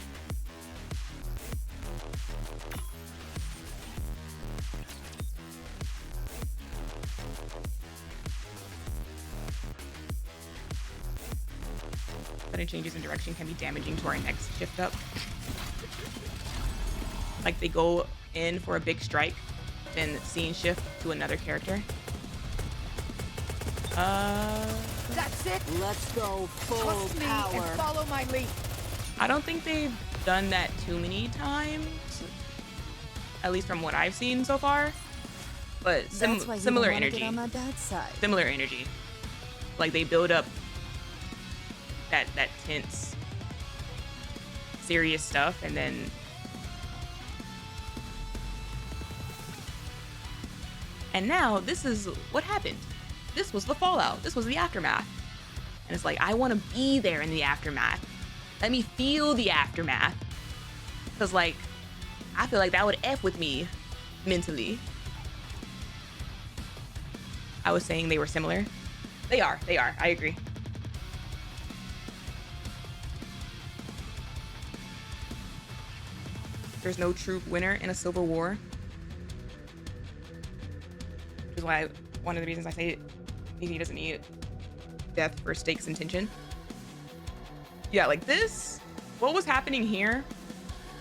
Sudden changes in direction can be damaging to our next shift up. Like they go in for a big strike, then scene shift to another character. That's it. Let's go full Trust me and power. follow my lead. I don't think they've done that too many times, at least from what I've seen so far. But That's why you similar don't wanna energy. get on my bad side. Similar energy. Like they build up that tense, serious stuff, and then now this is what happened. This was the fallout. This was the aftermath. And it's like, I want to be there in the aftermath. Let me feel the aftermath. Because like, I feel like that would F with me mentally. I was saying they were similar. They are. I agree. There's no true winner in a civil war. Which is why one of the reasons I say he doesn't need death for stakes and tension. Yeah, like this, what was happening here?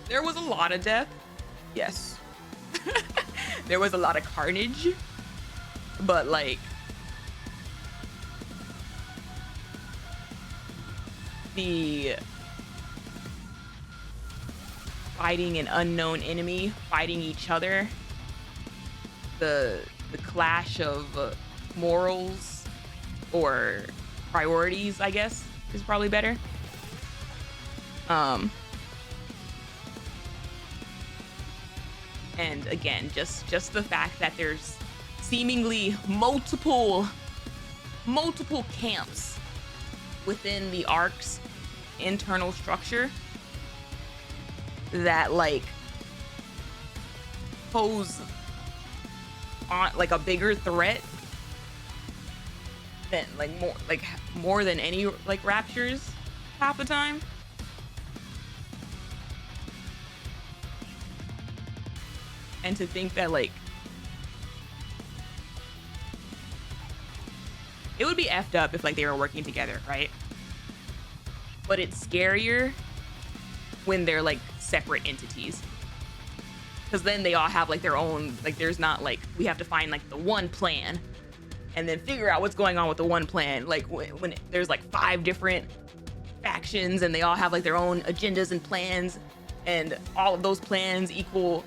There was a lot of death. Yes. There was a lot of carnage. But like, the fighting an unknown enemy, fighting each other, the clash of morals or priorities, I guess, is probably better. And again, just the fact that there's seemingly multiple camps within the arc's internal structure that like pose on like a bigger threat than more than any like raptures half the time. And to think that like it would be effed up if like they were working together, right? But it's scarier when they're like separate entities, because then they all have like their own, like there's not like we have to find like the one plan and then figure out what's going on with the one plan. Like when there's like 5 different factions and they all have like their own agendas and plans, and all of those plans equal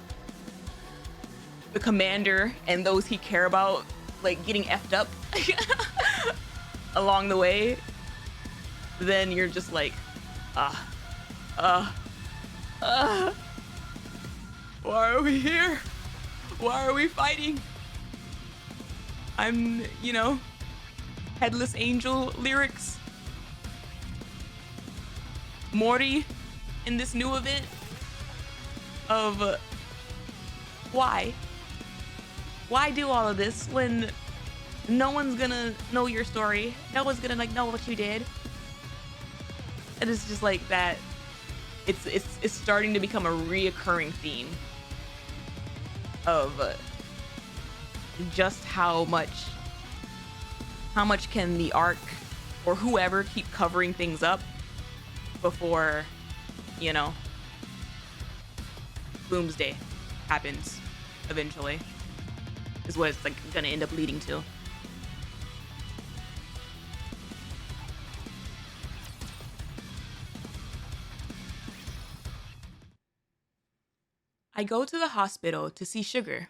the commander and those he care about like getting effed up along the way, then you're just like, why are we here? Why are we fighting? I'm, you know, Headless Angel lyrics. Morty in this new event of why? Why do all of this when no one's gonna know your story? No one's gonna like know what you did. And it's just like that. It's starting to become a reoccurring theme of just how much can the arc or whoever keep covering things up before, you know, Doomsday happens eventually, is what it's like gonna end up leading to. I go to the hospital to see Sugar.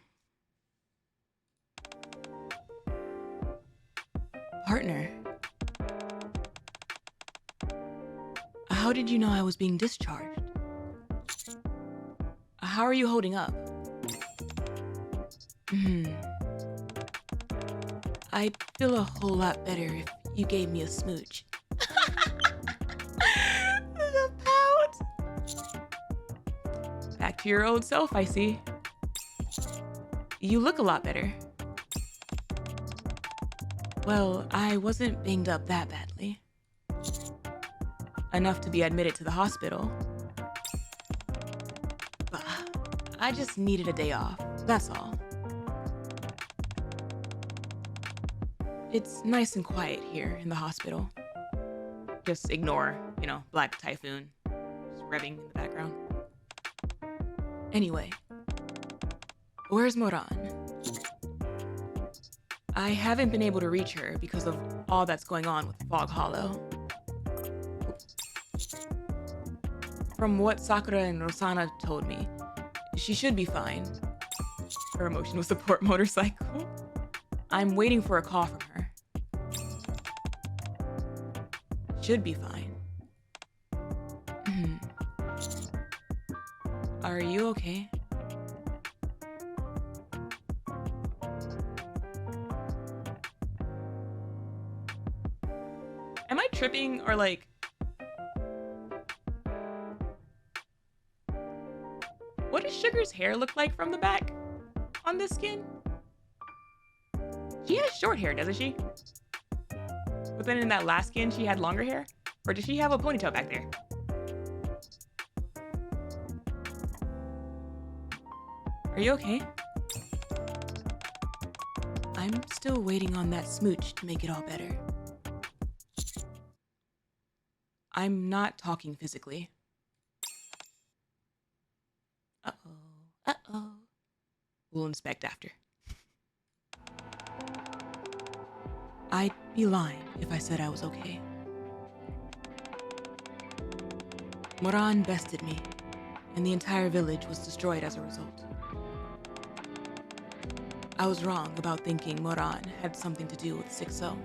How did you know I was being discharged? How are you holding up? I'd feel a whole lot better if you gave me a smooch. The pout. Back to your old self, I see. You look a lot better. Well, I wasn't banged up that badly. Enough to be admitted to the hospital. But I just needed a day off, that's all. It's nice and quiet here in the hospital. Just ignore, Black Typhoon. Just revving in the background. Anyway, where's Moran? I haven't been able to reach her because of all that's going on with Fog Hollow. From what Sakura and Rosana told me, she should be fine. Her emotional support motorcycle. I'm waiting for a call from her. Should be fine. Are you okay? Am I tripping or like... What does Sugar's hair look like from the back on this skin? She has short hair, doesn't she? But then in that last skin, she had longer hair? Or does she have a ponytail back there? Are you okay? I'm still waiting on that smooch to make it all better. I'm not talking physically. Uh-oh. We'll inspect after. I'd be lying if I said I was okay. Moran bested me, and the entire village was destroyed as a result. I was wrong about thinking Moran had something to do with Sixo.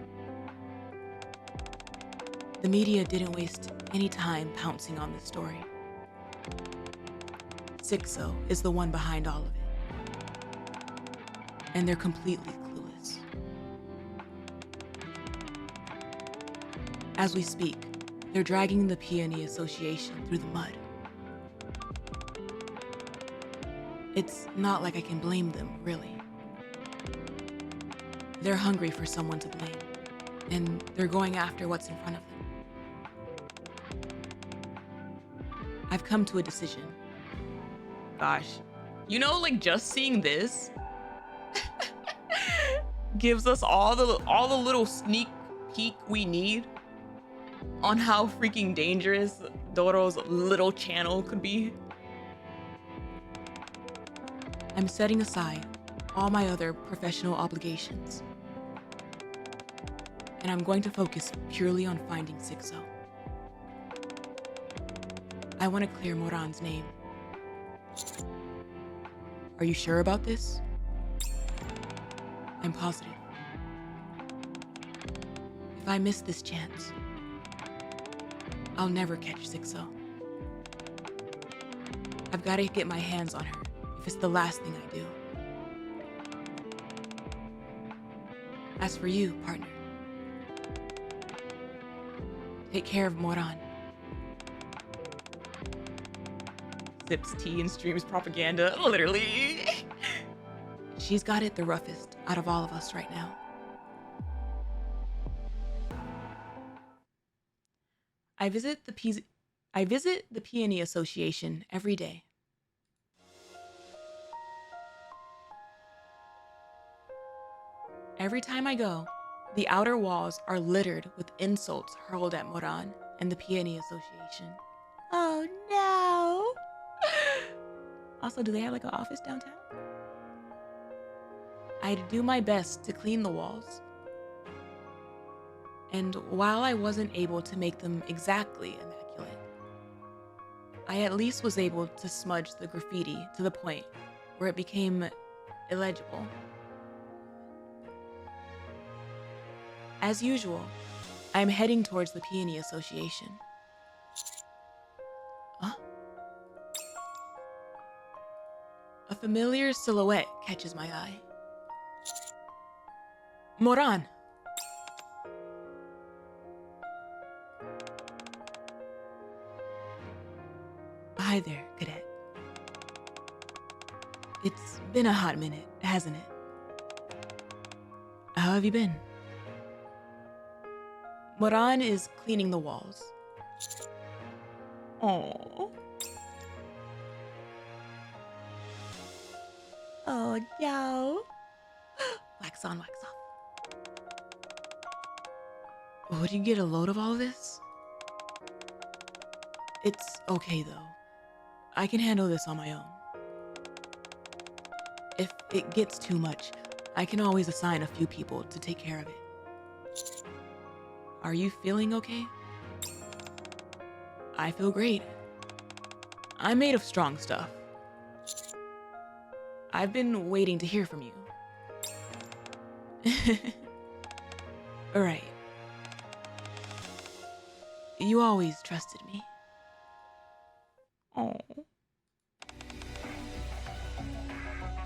The media didn't waste any time pouncing on this story. Sixo is the one behind all of it. And they're completely clueless. As we speak, they're dragging the Peony Association through the mud. It's not like I can blame them, really. They're hungry for someone to blame, and they're going after what's in front of them. I've come to a decision. Gosh. Just seeing this gives us all the little sneak peek we need on how freaking dangerous Doro's little channel could be. I'm setting aside all my other professional obligations. And I'm going to focus purely on finding Sixo. I want to clear Moran's name. Are you sure about this? I'm positive. If I miss this chance, I'll never catch Sixo. I've got to get my hands on her if it's the last thing I do. As for you, partner, take care of Moran. Sips tea and streams propaganda, literally. She's got it the roughest out of all of us right now. I visit the Peony Association every day. Every time I go, the outer walls are littered with insults hurled at Moran and the Peony Association. Oh no! Also, do they have like an office downtown? I do my best to clean the walls. And while I wasn't able to make them exactly immaculate, I at least was able to smudge the graffiti to the point where it became illegible. As usual, I'm heading towards the Peony Association. A familiar silhouette catches my eye. Moran! Hi there, cadet. It's been a hot minute, hasn't it? How have you been? Moran is cleaning the walls. Oh. Oh, yo. Wax on, wax off. Would you get a load of all this? It's okay, though. I can handle this on my own. If it gets too much, I can always assign a few people to take care of it. Are you feeling okay? I feel great. I'm made of strong stuff. I've been waiting to hear from you. Alright. You always trusted me. Oh.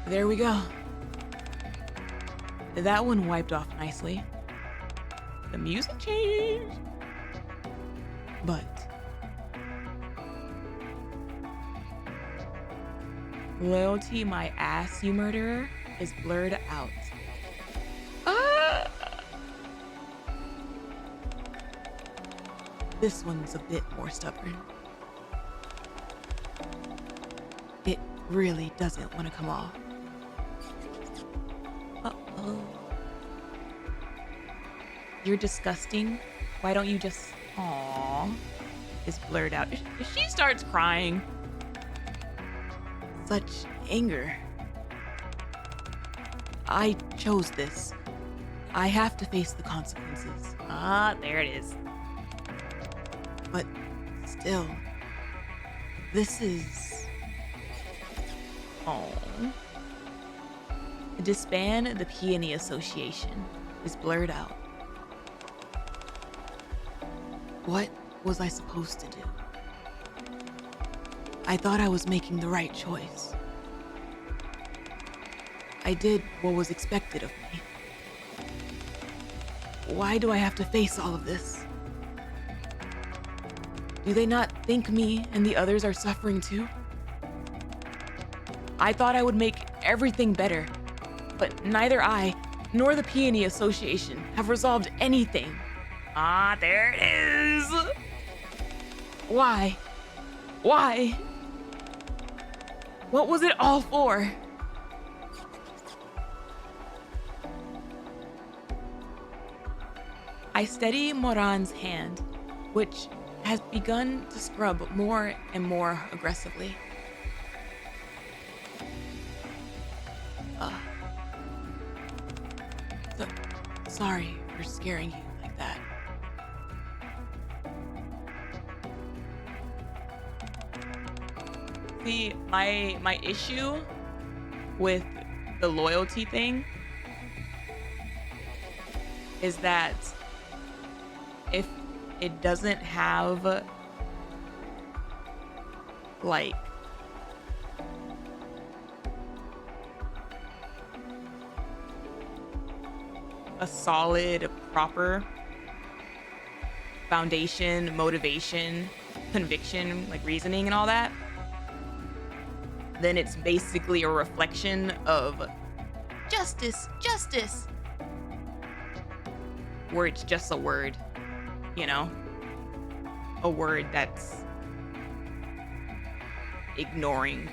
There we go. That one wiped off nicely. The music changed. But loyalty, my ass, you murderer, is blurred out. This one's a bit more stubborn. It really doesn't want to come off. Uh-oh. You're disgusting. Why don't you just... Aww. Is blurred out. If she starts crying. Such anger. I chose this. I have to face the consequences. Ah, there it is. But still, this is... Oh. Disband the Peony Association is blurred out. What was I supposed to do? I thought I was making the right choice. I did what was expected of me. Why do I have to face all of this? Do they not think me and the others are suffering too? I thought I would make everything better, but neither I nor the Peony Association have resolved anything. Ah, there it is. Why? Why? What was it all for? I steady Moran's hand, which has begun to scrub more and more aggressively. Sorry for scaring you like that. See, my issue with the loyalty thing is that if it doesn't have like a solid, proper foundation, motivation, conviction, like reasoning and all that, then it's basically a reflection of Justice, justice. where it's just a word, you know? A word that's ignoring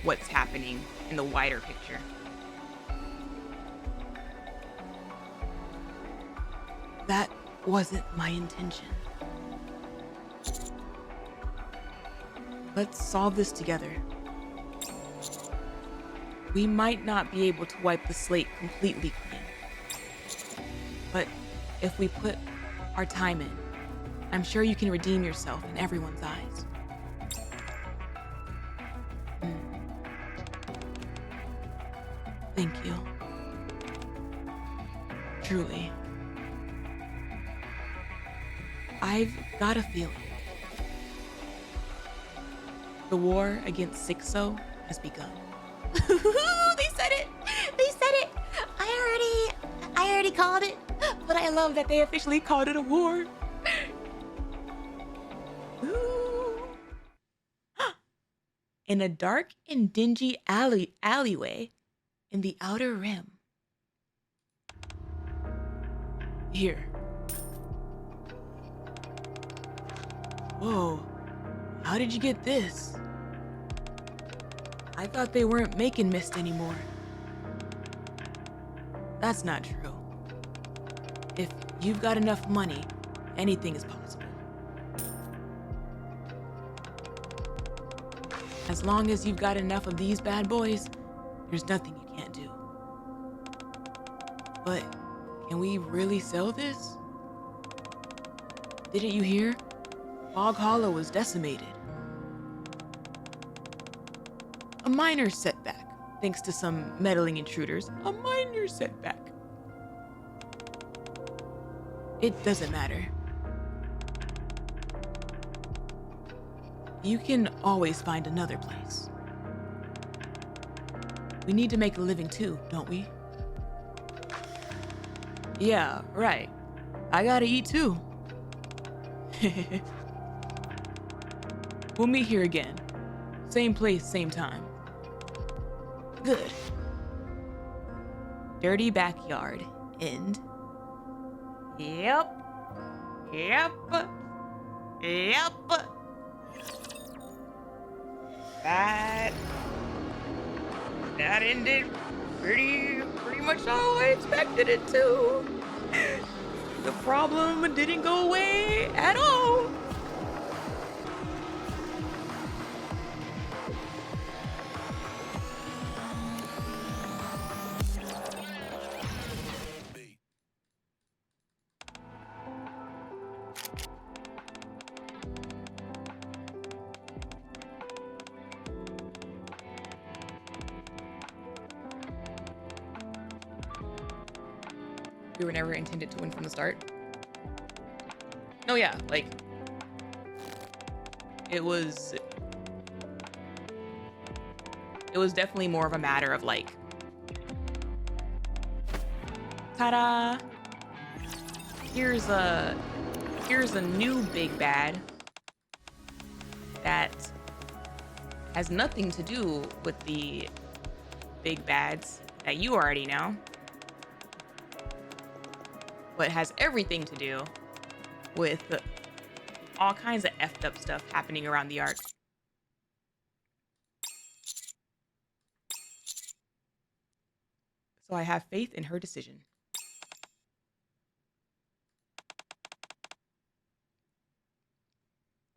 what's happening in the wider picture. That wasn't my intention. Let's solve this together. We might not be able to wipe the slate completely clean. But if we put our time in, I'm sure you can redeem yourself in everyone's eyes. Thank you. Truly. I've got a feeling. The war against Sixo has begun. They said it. They said it. I already called it. But I love that they officially called it a war. Ooh. In a dark and dingy alleyway in the Outer Rim. Here. Whoa. How did you get this? I thought they weren't making mist anymore. That's not true. If you've got enough money, anything is possible. As long as you've got enough of these bad boys, there's nothing you can't do. But can we really sell this? Didn't you hear? Fog Hollow was decimated. A minor setback, thanks to some meddling intruders. A minor setback. It doesn't matter. You can always find another place. We need to make a living too, don't we? Yeah, right. I gotta eat too. We'll meet here again. Same place, same time. Good. Dirty backyard. End. Yep. Yep. Yep. That ended pretty much how I expected it to. The problem didn't go away at all. We were never intended to win from the start. No, yeah, like it was definitely more of a matter of like, ta-da! Here's a new big bad that has nothing to do with the big bads that you already know, but has everything to do with all kinds of effed up stuff happening around the arc. So I have faith in her decision.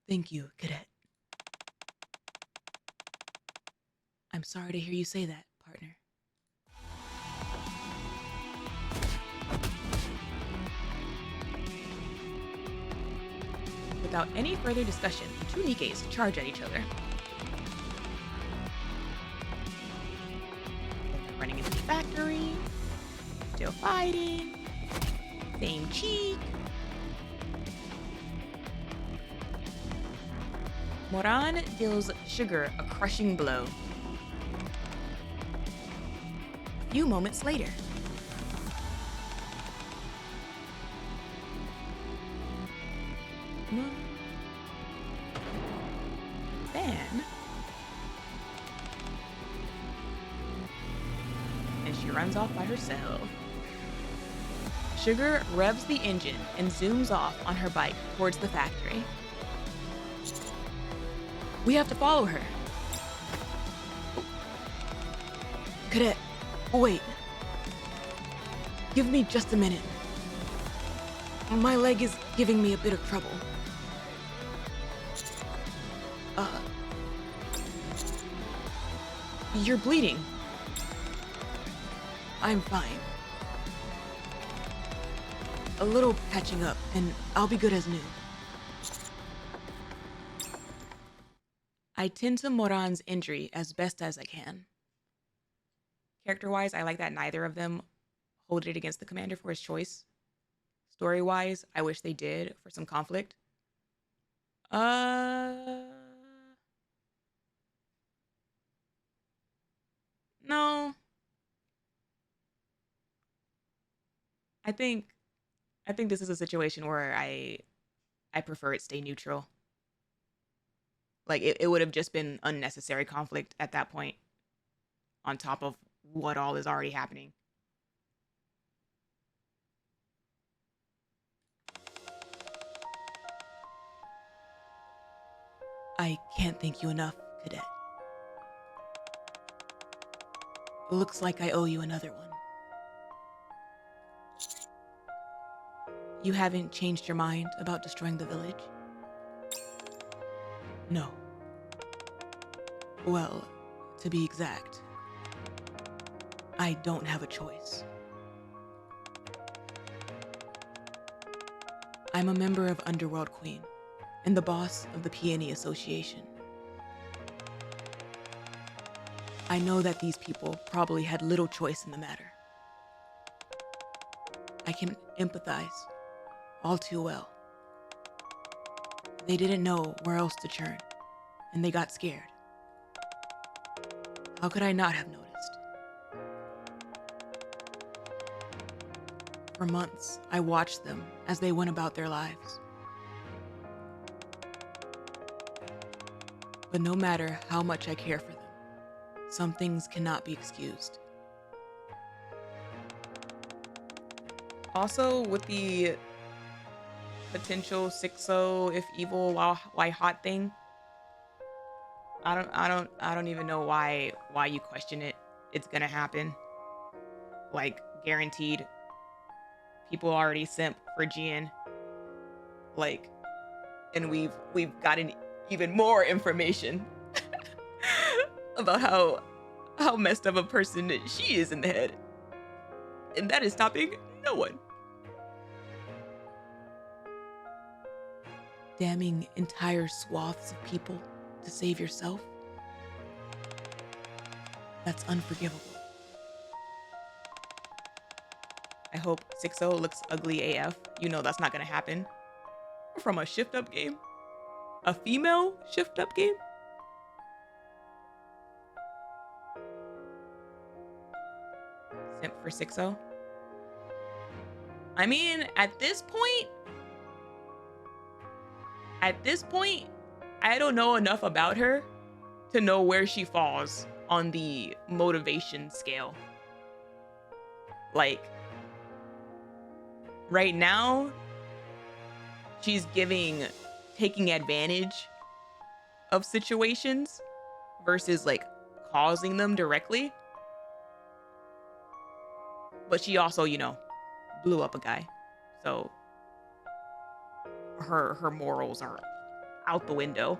Thank you, Cadet. I'm sorry to hear you say that, partner. Without any further discussion, the two Nikkes charge at each other. They're running into the factory. Still fighting. Same cheek. Moran deals Sugar a crushing blow. A few moments later. Then, and she runs off by herself. Sugar revs the engine and zooms off on her bike towards the factory. We have to follow her. Cadet, wait. Give me just a minute. My leg is giving me a bit of trouble. You're bleeding. I'm fine. A little patching up, and I'll be good as new. I tend to Moran's injury as best as I can. Character-wise, I like that neither of them hold it against the commander for his choice. Story-wise, I wish they did for some conflict. No. I think this is a situation where I prefer it stay neutral. Like it would have just been unnecessary conflict at that point on top of what all is already happening. I can't thank you enough, Cadet. Looks like I owe you another one. You haven't changed your mind about destroying the village? No. Well, to be exact, I don't have a choice. I'm a member of Underworld Queen and the boss of the Peony Association. I know that these people probably had little choice in the matter. I can empathize all too well. They didn't know where else to turn, and they got scared. How could I not have noticed? For months, I watched them as they went about their lives. But no matter how much I care for them, some things cannot be excused. Also, with the potential Sixo if evil why hot thing, I don't even know why you question it. It's gonna happen. Like guaranteed. People already simp for Jian. Like, and we've gotten even more information about how messed up a person she is in the head. And that is stopping no one. Damning entire swaths of people to save yourself? That's unforgivable. I hope Sixo looks ugly AF. You know that's not gonna happen. From a shift up game? A female shift up game? Simp for Sixo? I mean, at this point, I don't know enough about her to know where she falls on the motivation scale. Like, right now, she's taking advantage of situations versus like causing them directly. But she also, blew up a guy. So her morals are out the window.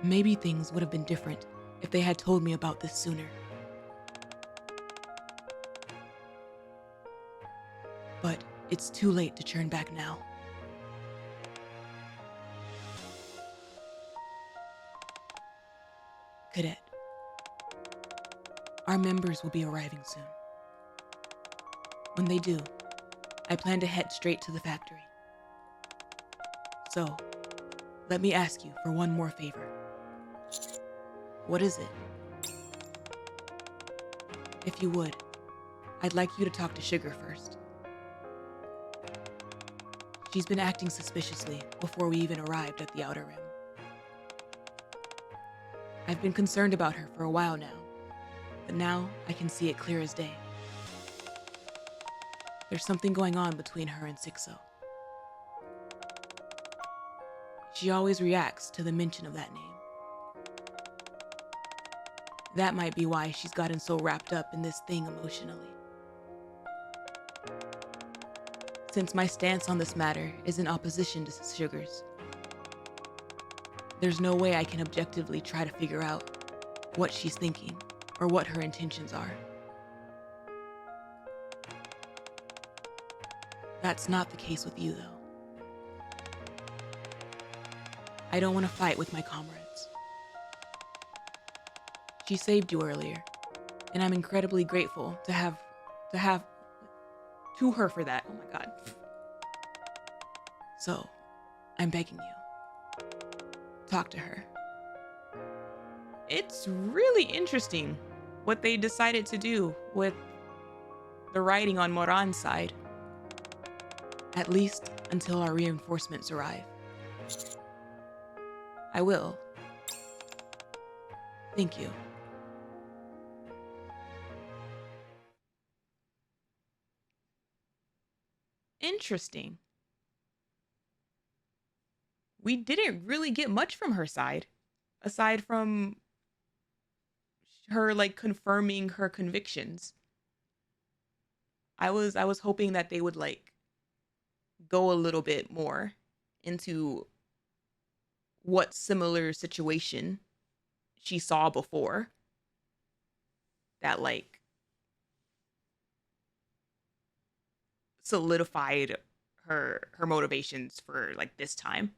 Maybe things would have been different if they had told me about this sooner. But it's too late to turn back now. Cadet, our members will be arriving soon. When they do, I plan to head straight to the factory. So, let me ask you for one more favor. What is it? If you would, I'd like you to talk to Sugar first. She's been acting suspiciously before we even arrived at the Outer Rim. I've been concerned about her for a while now, but now I can see it clear as day. There's something going on between her and Sixo. She always reacts to the mention of that name. That might be why she's gotten so wrapped up in this thing emotionally. Since my stance on this matter is in opposition to Sugar's, there's no way I can objectively try to figure out what she's thinking or what her intentions are. That's not the case with you, though. I don't want to fight with my comrades. She saved you earlier, and I'm incredibly grateful to have to her for that. Oh my God. So, I'm begging you. Talk to her. It's really interesting what they decided to do with the writing on Moran's side. At least until our reinforcements arrive. I will. Thank you. Interesting. We didn't really get much from her side, aside from her like confirming her convictions. I was hoping that they would like go a little bit more into what similar situation she saw before that like solidified her motivations for like this time.